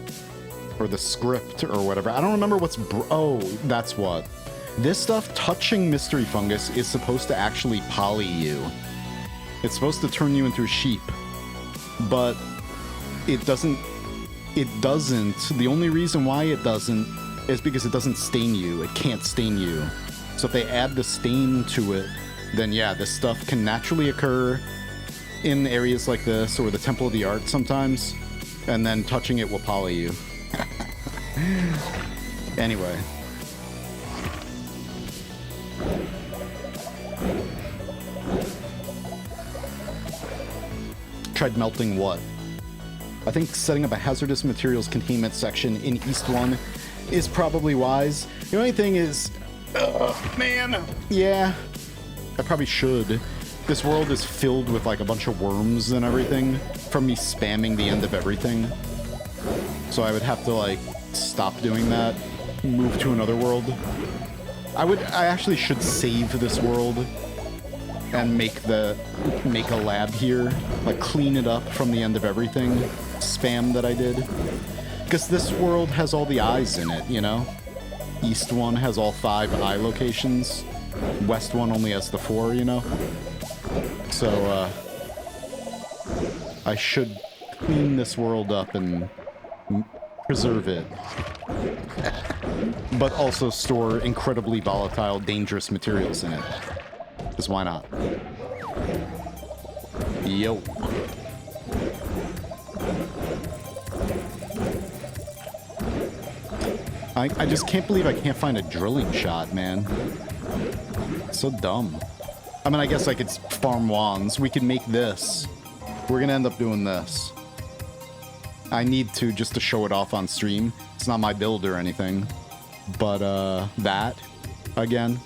or the script or whatever, I don't remember what's, oh, that's what. This stuff touching mystery fungus is supposed to actually poly you. It's supposed to turn you into a sheep, but it doesn't. The only reason why it doesn't is because it doesn't stain you. It can't stain you. So if they add the stain to it, then yeah, this stuff can naturally occur in areas like this or the Temple of the Art sometimes, and then touching it will poly you. Anyway. Tried melting what? I think setting up a hazardous materials containment section in East 1 is probably wise. The only thing is, man, yeah, I probably should. This world is filled with like a bunch of worms and everything from me spamming the end of everything. So I would have to like stop doing that, move to another world. I actually should save this world and make a lab here, like clean it up from the end of everything spam that I did. Because this world has all the eyes in it, you know? East one has all 5 eye locations. West one only has the 4, you know? So, I should clean this world up and preserve it. But also store incredibly volatile, dangerous materials in it. Because why not? Yo. I just can't believe I can't find a drilling shot, man. So dumb. I mean, I guess I could farm wands. We can make this. We're gonna end up doing this. I need to just to show it off on stream. It's not my build or anything. But, that, again.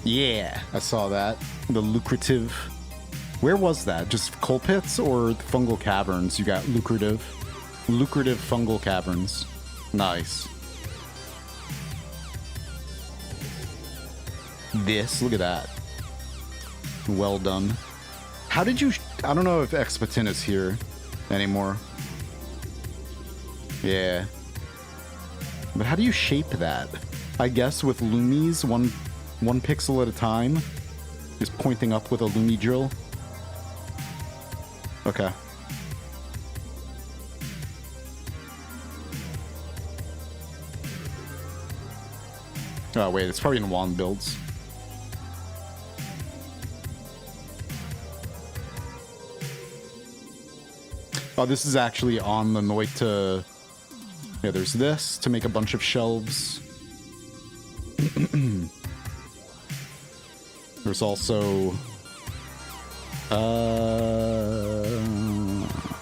Yeah, I saw that. The lucrative. Where was that? Just coal pits or fungal caverns? You got lucrative fungal caverns. Nice. This, look at that. Well done. How did you... I don't know if Expatin is here anymore. Yeah. But how do you shape that? I guess with loomies, one pixel at a time. Just pointing up with a loomie drill. Okay. Oh, wait, it's probably in wand builds. Oh, this is actually on the Noita. Yeah, there's this to make a bunch of shelves. There's also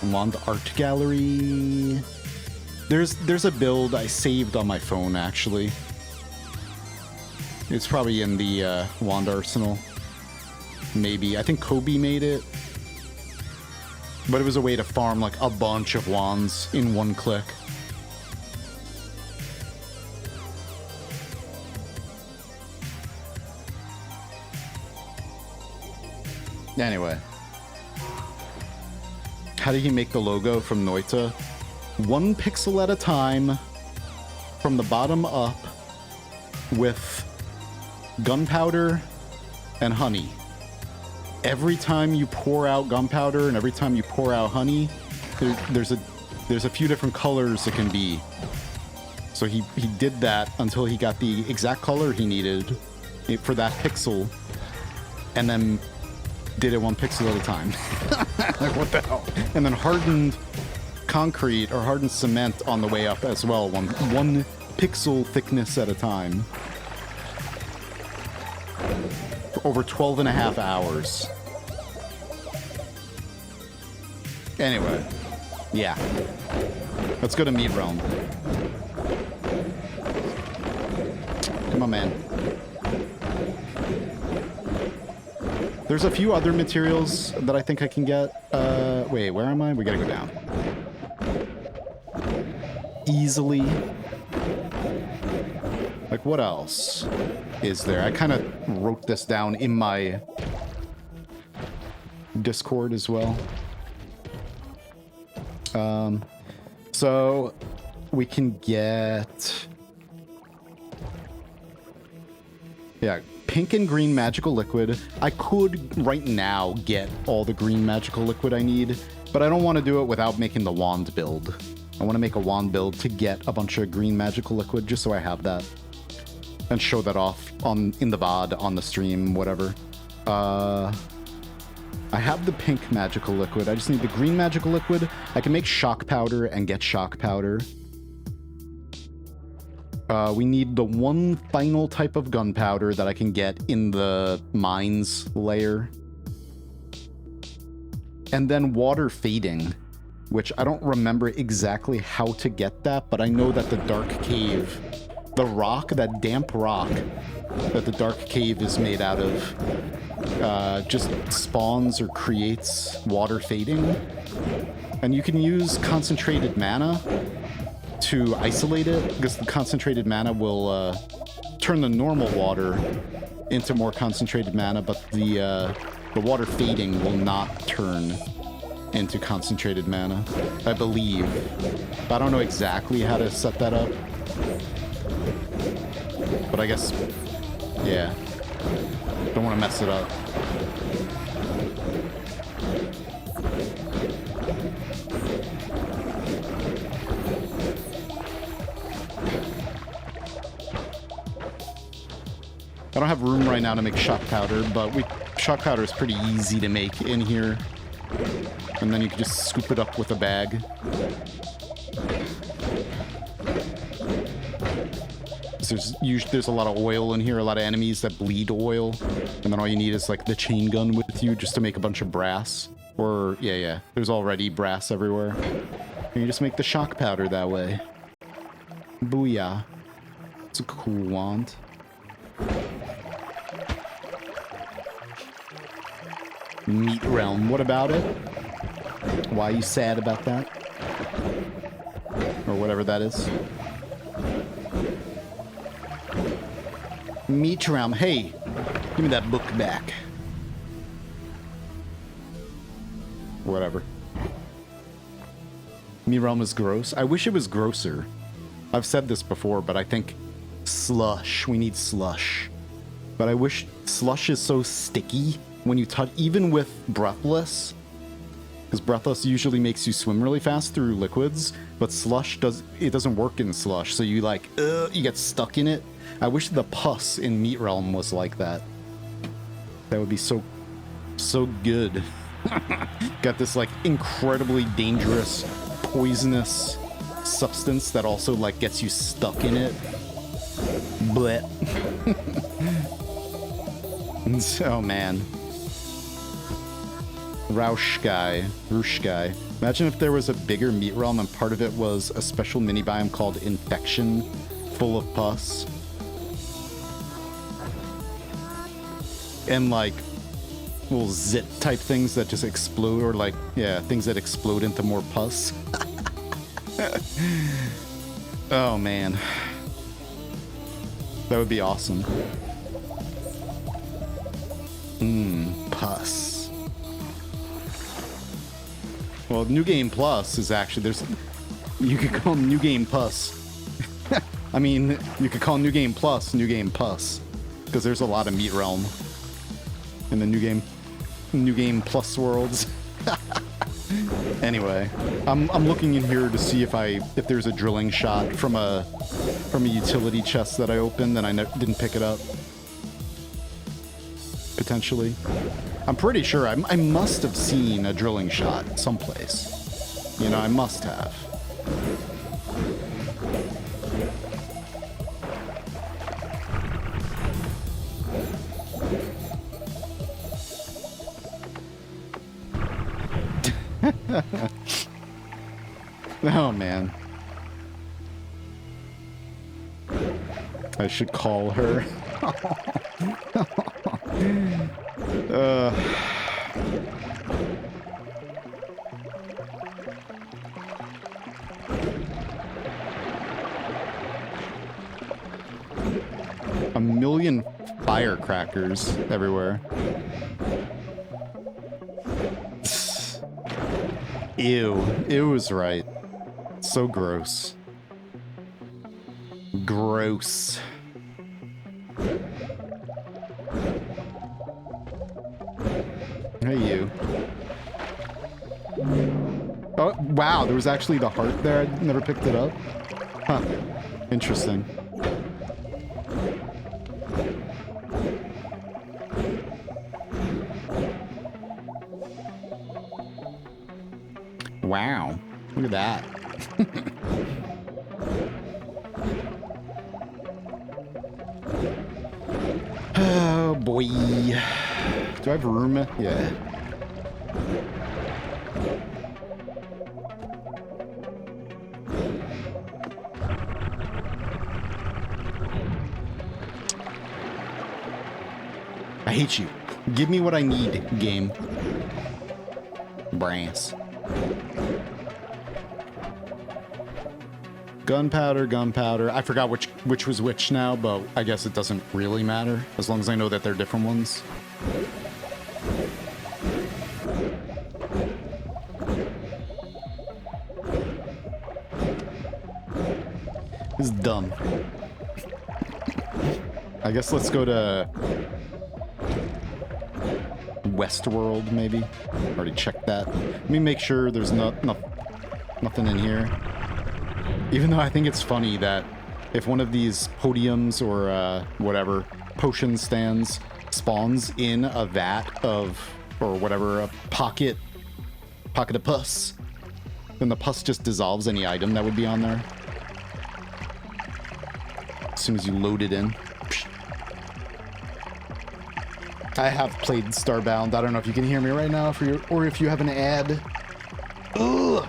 wand art gallery. There's a build I saved on my phone actually. It's probably in the wand arsenal. Maybe. I think Kobe made it. But it was a way to farm like a bunch of wands in one click. Anyway. How did he make the logo from Noita? 1 pixel at a time, from the bottom up, with gunpowder and honey. Every time you pour out gunpowder and every time you pour out honey, there's a few different colors it can be. So he did that until he got the exact color he needed for that pixel, and then did it 1 pixel at a time. Like, what the hell? And then hardened concrete or hardened cement on the way up as well, one pixel thickness at a time. For over 12.5 hours. Anyway, yeah. Let's go to Meat Realm. Come on, man. There's a few other materials that I think I can get. Wait, where am I? We gotta go down. Easily. Like, what else is there? I kind of wrote this down in my Discord as well. So we can get... Yeah, pink and green magical liquid. I could right now get all the green magical liquid I need, but I don't want to do it without making the wand build. I want to make a wand build to get a bunch of green magical liquid just so I have that. And show that off in the VOD, on the stream, whatever. I have the pink magical liquid. I just need the green magical liquid. I can make shock powder and get shock powder. We need the one final type of gunpowder that I can get in the mines layer. And then water fading, which I don't remember exactly how to get that, but I know that the dark cave the rock, that damp rock that the dark cave is made out of, just spawns or creates water fading. And you can use concentrated mana to isolate it, because the concentrated mana will turn the normal water into more concentrated mana, but the water fading will not turn into concentrated mana, I believe. I don't know exactly how to set that up, but I guess, yeah, don't want to mess it up. I don't have room right now to make shock powder, but shock powder is pretty easy to make in here. And then you can just scoop it up with a bag. There's a lot of oil in here, a lot of enemies that bleed oil. And then all you need is like the chain gun with you just to make a bunch of brass. Or, yeah, there's already brass everywhere. And you just make the shock powder that way. Booyah. It's a cool wand. Meat realm, what about it? Why are you sad about that? Or whatever that is. Meat realm, hey, give me that book back. Whatever. Meat realm is gross. I wish it was grosser. I've said this before, but I think slush, we need slush. But I wish slush is so sticky when you touch, even with breathless, because breathless usually makes you swim really fast through liquids, but slush doesn't work in slush, so you like, you get stuck in it. I wish the pus in Meat Realm was like that. That would be so good. Got this like incredibly dangerous, poisonous substance that also like gets you stuck in it. Blech. Oh man. Raushkai. Imagine if there was a bigger meat realm and part of it was a special mini biome called Infection, full of pus. And like little zit type things that just explode, or like, yeah, things that explode into more pus. Oh man. That would be awesome. Pus. Well, New Game Plus is actually, you could call New Game Pus. I mean, you could call New Game Plus New Game Pus, because there's a lot of Meat Realm in the New Game Plus worlds. Anyway, I'm looking in here to see if there's a drilling shot from a utility chest that I opened and I didn't pick it up. Potentially. I'm pretty sure I must have seen a drilling shot someplace. You know, I must have. Oh man. I should call her. A million firecrackers everywhere. Ew. Ew is right. So gross. Gross. Hey, you. Oh, wow, there was actually the heart there. I never picked it up. Huh. Interesting. Wow. Look at that. Oh, boy. Do I have room? Yeah. I hate you. Give me what I need, game. Brass. Gunpowder, gunpowder. I forgot which was which now, but I guess it doesn't really matter as long as I know that they're different ones. This is dumb. I guess let's go to Westworld, maybe. Already checked that. Let me make sure there's nothing in here. Even though I think it's funny that if one of these podiums or whatever potion stands spawns in a vat of, or whatever, a pocket of pus, then the pus just dissolves any item that would be on there as soon as you load it in. I have played Starbound. I don't know if you can hear me right now, or if you have an ad. Ugh.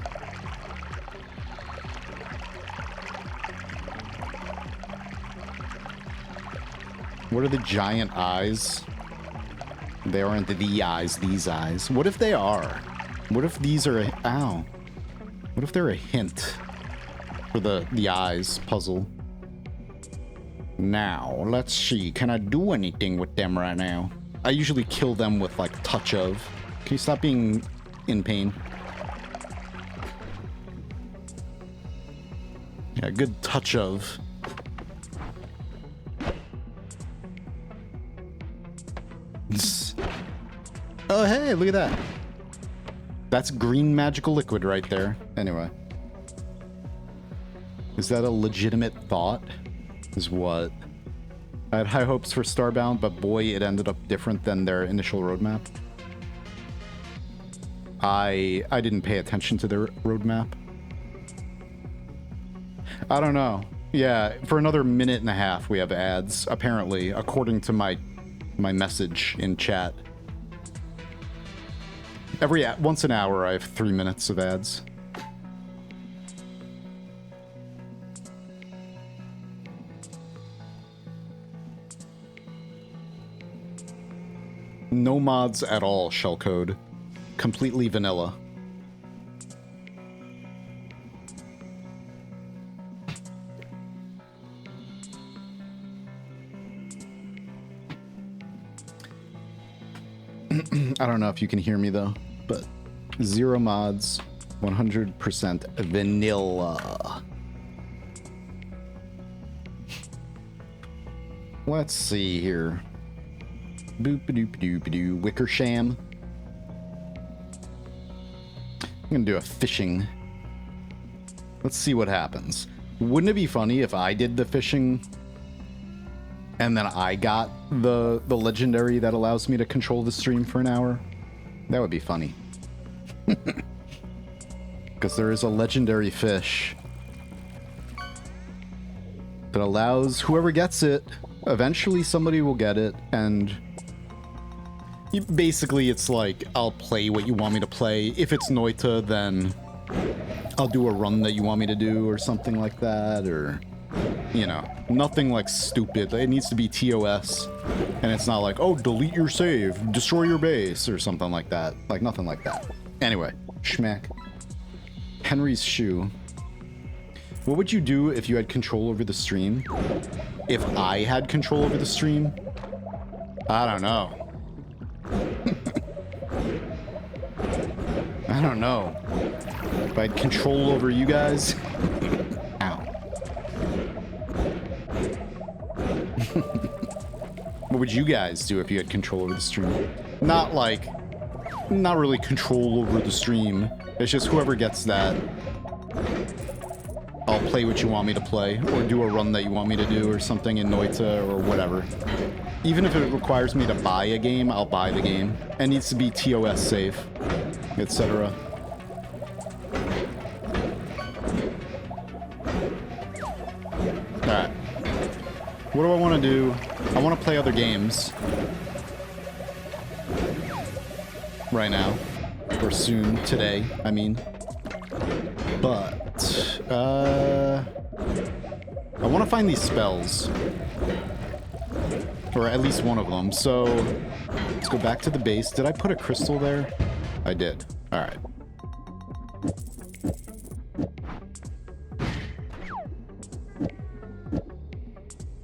What are the giant eyes? They aren't the eyes, these eyes. What if they are? What if these are a... Ow. What if they're a hint for the eyes puzzle? Now, let's see. Can I do anything with them right now? I usually kill them with, like, touch of. Can you stop being in pain? Yeah, good touch of. Oh, hey, look at that. That's green magical liquid right there. Anyway. Is that a legitimate thought? Is what? I had high hopes for Starbound, but boy, it ended up different than their initial roadmap. I didn't pay attention to their roadmap. I don't know. Yeah, for another minute and a half we have ads, apparently, according to my message in chat. Once an hour I have 3 minutes of ads. No mods at all, shellcode. Completely vanilla. I don't know if you can hear me though, but 0 mods, 100% vanilla. Let's see here. Boop-a-doop-a-doop-a-doo. Wickersham. I'm gonna do a fishing. Let's see what happens. Wouldn't it be funny if I did the fishing and then I got the legendary that allows me to control the stream for an hour? That would be funny. Because there is a legendary fish that allows whoever gets it, eventually somebody will get it, and basically it's like, I'll play what you want me to play. If it's Noita, then I'll do a run that you want me to do or something like that, or, you know, nothing like stupid. It needs to be TOS, and it's not like, oh, delete your save, destroy your base, or something like that. Like, nothing like that. Anyway, schmack. Henry's shoe. What would you do if you had control over the stream? If I had control over the stream? I don't know. I don't know. If I had control over you guys? Ow. What would you guys do if you had control over the stream? Not really control over the stream. It's just whoever gets that, I'll play what you want me to play, or do a run that you want me to do, or something in Noita, or whatever. Even if it requires me to buy a game, I'll buy the game. It needs to be TOS safe, etc. Alright. What do I want to do? I want to play other games. Right now. Or soon. Today, I mean. But... I want to find these spells. Or or at least one of them. So let's go back to the base. Did I put a crystal there? I did. All right.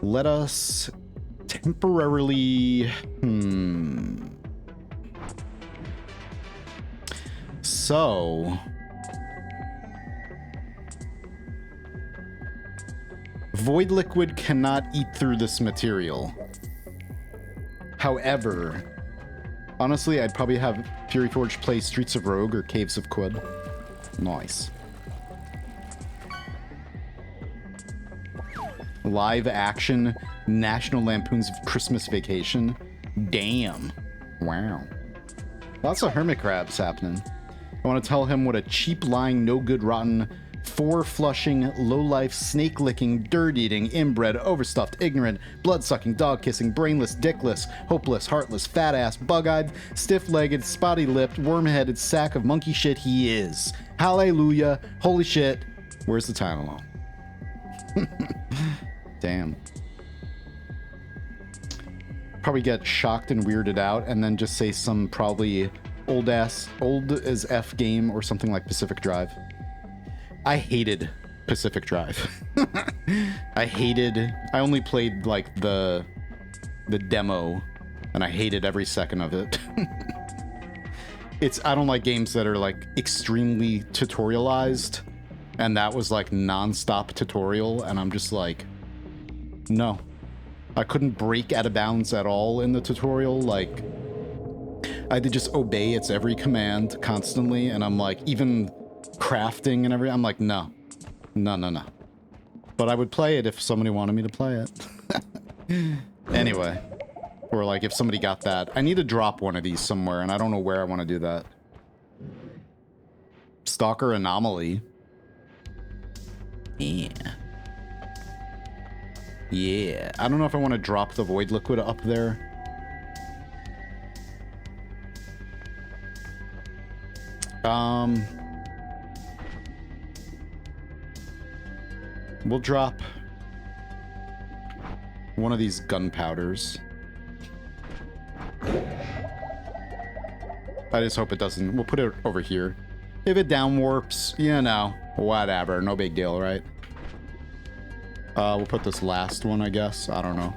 Let us temporarily... So... Void liquid cannot eat through this material. However, honestly, I'd probably have Fury Forge play Streets of Rogue or Caves of Quid. Nice. Live action National Lampoon's Christmas Vacation. Damn. Wow. Lots of hermit crabs happening. I want to tell him what a cheap, lying, no good, rotten, four-flushing, low-life, snake-licking, dirt-eating, inbred, overstuffed, ignorant, blood-sucking, dog-kissing, brainless, dickless, hopeless, heartless, fat-ass, bug-eyed, stiff-legged, spotty-lipped, worm-headed sack of monkey shit he is. Hallelujah. Holy shit. Where's the Tylenol? Damn. Probably get shocked and weirded out and then just say some probably old as F game or something like Pacific Drive. I hated Pacific Drive. I only played like the demo and I hated every second of it. I don't like games that are like extremely tutorialized, and that was like non-stop tutorial, and I'm just like, no. I couldn't break out of bounds at all in the tutorial. Like, I had to just obey its every command constantly, and I'm like, even crafting and everything, I'm like, no. But I would play it if somebody wanted me to play it. Anyway. Or like if somebody got that. I need to drop one of these somewhere, and I don't know where I want to do that. Stalker Anomaly. Yeah. Yeah. I don't know if I want to drop the Void Liquid up there. We'll drop one of these gunpowders. I just hope it doesn't. We'll put it over here. If it down warps, you know, whatever. No big deal, right? We'll put this last one, I guess. I don't know.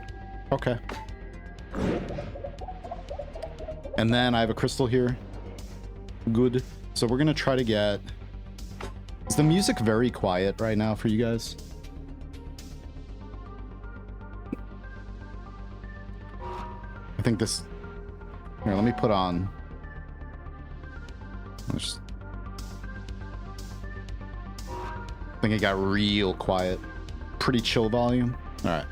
Okay. And then I have a crystal here. Good. So we're gonna try to get... Is the music very quiet right now for you guys? I think this... Here, let me put on... I think it got real quiet. Pretty chill volume. Alright.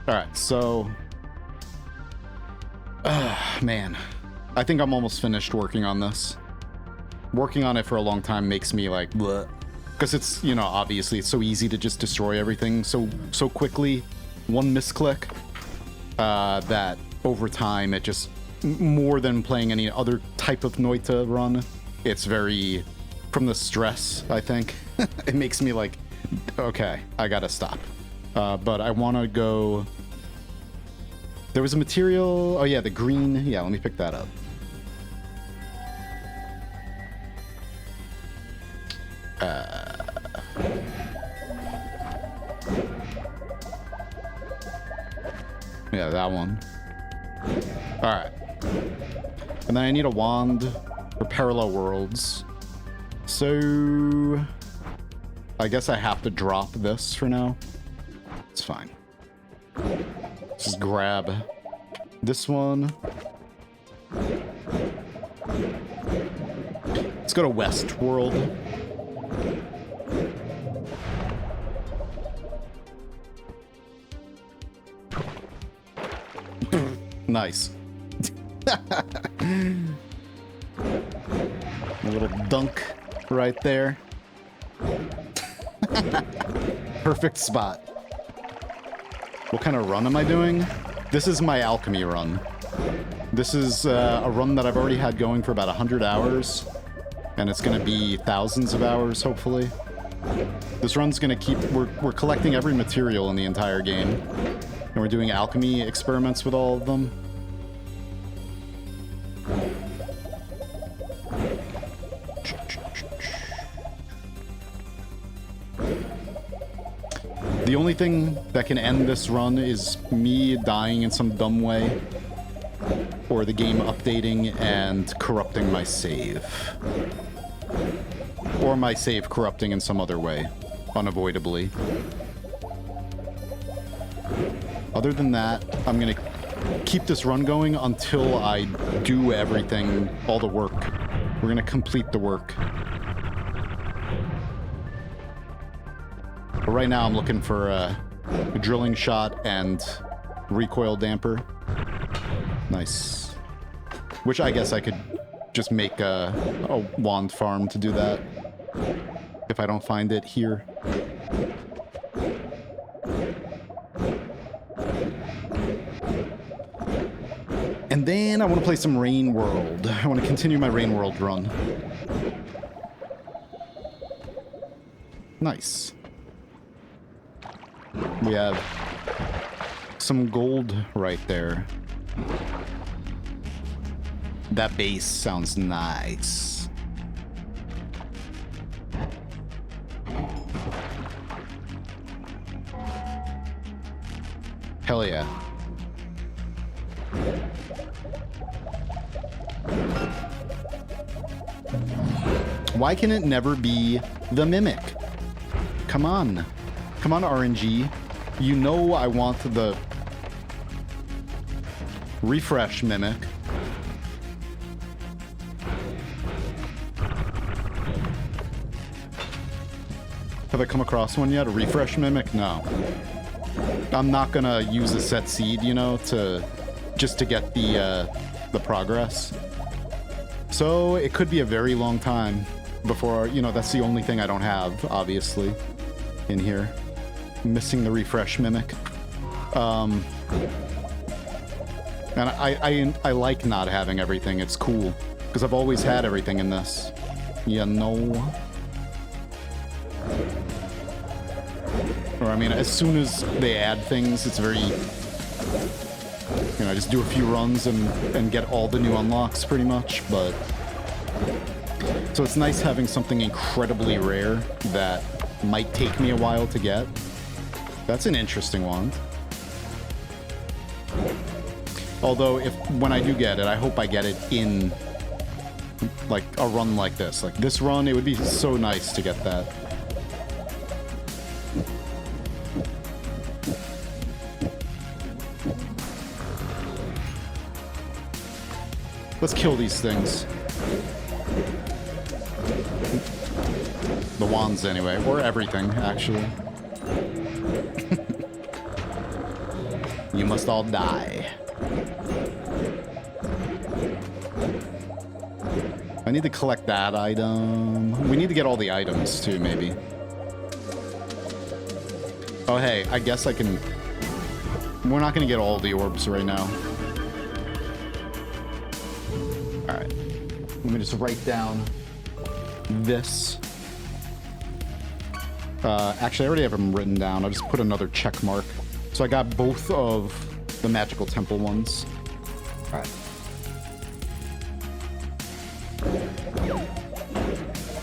Alright, so... man. I think I'm almost finished working on this. Working on it for a long time makes me like... bleh. Because it's, you know, obviously it's so easy to just destroy everything so quickly. One misclick. That over time it just... more than playing any other type of Noita run, it's very... from the stress, I think. It makes me like, okay, I gotta stop. But I want to go... There was a material... Oh yeah, the green... Yeah, let me pick that up. Yeah, that one. Alright. And then I need a wand for parallel worlds. So... I guess I have to drop this for now. It's fine. Just grab this one. Let's go to West World. Nice. A little dunk right there. Perfect spot. What kind of run am I doing? This is my Alchemy Run. This is a run that I've already had going for about 100 hours. And it's going to be thousands of hours, hopefully. This run's gonna keep... We're collecting every material in the entire game. And we're doing alchemy experiments with all of them. The only thing that can end this run is me dying in some dumb way, or the game updating and corrupting my save. Or my save corrupting in some other way, unavoidably. Other than that, I'm gonna keep this run going until I do everything, all the work. We're gonna complete the work. But right now I'm looking for a drilling shot and recoil damper. Nice. Which I guess I could just make a wand farm to do that. If I don't find it here. And then I want to play some Rain World. I want to continue my Rain World run. Nice. We have some gold right there. That base sounds nice. Hell yeah. Why can it never be the Mimic? Come on. Come on, RNG. You know I want the refresh Mimic. Have I come across one yet? A refresh Mimic? No. I'm not gonna use a set seed, you know, just to get the progress. So it could be a very long time before, you know, that's the only thing I don't have, obviously, in here. Missing the refresh Mimic. And I like not having everything. It's cool. Because I've always had everything in this. You know? Or, I mean, as soon as they add things, it's very... You know, I just do a few runs and get all the new unlocks, pretty much, but... So it's nice having something incredibly rare that might take me a while to get. That's an interesting one. Although, when I do get it, I hope I get it in, like, a run like this. Like, this run, it would be so nice to get that. Let's kill these things. The wands, anyway. Or everything, actually. You must all die. I need to collect that item. We need to get all the items, too, maybe. Oh, hey, I guess I can... We're not going to get all the orbs right now. Alright. Let me just write down this. Actually, I already have them written down. I'll just put another check mark. So I got both of the magical temple ones. Alright.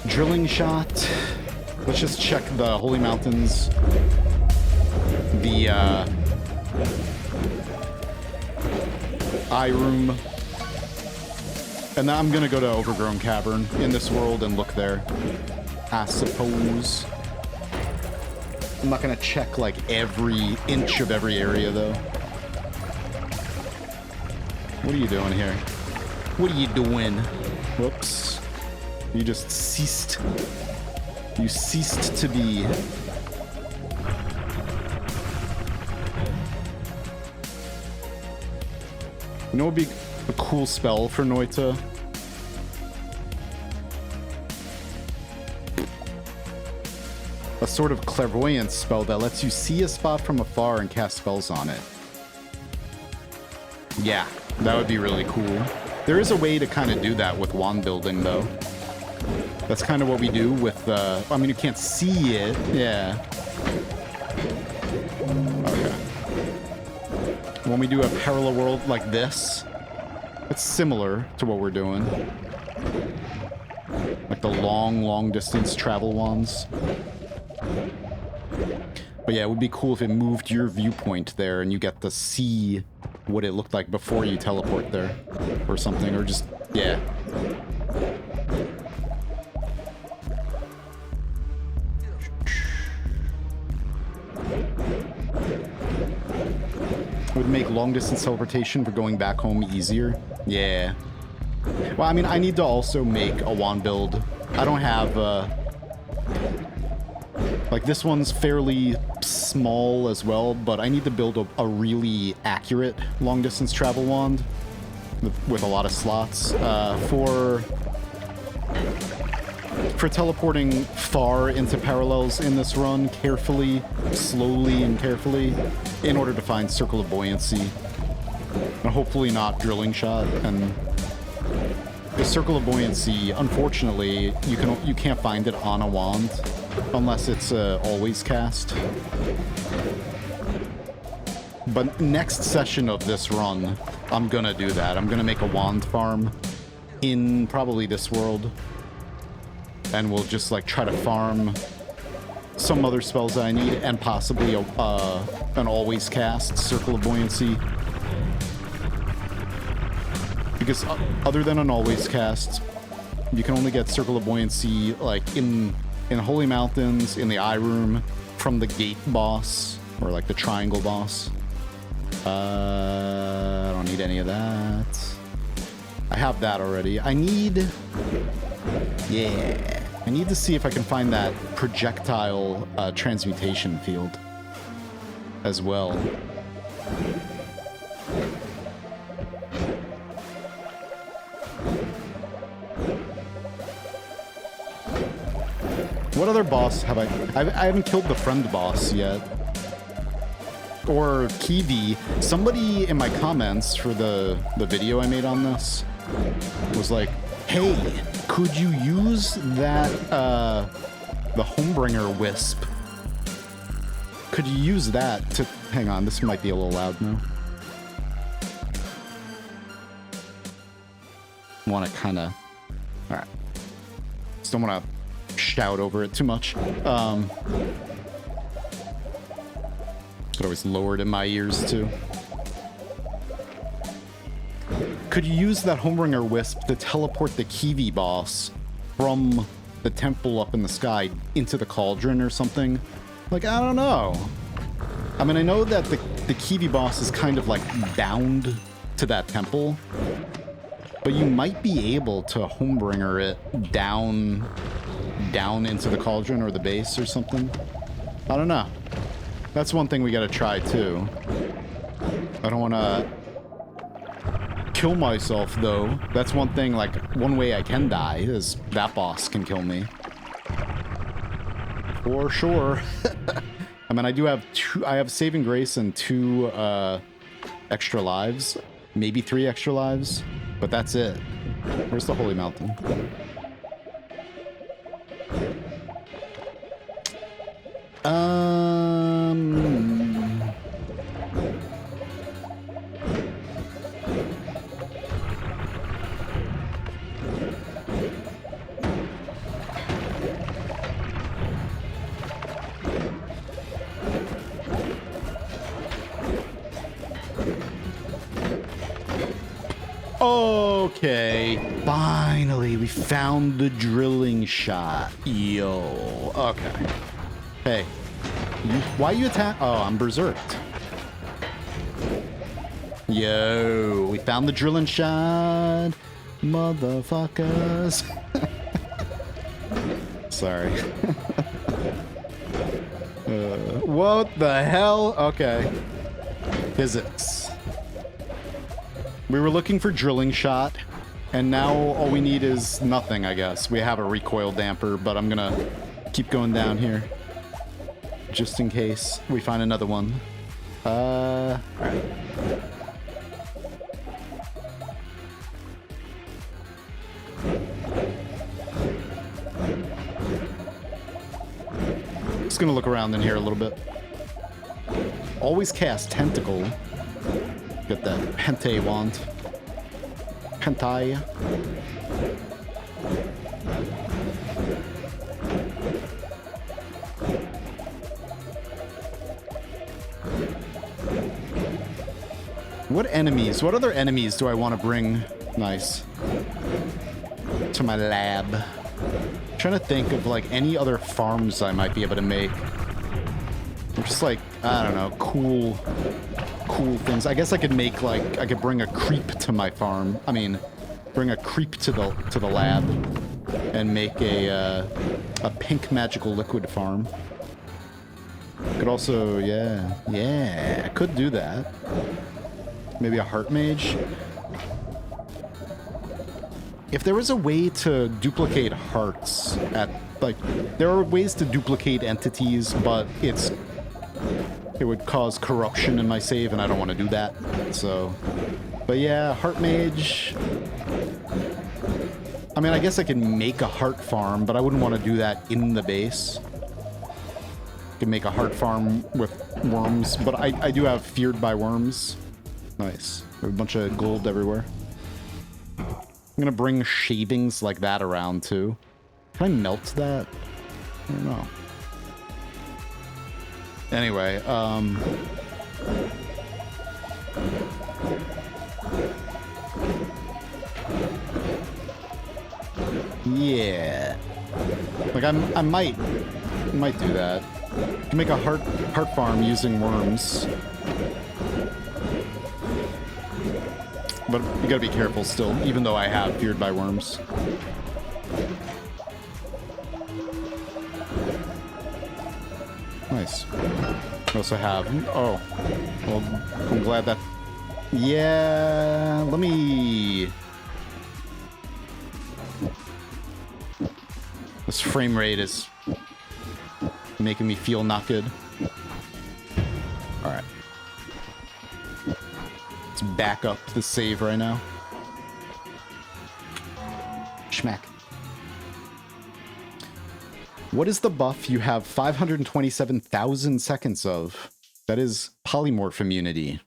Drilling shot. Let's just check the Holy Mountains. The, Eye Room. And then I'm gonna go to Overgrown Cavern in this world and look there. I suppose. I'm not gonna check like every inch of every area though. What are you doing here? What are you doing? Whoops. You just ceased. You ceased to be. You know what would be a cool spell for Noita? A sort of clairvoyance spell that lets you see a spot from afar and cast spells on it. Yeah, that would be really cool. There is a way to kind of do that with wand building, though. That's kind of what we do with, I mean, you can't see it. Yeah. Okay. When we do a parallel world like this, it's similar to what we're doing. Like the long distance travel ones. But yeah, it would be cool if it moved your viewpoint there and you get to see what it looked like before you teleport there. Or something, or just, yeah. Would make long-distance teleportation for going back home easier. Yeah. Well, I mean, I need to also make a wand build. I don't have, like, this one's fairly small as well, but I need to build a really accurate long-distance travel wand with a lot of slots for teleporting far into parallels in this run, slowly and carefully, in order to find Circle of Buoyancy. And hopefully not Drilling Shot. And the Circle of Buoyancy, unfortunately, you can't find it on a wand unless it's always cast. But next session of this run, I'm gonna do that. I'm gonna make a wand farm in probably this world. And we'll just like try to farm some other spells that I need, and possibly an always cast Circle of Buoyancy. Because other than an always cast, you can only get Circle of Buoyancy like in Holy Mountains, in the Eye Room, from the Gate boss, or like the Triangle boss. I don't need any of that. I have that already. I need to see if I can find that projectile transmutation field as well. What other boss have I haven't killed the friend boss yet. Or Kiwi. Somebody in my comments for the video I made on this was like, hey, could you use that, the Homebringer Wisp? Could you use that to... Hang on, this might be a little loud now. Want to kind of... Alright. Just don't want to shout over it too much. Could always lower it in my ears, too. Could you use that Homebringer Wisp to teleport the Kiwi boss from the temple up in the sky into the cauldron or something? Like, I don't know. I mean, I know that the Kiwi boss is kind of like bound to that temple, but you might be able to Homebringer it down into the cauldron or the base or something. I don't know. That's one thing we gotta try too. I don't want to kill myself, though. That's one thing, like, one way I can die is that boss can kill me. For sure. I mean, I do have I have Saving Grace and 2 extra lives. Maybe 3 extra lives. But that's it. Where's the Holy Mountain? Okay, finally, we found the drilling shot. Yo, okay. Hey, why you attack? Oh, I'm berserked. Yo, we found the drilling shot, motherfuckers. Sorry. What the hell? Okay. Physics. We were looking for drilling shot, and now all we need is nothing, I guess. We have a recoil damper, but I'm gonna keep going down here, just in case we find another one. Alright. gonna look around in here a little bit. Always cast Tentacle. Get that Pente wand. Pentai. What enemies? What other enemies do I want to bring? Nice. To my lab. I'm trying to think of like any other farms I might be able to make. I'm just like, I don't know, cool things. I guess I could make like, I could bring a creep to my farm. I mean, bring a creep to the lab and make a pink magical liquid farm. Could also, yeah, I could do that. Maybe a heart mage. If there was a way to duplicate hearts at, like, there are ways to duplicate entities, but it would cause corruption in my save, and I don't want to do that. So, but yeah, heart mage. I mean, I guess I can make a heart farm, but I wouldn't want to do that in the base. I can make a heart farm with worms, but I do have feared by worms. Nice. We have a bunch of gold everywhere. I'm gonna bring shavings like that around too. Can I melt that? I don't know. Anyway, yeah. Like I might do that. Can make a heart farm using worms. But you gotta be careful still, even though I have feared by worms. Nice. I also have... Oh. Well, I'm glad that... Yeah... Let me... This frame rate is making me feel not good. Alright. Let's back up the save right now. Schmack. What is the buff you have 527,000 seconds of? That is polymorph immunity.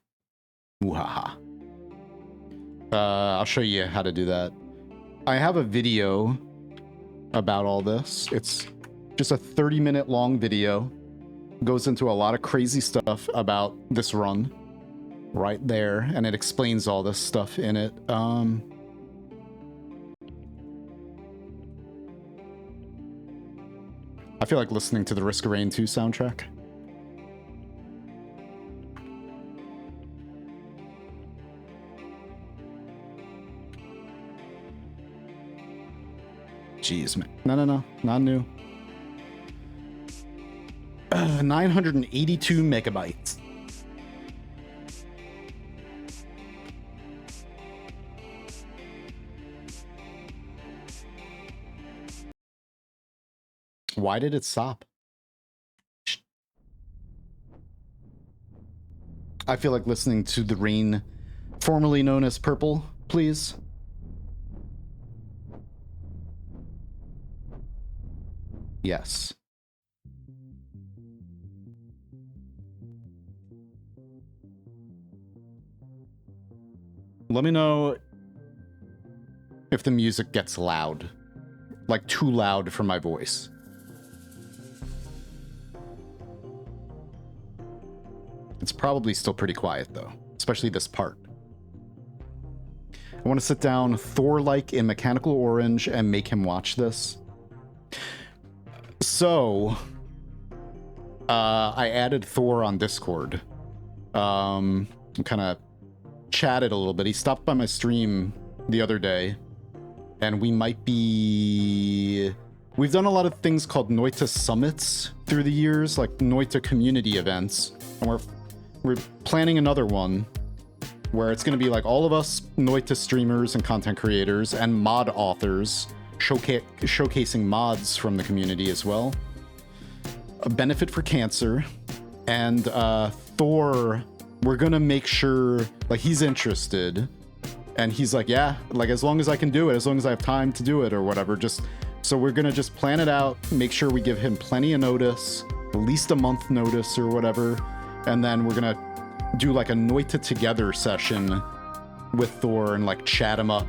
Ooh-ha-ha. I'll show you how to do that. I have a video about all this. It's just a 30-minute long video. Goes into a lot of crazy stuff about this run. Right there. And it explains all this stuff in it. I feel like listening to the Risk of Rain 2 soundtrack. Jeez, man. No. Not new. 982 megabytes. Why did it stop? I feel like listening to the rain, formerly known as Purple, please. Yes. Let me know if the music gets loud. Like, too loud for my voice. It's probably still pretty quiet, though. Especially this part. I want to sit down Thor-like in Mechanical Orange and make him watch this. So, I added Thor on Discord. Kind of chatted a little bit. He stopped by my stream the other day. And we might be... We've done a lot of things called Noita Summits through the years, like Noita community events. And we're planning another one where it's going to be like all of us Noita streamers and content creators and mod authors showcasing mods from the community as well. A benefit for cancer. And Thor, we're going to make sure, like, he's interested. And he's like, yeah, like, as long as I can do it, as long as I have time to do it or whatever, just... So we're going to just plan it out, make sure we give him plenty of notice, at least a month notice or whatever. And then we're gonna do like a Noita together session with Thor and like chat him up.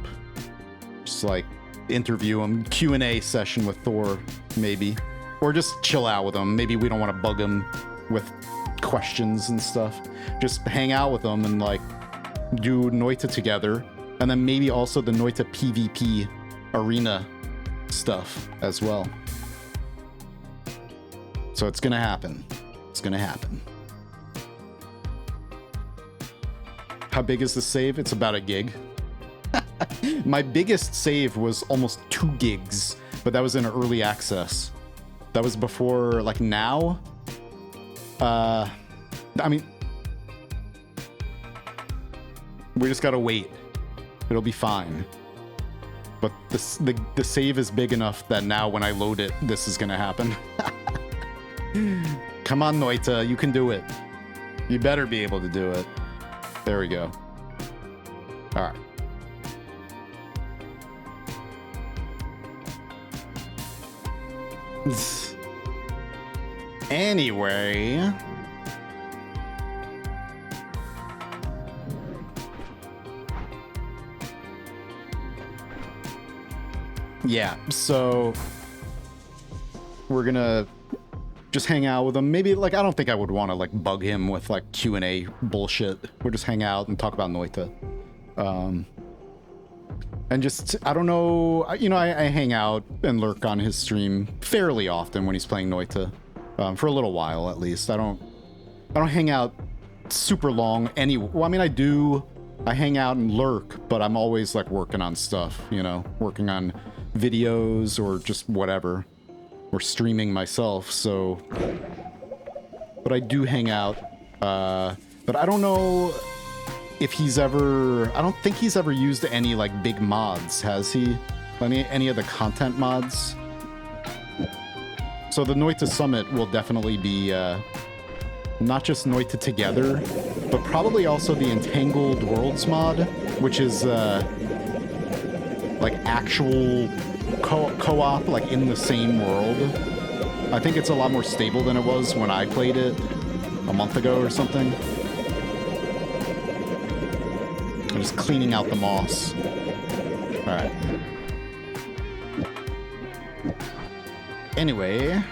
Just like interview him, Q&A session with Thor, maybe. Or just chill out with him. Maybe we don't want to bug him with questions and stuff. Just hang out with him and like do Noita together. And then maybe also the Noita PvP arena stuff as well. So it's gonna happen. It's gonna happen. How big is the save? It's about a gig. My biggest save was almost 2 gigs, but that was in early access. That was before, like, now. I mean, we just gotta wait. It'll be fine. But the save is big enough that now when I load it, this is gonna happen. Come on, Noita, you can do it. You better be able to do it. There we go. All right. Anyway. Yeah, so we're gonna just hang out with him. Maybe, like, I don't think I would want to, like, bug him with, like, Q&A bullshit. We'll just hang out and talk about Noita. And just, I don't know, you know, I hang out and lurk on his stream fairly often when he's playing Noita. For a little while, at least. I don't hang out super long well, I mean, I hang out and lurk, but I'm always, like, working on stuff, you know, working on videos or just whatever. Or streaming myself, so... But I do hang out, but I don't know if he's ever... I don't think he's ever used any, like, big mods, has he? Any of the content mods? So the Noita Summit will definitely be, not just Noita Together, but probably also the Entangled Worlds mod, which is, like, actual co-op, like, in the same world. I think it's a lot more stable than it was when I played it a month ago or something. I'm just cleaning out the moss. Alright. Anyway.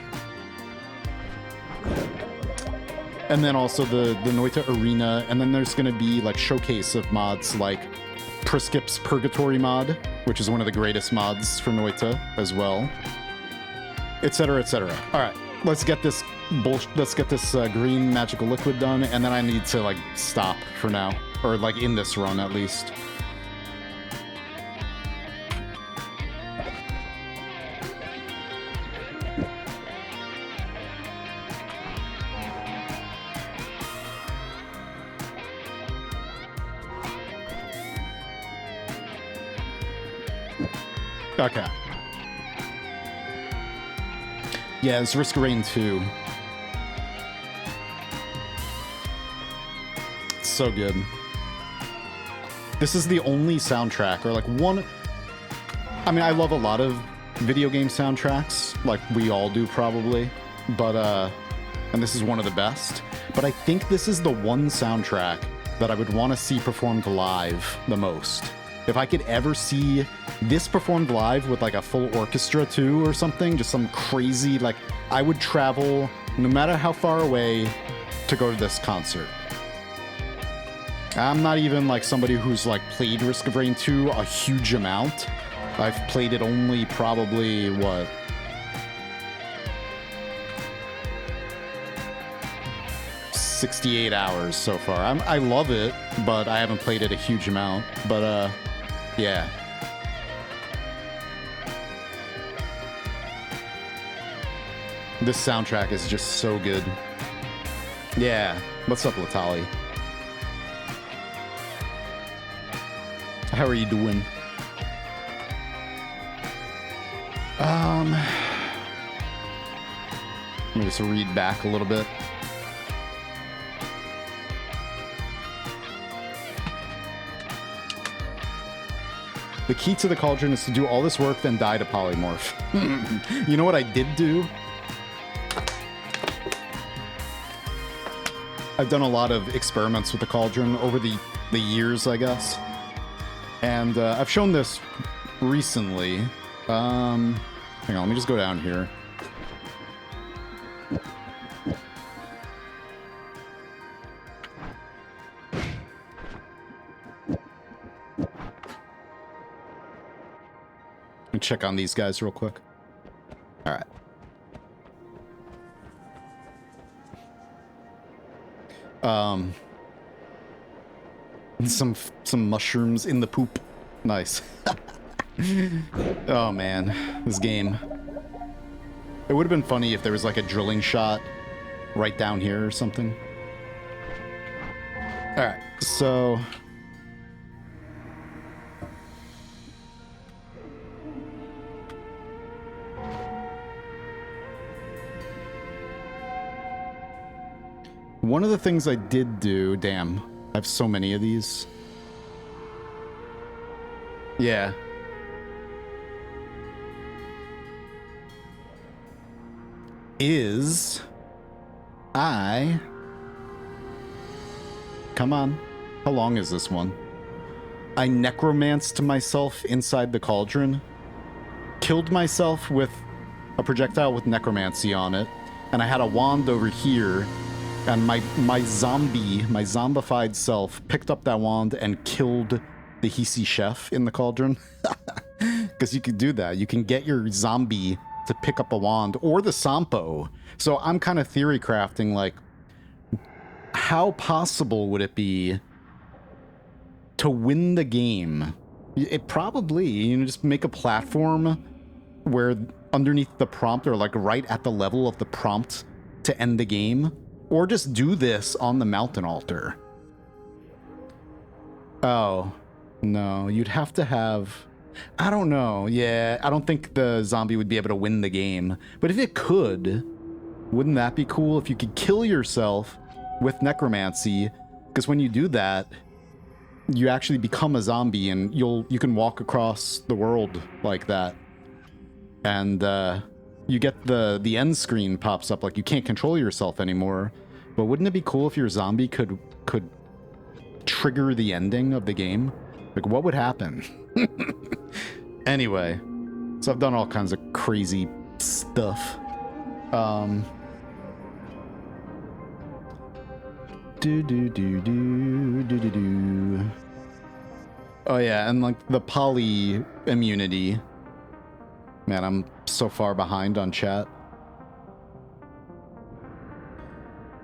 And then also the Noita Arena, and then there's gonna be, like, showcase of mods like Priskip's Purgatory mod, which is one of the greatest mods for Noita as well, etc., etc. All right, let's get this green magical liquid done, and then I need to, like, stop for now, or, like, in this run at least. Okay. Yeah, it's Risk of Rain 2. It's so good. This is the only soundtrack, or like one... I mean, I love a lot of video game soundtracks, like we all do probably, but, and this is one of the best. But I think this is the one soundtrack that I would want to see performed live the most. If I could ever see this performed live with, like, a full orchestra too or something, just some crazy, like, I would travel no matter how far away to go to this concert. I'm not even, like, somebody who's, like, played Risk of Rain 2 a huge amount. I've played it only probably, what? ...68 hours so far. I love it, but I haven't played it a huge amount. But, yeah. This soundtrack is just so good. Yeah. What's up, Latali? How are you doing? Let me just read back a little bit. The key to the cauldron is to do all this work, then die to polymorph. You know what I did do? I've done a lot of experiments with the cauldron over the years, I guess. And I've shown this recently. Hang on, let me just go down here. Let me check on these guys real quick. All right. Some mushrooms in the poop. Nice. Oh man, this game. It would have been funny if there was like a drilling shot right down here or something. All right, so one of the things I did do, damn, I have so many of these. Yeah. Come on. How long is this one? I necromanced myself inside the cauldron, killed myself with a projectile with necromancy on it, and I had a wand over here, and my zombified self picked up that wand and killed the Hisi chef in the cauldron. Because you could do that. You can get your zombie to pick up a wand, or the Sampo. So I'm kind of theory crafting, like, how possible would it be to win the game? It probably, you know, just make a platform where underneath the prompt, or like right at the level of the prompt to end the game, or just do this on the mountain altar. Oh, no, you'd have to have... I don't know. Yeah, I don't think the zombie would be able to win the game. But if it could, wouldn't that be cool if you could kill yourself with necromancy? Because when you do that, you actually become a zombie, and you can walk across the world like that. And you get the end screen pops up, like you can't control yourself anymore. But wouldn't it be cool if your zombie could trigger the ending of the game? Like, what would happen? Anyway, so I've done all kinds of crazy stuff. Oh yeah, and like the poly immunity. Man, I'm so far behind on chat.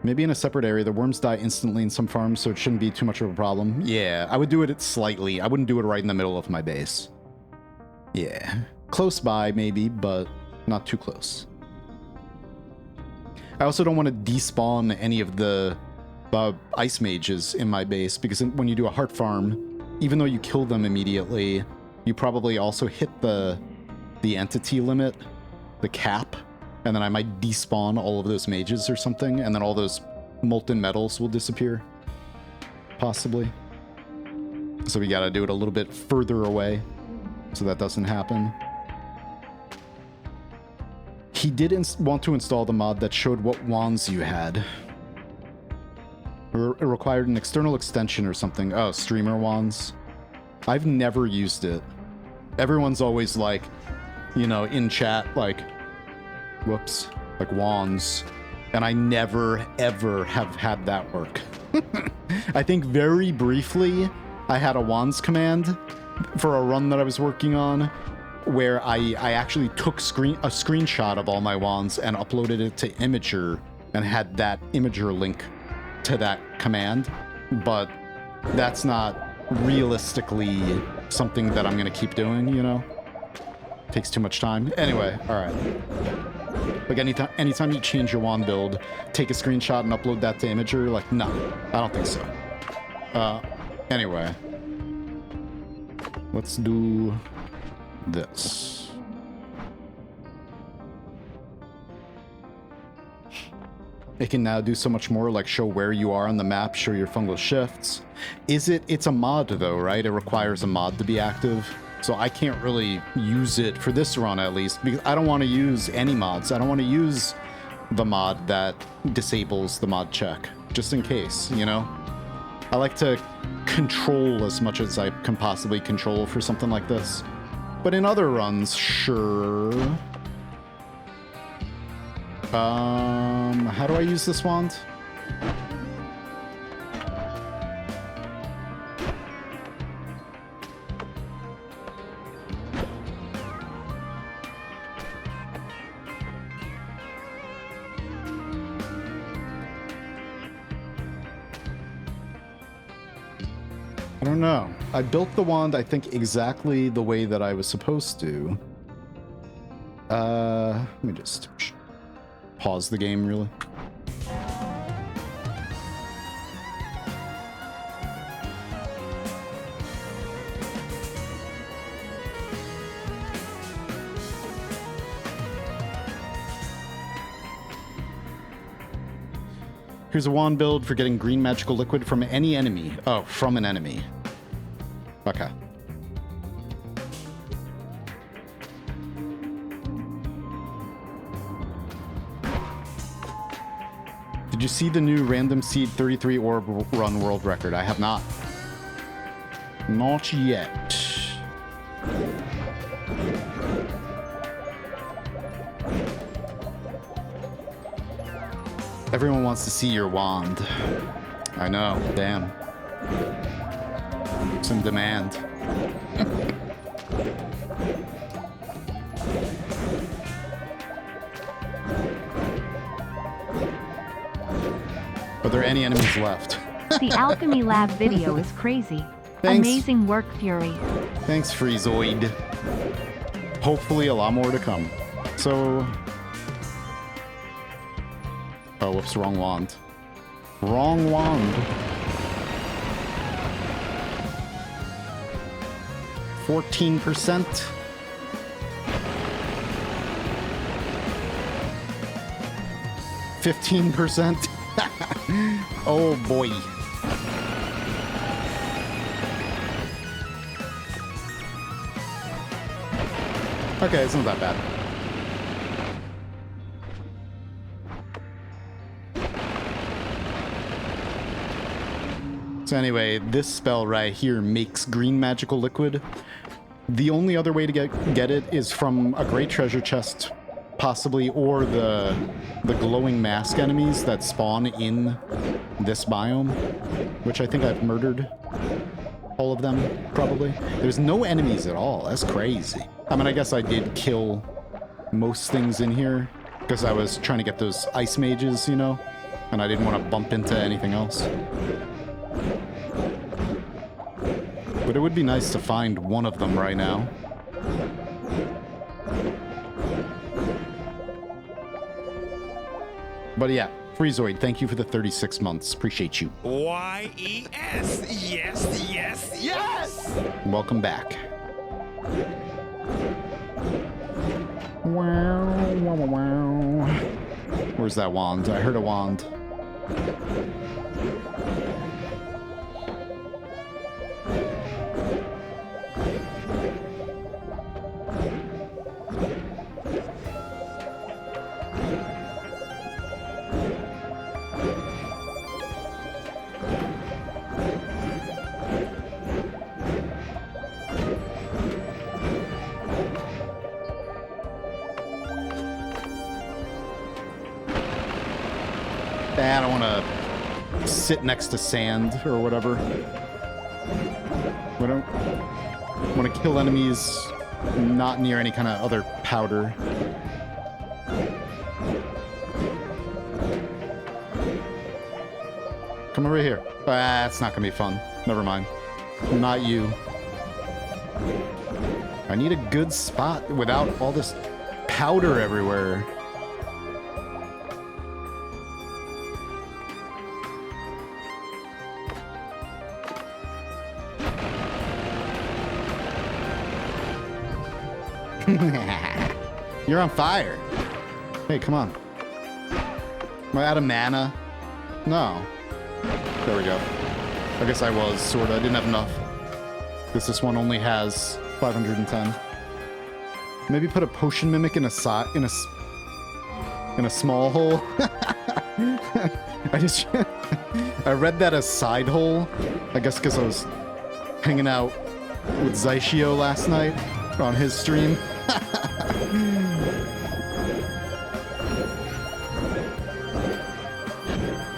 Maybe in a separate area, the worms die instantly in some farms, so it shouldn't be too much of a problem. Yeah, I would do it slightly. I wouldn't do it right in the middle of my base. Yeah. Close by, maybe, but not too close. I also don't want to despawn any of the ice mages in my base, because when you do a heart farm, even though you kill them immediately, you probably also hit the entity limit, the cap, and then I might despawn all of those mages or something, and then all those molten metals will disappear. Possibly. So we gotta do it a little bit further away so that doesn't happen. He did want to install the mod that showed what wands you had. It required an external extension or something. Oh, streamer wands. I've never used it. Everyone's always like, you know, in chat, like, whoops, like wands. And I never, ever have had that work. I think very briefly, I had a wands command for a run that I was working on, where I actually took a screenshot of all my wands and uploaded it to Imager and had that Imager link to that command. But that's not realistically something that I'm going to keep doing, you know? Takes too much time. Anyway, all right. Like anytime you change your wand build, take a screenshot and upload that to Imager? Like, no, I don't think so. Anyway. Let's do this. It can now do so much more, like show where you are on the map, show your fungal shifts. It's a mod though, right? It requires a mod to be active. So I can't really use it for this run at least, because I don't want to use any mods. I don't want to use the mod that disables the mod check. just in case, you know? I like to control as much as I can possibly control for something like this. But in other runs, sure. How do I use this wand? I don't know. I built the wand, I think, exactly the way that I was supposed to. Let me just pause the game, really. Here's a wand build for getting green magical liquid from any enemy. Oh, from an enemy. Okay. Did you see the new Random Seed 33 Orb Run world record? I have not. Not yet. Everyone wants to see your wand. I know, damn. Some demand. Are there any enemies left? The Alchemy Lab video is crazy. Thanks. Amazing work, Fury. Thanks, Freezoid. Hopefully a lot more to come. So... Oh, whoops, wrong wand. Wrong wand. 14%. 15%. Oh boy. Okay, it's not that bad. So anyway, this spell right here makes green magical liquid. The only other way to get it is from a great treasure chest, possibly, or the glowing mask enemies that spawn in this biome, which I think I've murdered all of them, probably. There's no enemies at all. That's crazy. I mean, I guess I did kill most things in here because I was trying to get those ice mages, you know, and I didn't want to bump into anything else. But it would be nice to find one of them right now. But yeah, Freezoid, thank you for the 36 months. Appreciate you. Y-E-S. Yes, yes, yes! Welcome back. Wow, wow, wow, wow. Where's that wand? I heard a wand. I don't want to sit next to sand or whatever. I don't want to kill enemies not near any kind of other powder. Come over here. That's not going to be fun. Never mind. Not you. I need a good spot without all this powder everywhere. You're on fire. Hey, come on. Am I out of mana? No. There we go. I guess I was, sorta. I didn't have enough. Because this one only has 510. Maybe put a potion mimic in a small hole. I just I read that as side hole. I guess because I was hanging out with Zyshio last night on his stream.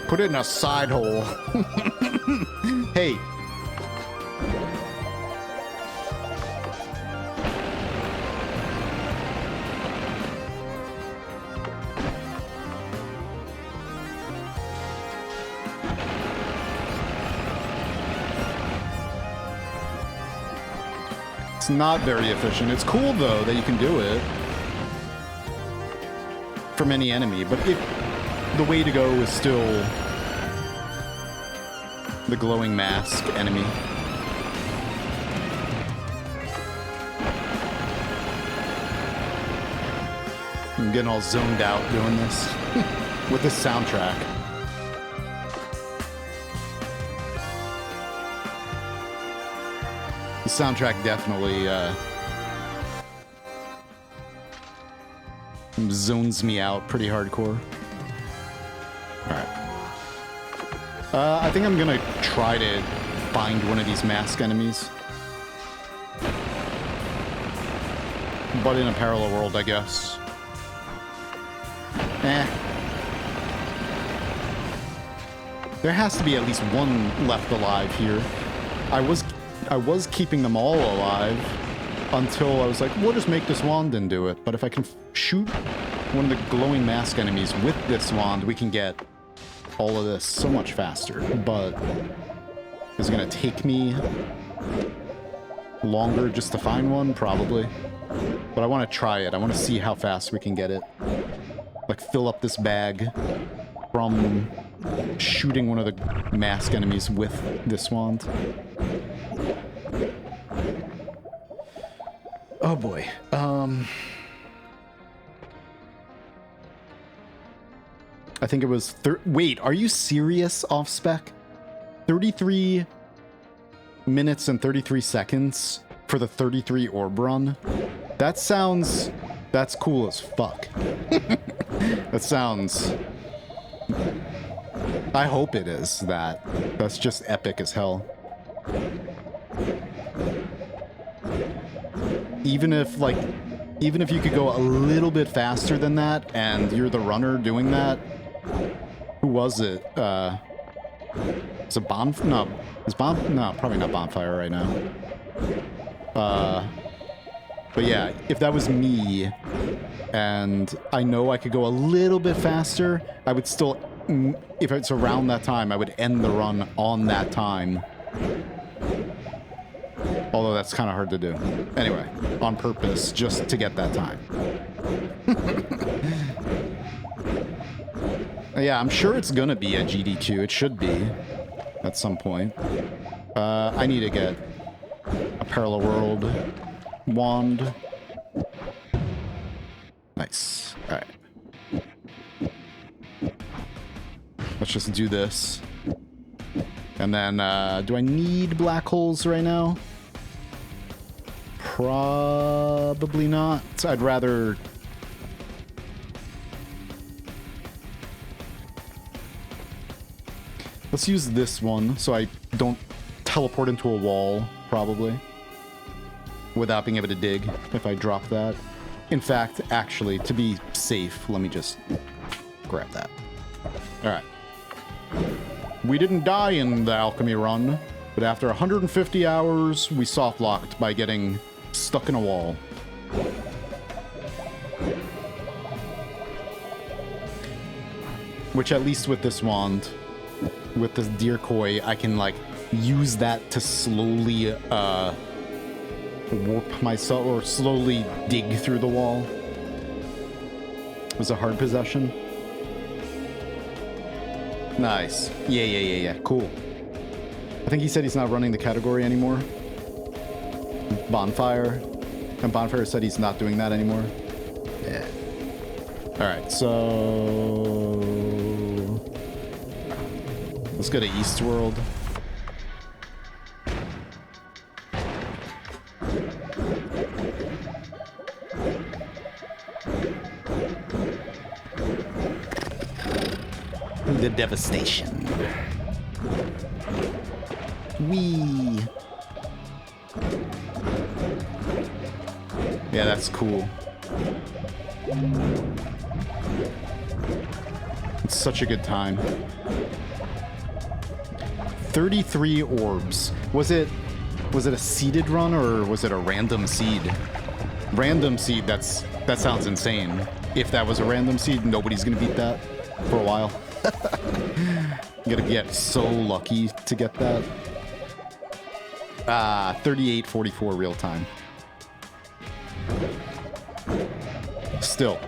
Put it in a side hole. Hey. It's not very efficient. It's cool though that you can do it from any enemy, but the way to go is still the glowing mask enemy. I'm getting all zoned out doing this with this soundtrack. The soundtrack definitely zones me out pretty hardcore. Alright. I think I'm gonna try to find one of these mask enemies. But in a parallel world, I guess. There has to be at least one left alive here. I was keeping them all alive until I was like, we'll just make this wand and do it. But if I can shoot one of the glowing mask enemies with this wand, we can get all of this so much faster. But is it gonna take me longer just to find one? Probably. But I want to try it. I want to see how fast we can get it. Like, fill up this bag from shooting one of the mask enemies with this wand. Oh boy. I think it was wait, are you serious, off spec? 33 minutes and 33 seconds for the 33 orb run? That's cool as fuck. That sounds... I hope it is that. That's just epic as hell. Even if you could go a little bit faster than that, and you're the runner doing that. Who was it? Is it Bonfire? No. No, probably not Bonfire right now. But yeah, if that was me, and I know I could go a little bit faster, I would still, if it's around that time, I would end the run on that time. Although that's kind of hard to do. Anyway, on purpose, just to get that time. Yeah, I'm sure it's gonna be a GDQ. It should be at some point. I need to get a parallel world wand. Nice. Alright. Let's just do this. And then, do I need black holes right now? Probably not. I'd rather... Let's use this one so I don't teleport into a wall, probably. Without being able to dig if I drop that. In fact, actually, to be safe, let me just grab that. Alright. We didn't die in the Alchemy Run, but after 150 hours, we soft-locked by getting stuck in a wall. Which, at least with this wand, with this deer koi, I can, like, use that to slowly, warp myself, or slowly dig through the wall. It was a hard possession. Nice. Yeah. Cool. I think he said he's not running the category anymore. Bonfire. And Bonfire said he's not doing that anymore. Yeah. Alright, so... let's go to Eastworld. The devastation. Whee! Yeah, that's cool. It's such a good time. 33 orbs. Was it a seeded run or was it a random seed? Random seed, that sounds insane. If that was a random seed, nobody's gonna beat that for a while. You gotta get so lucky to get that. 38:44 real time. Still.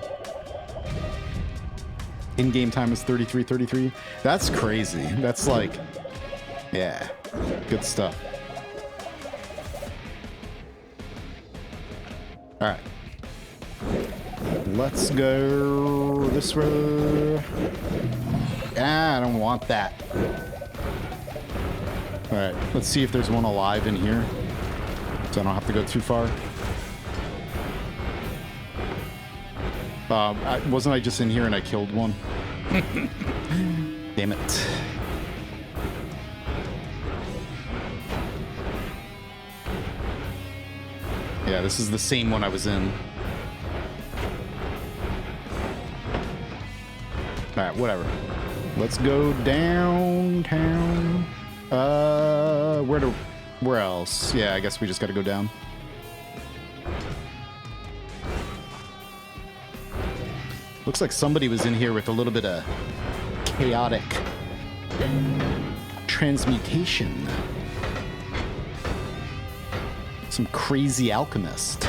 In-game time is 33:33. That's crazy. That's like, yeah, good stuff. All right. Let's go this way. Ah, I don't want that. All right, let's see if there's one alive in here, so I don't have to go too far. Wasn't I just in here and I killed one? Damn it. Yeah, this is the same one I was in. Alright, whatever. Let's go downtown. Where else? Yeah, I guess we just gotta go down. Looks like somebody was in here with a little bit of chaotic transmutation. Some crazy alchemist.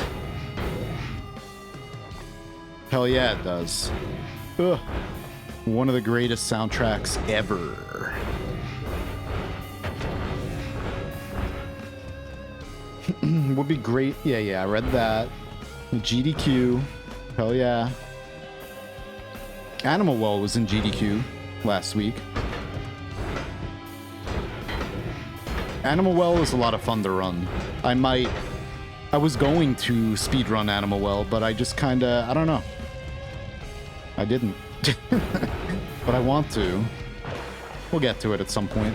Hell yeah, it does. Ugh. One of the greatest soundtracks ever. Would be great. Yeah, I read that. GDQ. Hell yeah. Animal Well was in GDQ last week. Animal Well is a lot of fun to run. I was going to speedrun Animal Well, but I just kinda, I don't know. I didn't. But I want to. We'll get to it at some point.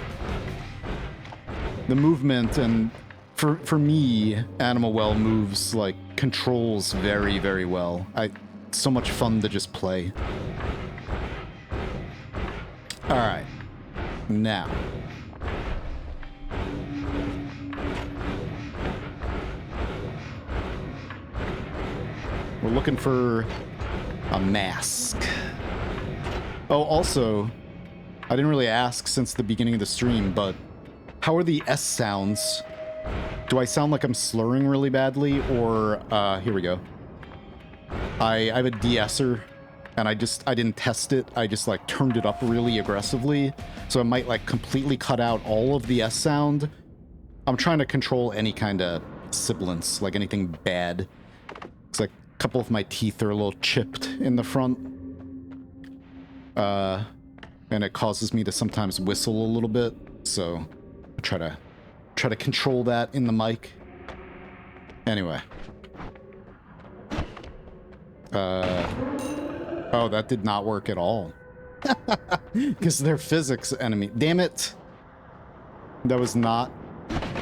The movement, and for me, Animal Well moves, like, controls very, very well. So much fun to just play. Alright. Now. We're looking for a mask. Oh, also, I didn't really ask since the beginning of the stream, but how are the S sounds? Do I sound like I'm slurring really badly, or, here we go. I have a de-esser, and I didn't test it. I just, like, turned it up really aggressively, so it might, like, completely cut out all of the S sound. I'm trying to control any kind of sibilance, like anything bad. It's like a couple of my teeth are a little chipped in the front. And it causes me to sometimes whistle a little bit, so I try to control that in the mic. Anyway. Oh, that did not work at all. Because they're physics enemy. Damn it! That was not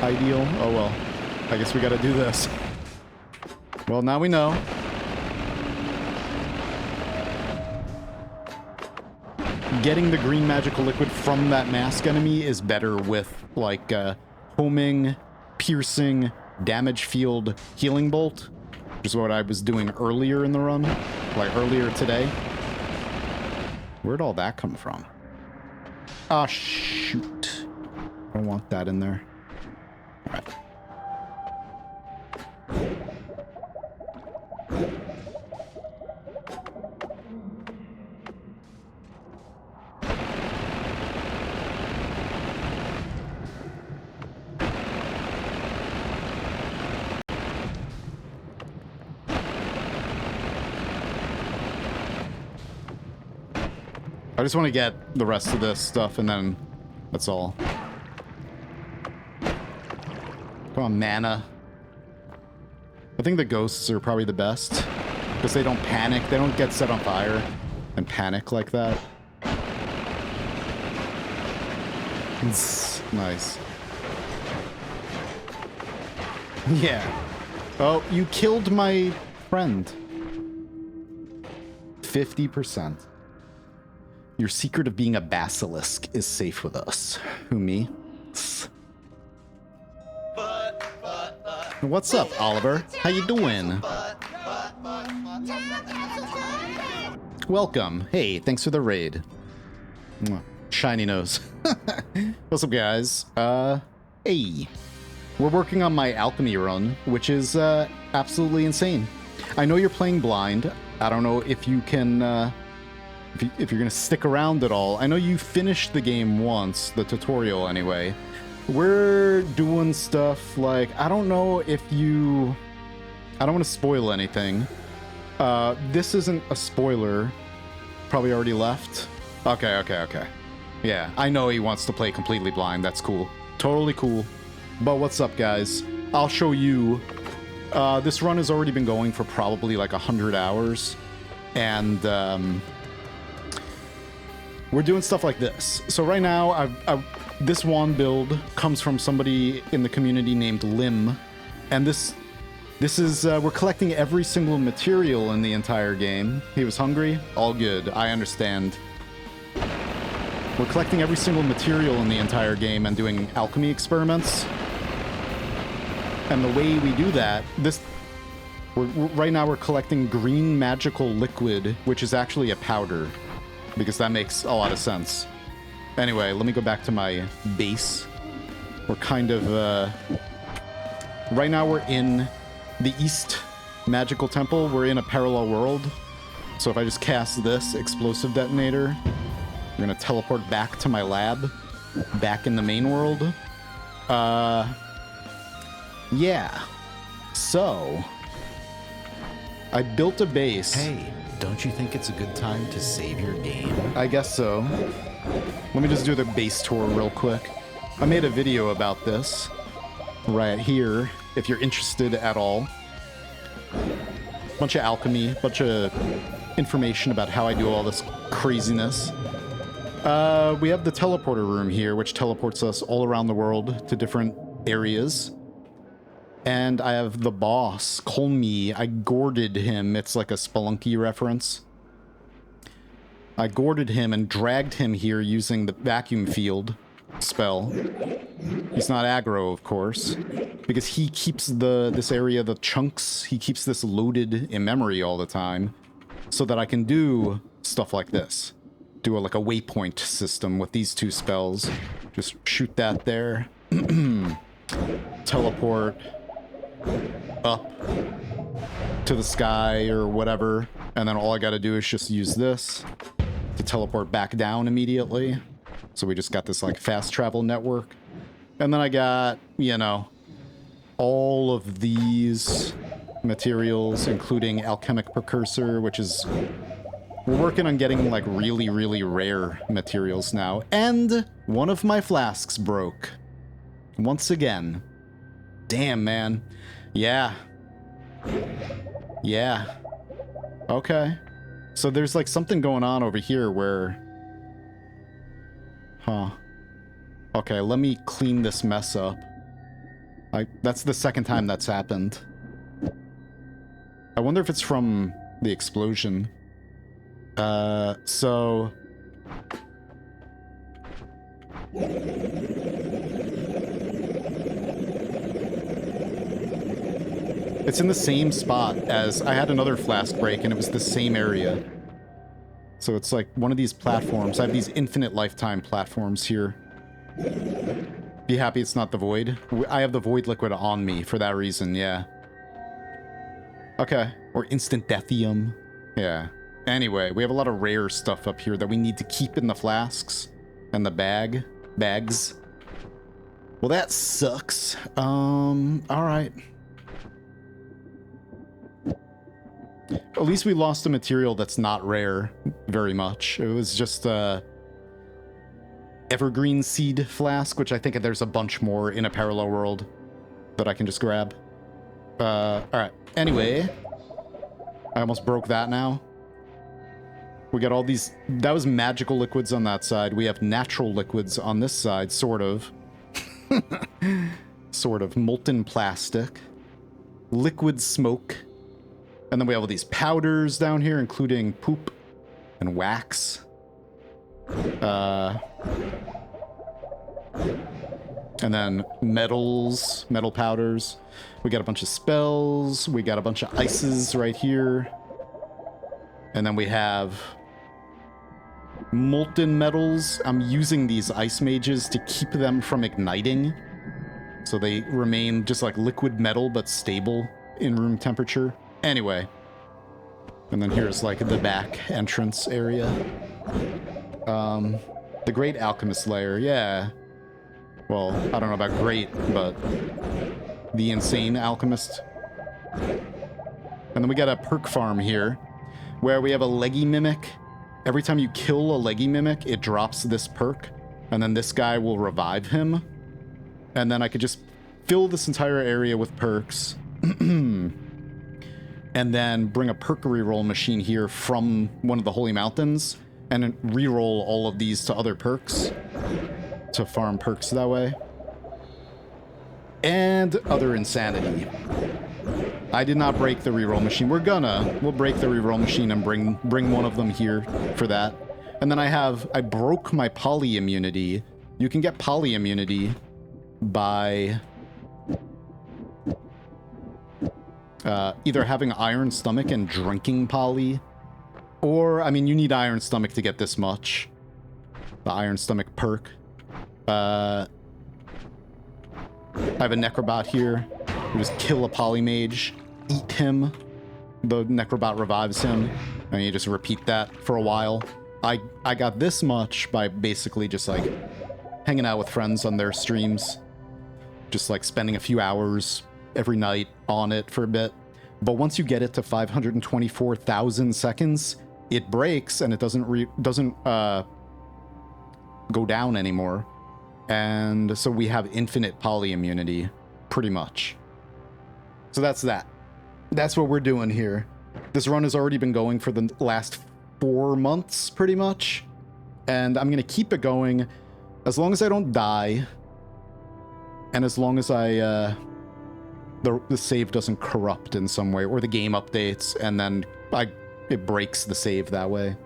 ideal. Oh well. I guess we gotta do this. Well, now we know. Getting the green magical liquid from that mask enemy is better with, like, homing, piercing, damage field, healing bolt, which is what I was doing earlier in the run, like earlier today. Where'd all that come from? Ah, shoot. I don't want that in there. All right. I just want to get the rest of this stuff, and then that's all. Come on, mana. I think the ghosts are probably the best, because they don't panic. They don't get set on fire and panic like that. Nice. Yeah. Oh, you killed my friend. 50%. Your secret of being a basilisk is safe with us. Who, me? What's up, Oliver? How you doing? Welcome. Hey, thanks for the raid. Mwah. Shiny nose. What's up, guys? Hey. We're working on my Alchemy Run, which is absolutely insane. I know you're playing blind. I don't know if you can, if you're gonna stick around at all. I know you finished the game once, the tutorial anyway. We're doing stuff like, I don't know if you... I don't want to spoil anything. This isn't a spoiler. Probably already left. Okay. Yeah, I know he wants to play completely blind. That's cool. Totally cool. But what's up, guys? I'll show you. This run has already been going for probably like 100 hours. And we're doing stuff like this. So right now, this wand build comes from somebody in the community named Lim. And this is, we're collecting every single material in the entire game. He was hungry? All good. I understand. We're collecting every single material in the entire game and doing alchemy experiments. And the way we do that, right now we're collecting green magical liquid, which is actually a powder, because that makes a lot of sense. Anyway, let me go back to my base. We're kind of, right now we're in the East Magical Temple. We're in a parallel world. So if I just cast this explosive detonator, we're gonna teleport back to my lab, back in the main world. Yeah. So, I built a base. Hey, don't you think it's a good time to save your game? I guess so. Let me just do the base tour real quick. I made a video about this right here, if you're interested at all. Bunch of alchemy, bunch of information about how I do all this craziness. We have the teleporter room here, which teleports us all around the world to different areas. And I have the boss, Colmy. I gourded him. It's like a Spelunky reference. I gourded him and dragged him here using the vacuum field spell. He's not aggro, of course, because he keeps this area, the chunks, he keeps this loaded in memory all the time, so that I can do stuff like this. Do like a waypoint system with these two spells. Just shoot that there. Teleport up to the sky or whatever, and then all I gotta do is just use this to teleport back down immediately. So we just got this like fast travel network. And then I got, you know, all of these materials, including alchemic precursor, which is... We're working on getting like really, really rare materials now. And one of my flasks broke. Once again. Damn, man. Yeah. Yeah. Okay. So there's like something going on over here where... Huh. Okay, let me clean this mess up. That's the second time that's happened. I wonder if it's from the explosion. So... It's in the same spot as... I had another flask break, and it was the same area. So it's like one of these platforms. I have these infinite lifetime platforms here. Be happy it's not the void. I have the void liquid on me for that reason, yeah. Okay. Or instant deathium. Yeah. Anyway, we have a lot of rare stuff up here that we need to keep in the flasks. And the bags. Well, that sucks. Alright. At least we lost a material that's not rare very much. It was just evergreen seed flask, which I think there's a bunch more in a parallel world that I can just grab. Alright. Anyway, I almost broke that now. We got all these... That was magical liquids on that side. We have natural liquids on this side, sort of. Sort of. Molten plastic. Liquid smoke. And then we have all these powders down here, including poop and wax. And then metals, metal powders. We got a bunch of spells. We got a bunch of ices right here. And then we have molten metals. I'm using these ice mages to keep them from igniting. So they remain just like liquid metal, but stable in room temperature. Anyway. And then here's like the back entrance area. The Great Alchemist layer, yeah. Well, I don't know about great, but the insane alchemist. And then we got a perk farm here, where we have a leggy mimic. Every time you kill a leggy mimic, it drops this perk, and then this guy will revive him. And then I could just fill this entire area with perks. And then bring a perk reroll machine here from one of the Holy Mountains, and reroll all of these to other perks to farm perks that way. And other insanity. I did not break the reroll machine. We'll break the reroll machine and bring one of them here for that. And then I broke my poly immunity. You can get poly immunity by either having iron stomach and drinking poly, or, I mean, you need iron stomach to get this much. The iron stomach perk. I have a necrobot here. You just kill a polymage, eat him, the necrobot revives him, and you just repeat that for a while. I got this much by basically just like hanging out with friends on their streams, just like spending a few hours every night on it for a bit. But once you get it to 524,000 seconds, it breaks and it doesn't go down anymore. And so we have infinite poly immunity, pretty much. So that's that. That's what we're doing here. This run has already been going for the last 4 months, pretty much. And I'm going to keep it going as long as I don't die. And as long as the save doesn't corrupt in some way, or the game updates, and then it breaks the save that way.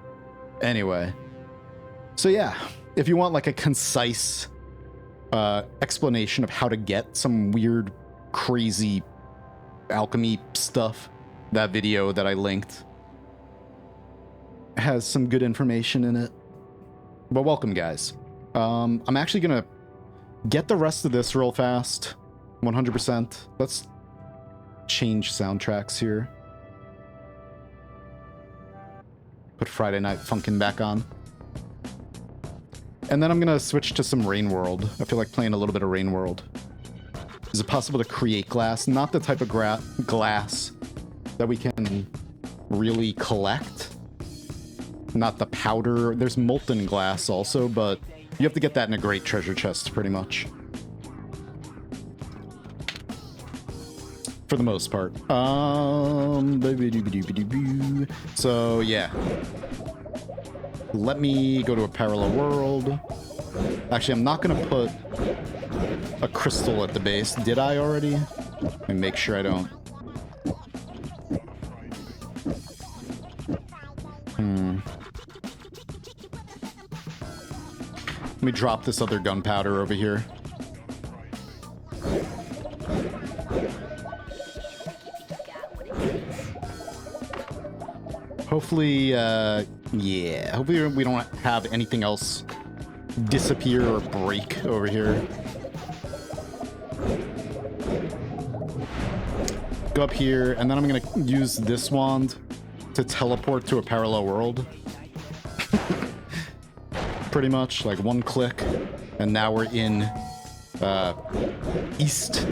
Anyway. So yeah, if you want like a concise explanation of how to get some weird, crazy alchemy stuff, that video that I linked has some good information in it. But welcome, guys. I'm actually gonna get the rest of this real fast. 100%. Let's change soundtracks here. Put Friday Night Funkin' back on. And then I'm gonna switch to some Rain World. I feel like playing a little bit of Rain World. Is it possible to create glass? Not the type of glass that we can really collect. Not the powder. There's molten glass also, but you have to get that in a great treasure chest, pretty much. For the most part. So, yeah. Let me go to a parallel world. Actually, I'm not going to put a crystal at the base. Did I already? And make sure I don't. Let me drop this other gunpowder over here. Hopefully, yeah. Hopefully we don't have anything else disappear or break over here. Go up here, and then I'm gonna use this wand to teleport to a parallel world. Pretty much, like one click, and now we're in East.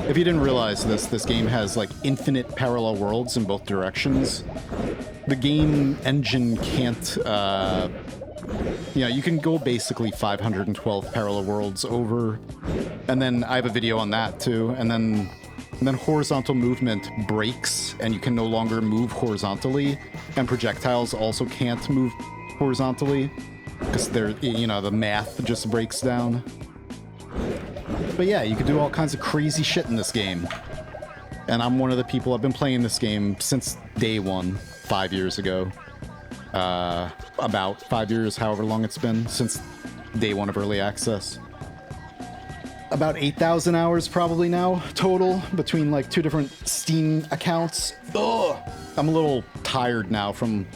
If you didn't realize this game has like infinite parallel worlds in both directions. The game engine can't, you can go basically 512 parallel worlds over, and then I have a video on that too, and then And then horizontal movement breaks, and you can no longer move horizontally. And projectiles also can't move horizontally because they're, you know, the math just breaks down. But yeah, you can do all kinds of crazy shit in this game. And I'm one of the people, I've been playing this game since day one, 5 years ago. About 5 years, however long it's been, since day one of early access. About 8,000 hours probably now, total, between like 2 different Steam accounts. Ugh! I'm a little tired now from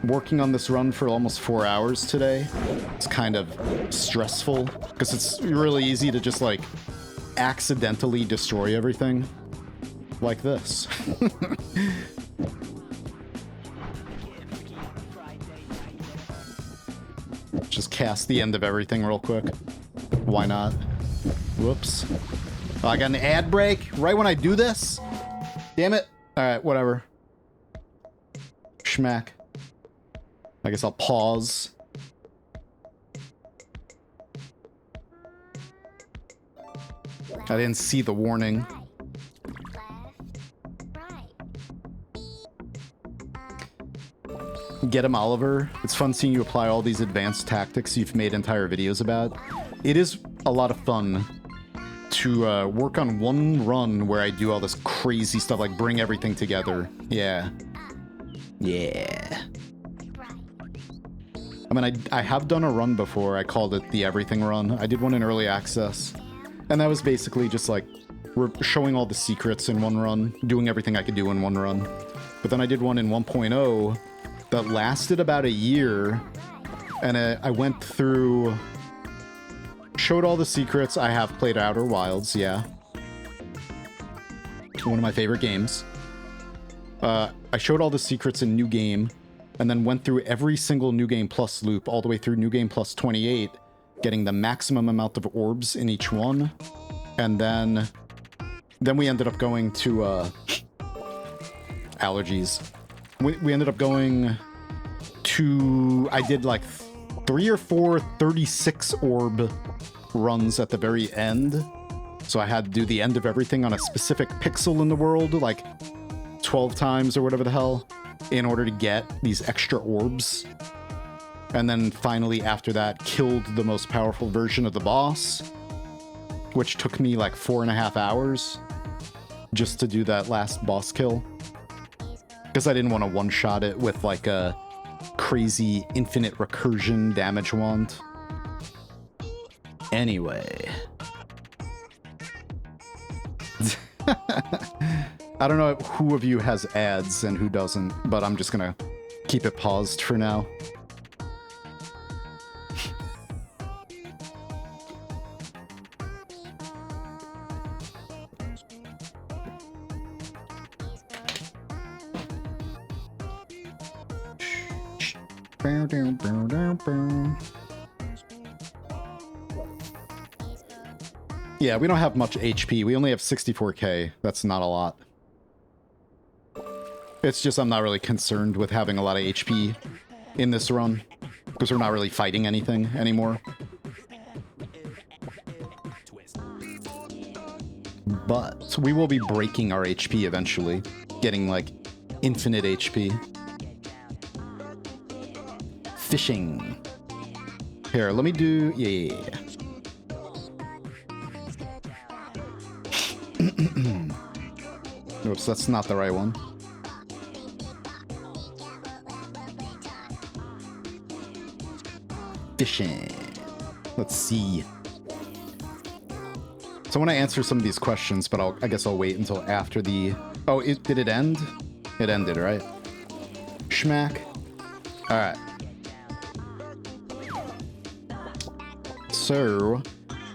working on this run for almost 4 hours today. It's kind of stressful, because it's really easy to just like accidentally destroy everything. Like this. Just cast the end of everything real quick. Why not? Whoops. Oh, I got an ad break right when I do this? Damn it. Alright, whatever. Schmack. I guess I'll pause. I didn't see the warning. Get him, Oliver. It's fun seeing you apply all these advanced tactics you've made entire videos about. It is a lot of fun to work on one run where I do all this crazy stuff, like bring everything together. Yeah. Yeah. I mean, I have done a run before. I called it the Everything Run. I did one in early access. And that was basically just like, we're showing all the secrets in one run, doing everything I could do in one run. But then I did one in 1.0 that lasted about a year, and I went through, showed all the secrets. I have played Outer Wilds, yeah. One of my favorite games. I showed all the secrets in New Game, and then went through every single New Game Plus loop, all the way through New Game Plus 28, getting the maximum amount of orbs in each one. And then we ended up going to, allergies. We ended up going to, I did like 3 or 4 36 orb runs at the very end. So I had to do the end of everything on a specific pixel in the world, like 12 times or whatever the hell, in order to get these extra orbs. And then finally after that, killed the most powerful version of the boss, which took me like 4.5 hours just to do that last boss kill. Because I didn't want to one-shot it with like a crazy infinite recursion damage wand. Anyway. I don't know who of you has ads and who doesn't, but I'm just gonna keep it paused for now. Yeah, we don't have much HP. We only have 64k. That's not a lot. It's just I'm not really concerned with having a lot of HP in this run, because we're not really fighting anything anymore. But we will be breaking our HP eventually, getting like infinite HP. Fishing. Here, let me do... Yeah. Oops, that's not the right one. Fishing. Let's see. So I want to answer some of these questions, but I guess I'll wait until after the... Oh, did it end? It ended, right? Schmack. Alright. So,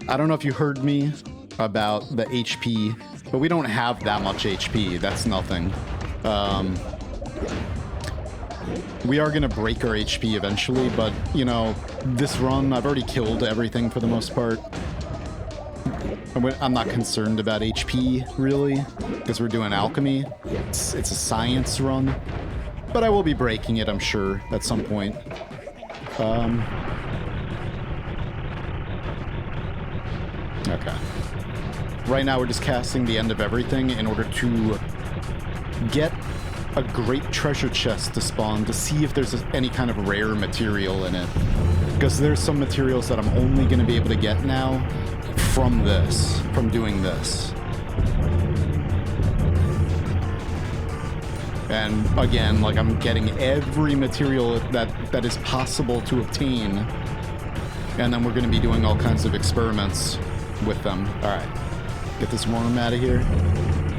I don't know if you heard me about the HP, but we don't have that much HP. That's nothing. We are going to break our HP eventually, but, you know, this run, I've already killed everything for the most part. I'm not concerned about HP, really, because we're doing alchemy. It's a science run, but I will be breaking it, I'm sure, at some point. Okay. Right now we're just casting the end of everything in order to get a great treasure chest to spawn to see if there's any kind of rare material in it. Because there's some materials that I'm only going to be able to get now from this, from doing this. And again, like, I'm getting every material that is possible to obtain. And then we're going to be doing all kinds of experiments with them. All right. Get this worm out of here.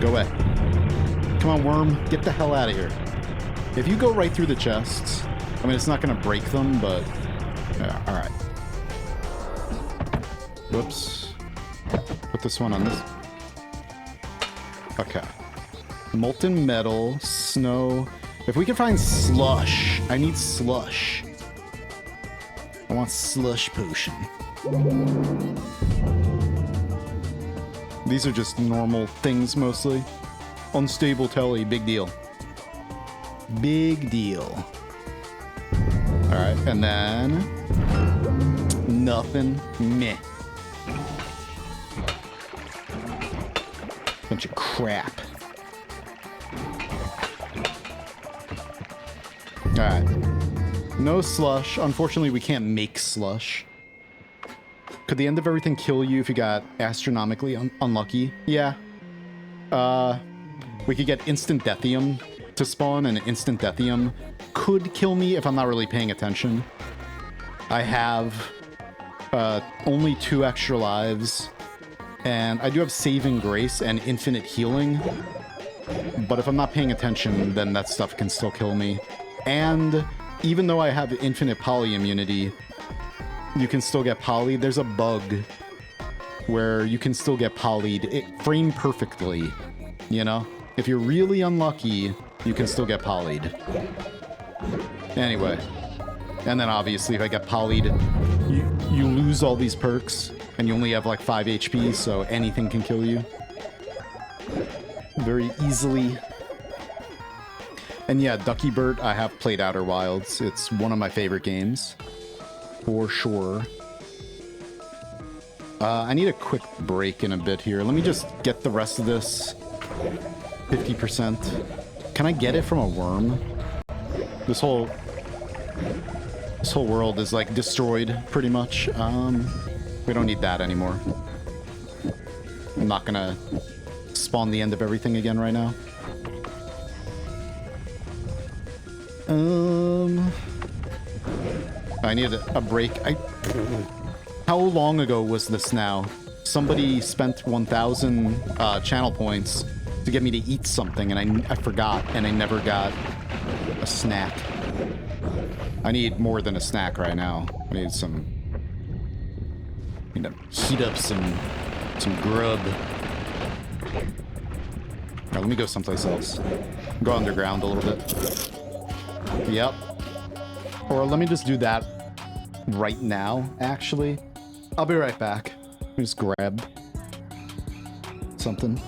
Go away. Come on, worm. Get the hell out of here. If you go right through the chests, I mean, it's not going to break them, but... Yeah, all right. Whoops. Put this one on this. Okay. Molten metal, snow. If we can find slush. I need slush. I want slush potion. These are just normal things mostly. Unstable telly, big deal. Big deal. Alright, and then... nothing. Meh. Bunch of crap. Alright. No slush. Unfortunately, we can't make slush. Could the end of everything kill you if you got astronomically unlucky? Yeah. We could get instant deathium to spawn, and instant deathium could kill me if I'm not really paying attention. I have only 2 extra lives, and I do have saving grace and infinite healing, but if I'm not paying attention, then that stuff can still kill me. And even though I have infinite poly immunity, you can still get polyed. There's a bug where you can still get polyed. It framed perfectly, you know? If you're really unlucky, you can still get polyed. Anyway. And then obviously if I get polyed, you lose all these perks, and you only have like 5 HP, so anything can kill you. Very easily. And yeah, Ducky Burt, I have played Outer Wilds. It's one of my favorite games. For sure. I need a quick break in a bit here. Let me just get the rest of this 50%. Can I get it from a worm? This whole world is like destroyed pretty much. We don't need that anymore. I'm not gonna spawn the end of everything again right now. I need a break. How long ago was this now? Somebody spent 1,000 channel points to get me to eat something, and I forgot, and I never got a snack. I need more than a snack right now. I need some... I need to heat up some grub. Alright, let me go someplace else. Go underground a little bit. Yep. Or let me just do that right now, actually. I'll be right back. Let me just grab something.